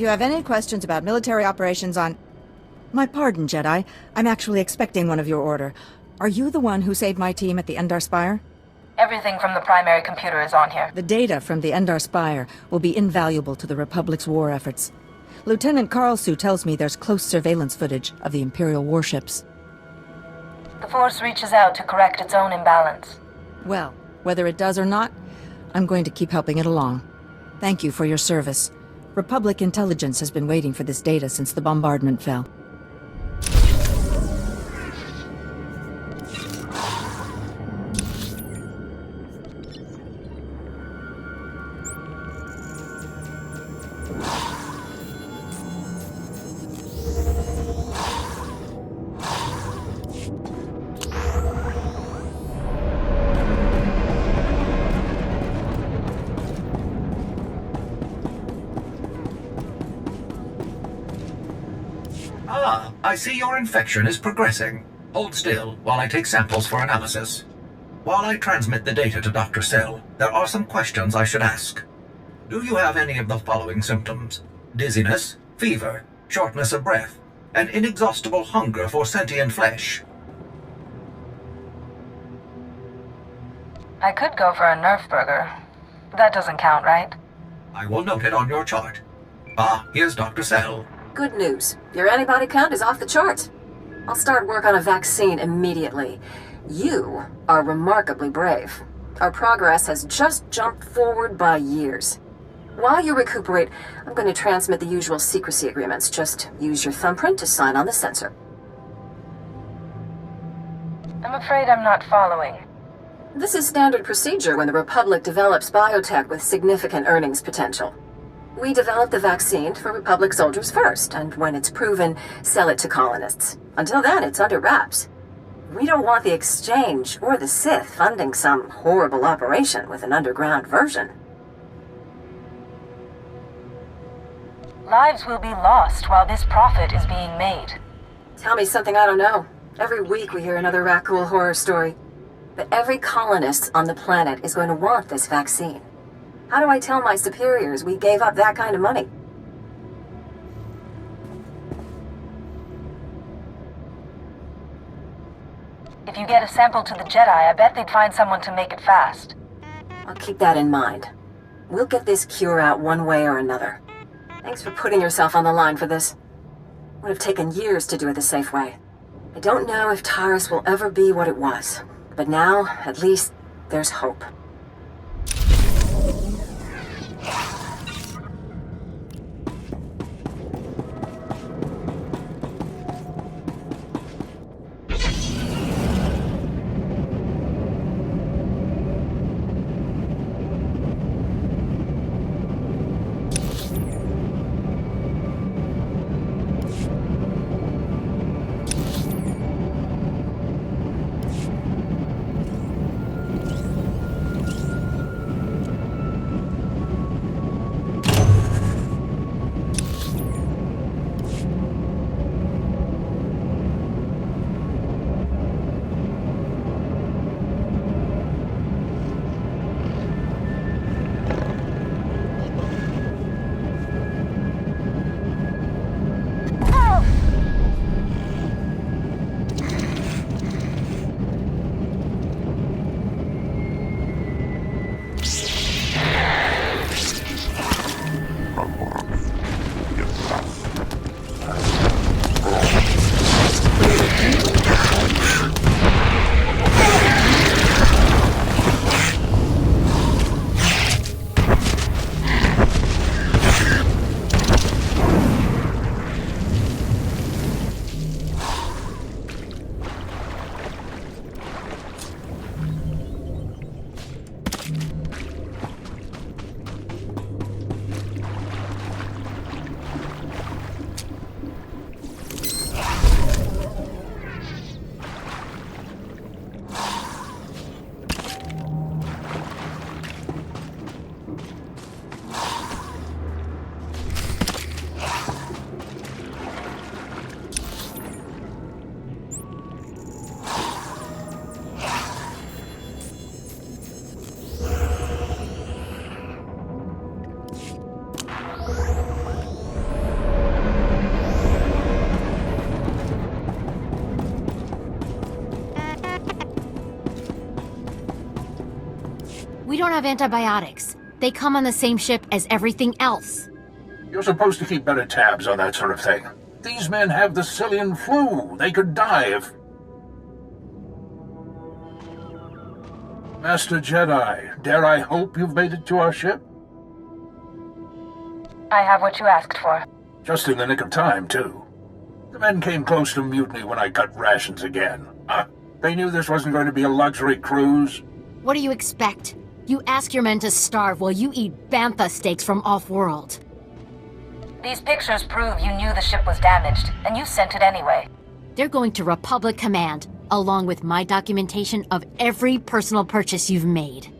you have any questions about military operations on... My pardon, Jedi. I'm actually expecting one of your order. Are you the one who saved my team at the Endar Spire? Everything from the primary computer is on here. The data from the Endar Spire will be invaluable to the Republic's war efforts. Lieutenant Carlsu tells me there's close surveillance footage of the Imperial warships. The Force reaches out to correct its own imbalance. Well, whether it does or not, I'm going to keep helping it along. Thank you for your service. Republic intelligence has been waiting for this data since the bombardment fell. I see your infection is progressing. Hold still while I take samples for analysis. While I transmit the data to Dr. Sell, there are some questions I should ask. Do you have any of the following symptoms? Dizziness, fever, shortness of breath, and inexhaustible hunger for sentient flesh? I could go for a Nerf burger. That doesn't count, right? I will note it on your chart. Ah, here's Dr. Sell. Good news. Your antibody count is off the charts. I'll start work on a vaccine immediately. You are remarkably brave. Our progress has just jumped forward by years. While you recuperate, I'm going to transmit the usual secrecy agreements. Just use your thumbprint to sign on the sensor. I'm afraid I'm not following. This is standard procedure when the Republic develops biotech with significant earnings potential. We develop the vaccine for Republic soldiers first, and when it's proven, sell it to colonists. Until then, it's under wraps. We don't want the Exchange or the Sith funding some horrible operation with an underground version. Lives will be lost while this profit is being made. Tell me something I don't know. Every week we hear another Rakghoul horror story. But every colonist on the planet is going to want this vaccine. How do I tell my superiors we gave up that kind of money? If you get a sample to the Jedi, I bet they'd find someone to make it fast. I'll keep that in mind. We'll get this cure out one way or another. Thanks for putting yourself on the line for this. Would have taken years to do it the safe way. I don't know if Taurus will ever be what it was, but now, at least, there's hope. We don't have antibiotics. They come on the same ship as everything else. You're supposed to keep better tabs on that sort of thing. These men have the Cillian flu. They could die if... Master Jedi, dare I hope you've made it to our ship? I have what you asked for. Just in the nick of time, too. The men came close to mutiny when I cut rations again. They knew this wasn't going to be a luxury cruise. What do you expect? You ask your men to starve while you eat bantha steaks from off-world. These pictures prove you knew the ship was damaged, and you sent it anyway. They're going to Republic Command, along with my documentation of every personal purchase you've made.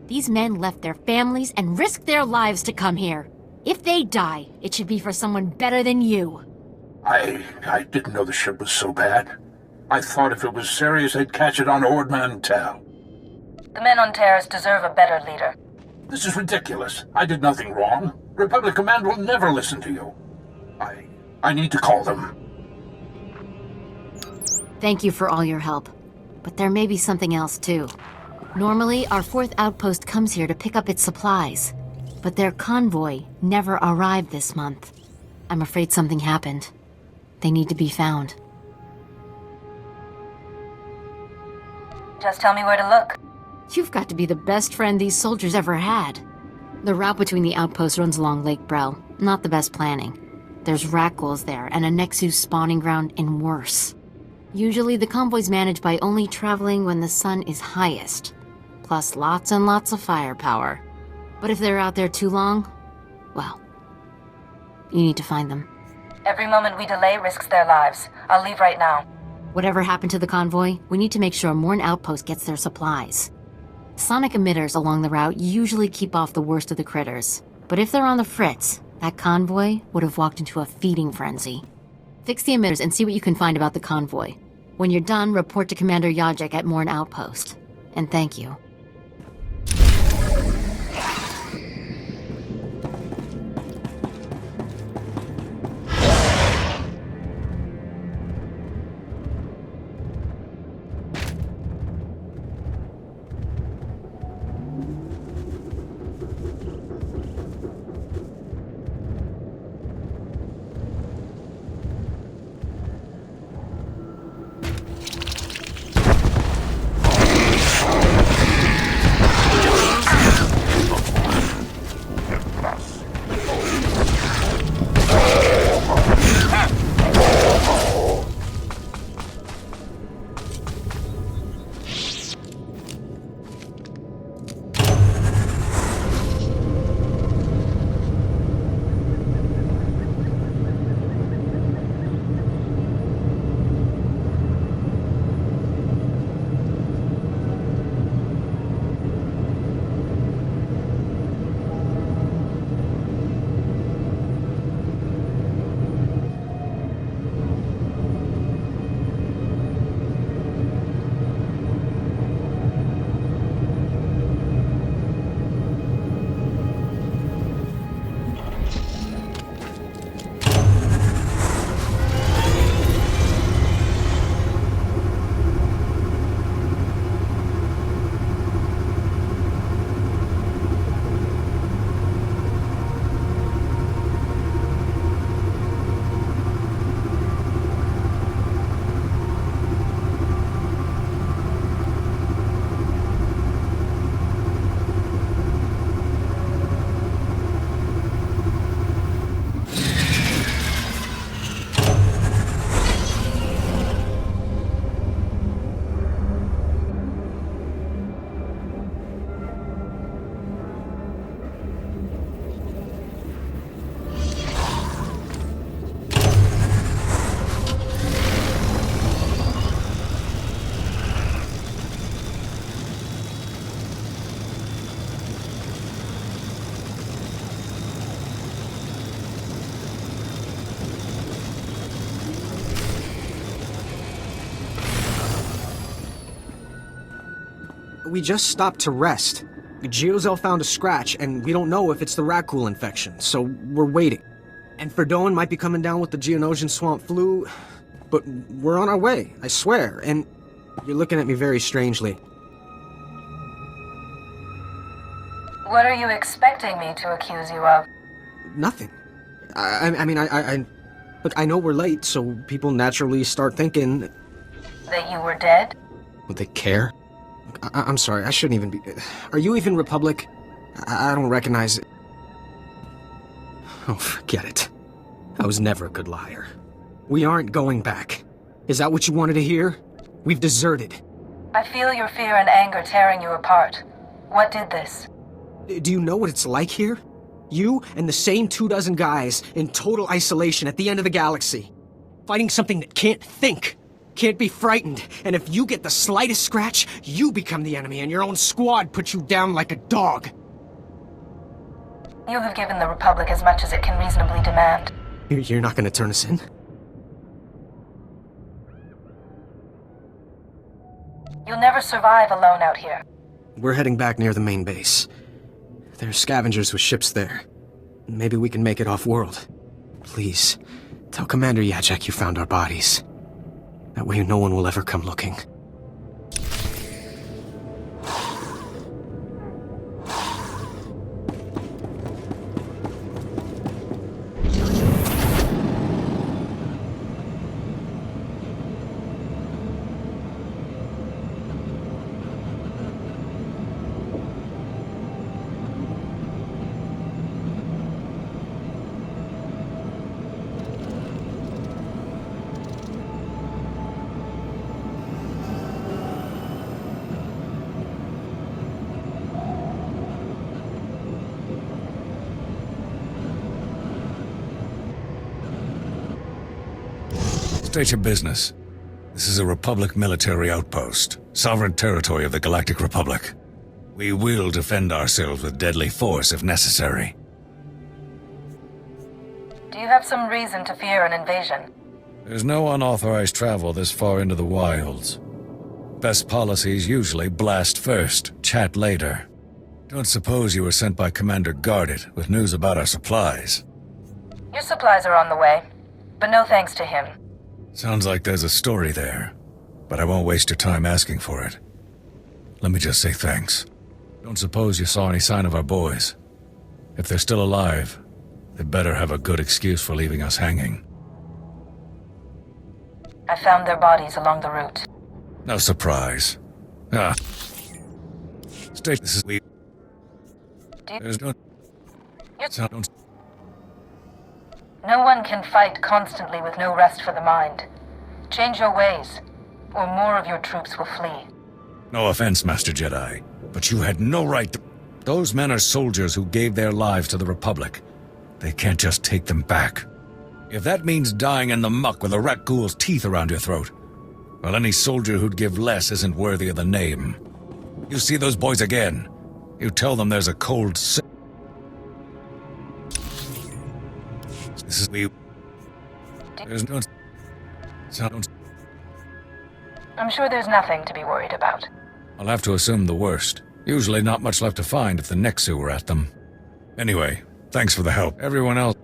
These men left their families and risked their lives to come here. If they die, it should be for someone better than you. I didn't know the ship was so bad. I thought if it was serious, they'd catch it on Ord Mantell. The men on Terrace deserve a better leader. This is ridiculous. I did nothing wrong. Republic Command will never listen to you. I need to call them. Thank you for all your help. But there may be something else, too. Normally, our 4th outpost comes here to pick up its supplies. But their convoy never arrived this month. I'm afraid something happened. They need to be found. Just tell me where to look. You've got to be the best friend these soldiers ever had. The route between the outposts runs along Lake Brel. Not the best planning. There's rat ghouls there, and a Nexus spawning ground, and worse. Usually the convoy's managed by only traveling when the sun is highest. Plus lots and lots of firepower. But if they're out there too long, well, you need to find them. Every moment we delay risks their lives. I'll leave right now. Whatever happened to the convoy, we need to make sure Morn Outpost gets their supplies. Sonic emitters along the route usually keep off the worst of the critters. But if they're on the fritz, that convoy would have walked into a feeding frenzy. Fix the emitters and see what you can find about the convoy. When you're done, report to Commander Yajek at Morn Outpost. And thank you. We just stopped to rest. Geozel found a scratch, and we don't know if it's the Rakul infection, so we're waiting. And Ferdoan might be coming down with the Geonosian swamp flu, but we're on our way, I swear, and you're looking at me very strangely. What are you expecting me to accuse you of? Nothing. Look, I know we're late, so people naturally start thinking... That you were dead? Would they care? I'm sorry, I shouldn't even be... Are you even Republic? I don't recognize it. Oh, forget it. I was never a good liar. We aren't going back. Is that what you wanted to hear? We've deserted. I feel your fear and anger tearing you apart. What did this? Do you know what it's like here? You and the same 24 guys in total isolation at the end of the galaxy. Fighting something that can't think, can't be frightened, and if you get the slightest scratch, you become the enemy and your own squad puts you down like a dog. You have given the Republic as much as it can reasonably demand. You're not gonna turn us in? You'll never survive alone out here. We're heading back near the main base. There's scavengers with ships there. Maybe we can make it off-world. Please, tell Commander Yajek you found our bodies. That way no one will ever come looking. State your business. This is a Republic military outpost, sovereign territory of the Galactic Republic. We will defend ourselves with deadly force if necessary. Do you have some reason to fear an invasion? There's no unauthorized travel this far into the wilds. Best policies usually blast first, chat later. Don't suppose you were sent by Commander Guarded with news about our supplies. Your supplies are on the way, but no thanks to him. Sounds like there's a story there, but I won't waste your time asking for it. Let me just say thanks. Don't suppose you saw any sign of our boys. If they're still alive, they better have a good excuse for leaving us hanging. I found their bodies along the route. No surprise. State, this is we. There's no... No one can fight constantly with no rest for the mind. Change your ways, or more of your troops will flee. No offense, Master Jedi, but you had no right to... Those men are soldiers who gave their lives to the Republic. They can't just take them back. If that means dying in the muck with a rat ghoul's teeth around your throat, well, any soldier who'd give less isn't worthy of the name. You see those boys again, you tell them there's a cold... This is we... There's no... I'm sure there's nothing to be worried about. I'll have to assume the worst. Usually not much left to find if the Nexu were at them. Anyway, thanks for the help. Everyone else...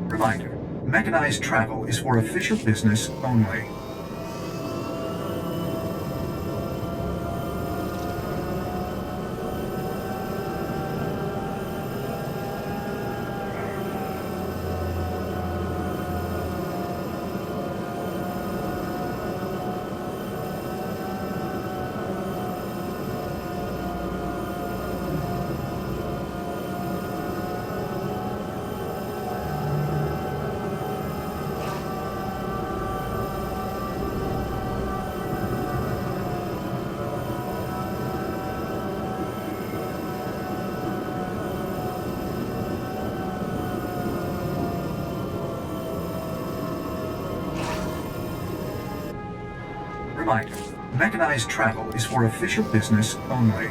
Reminder, mechanized travel is for official business only. reminder, mechanized travel is for official business only.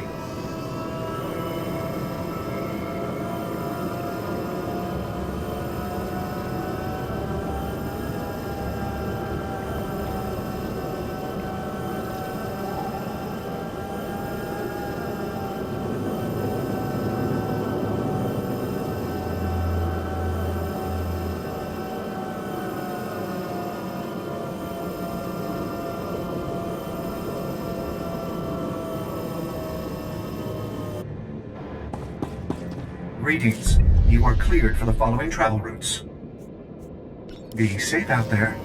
Greetings. You are cleared for the following travel routes. Be safe out there.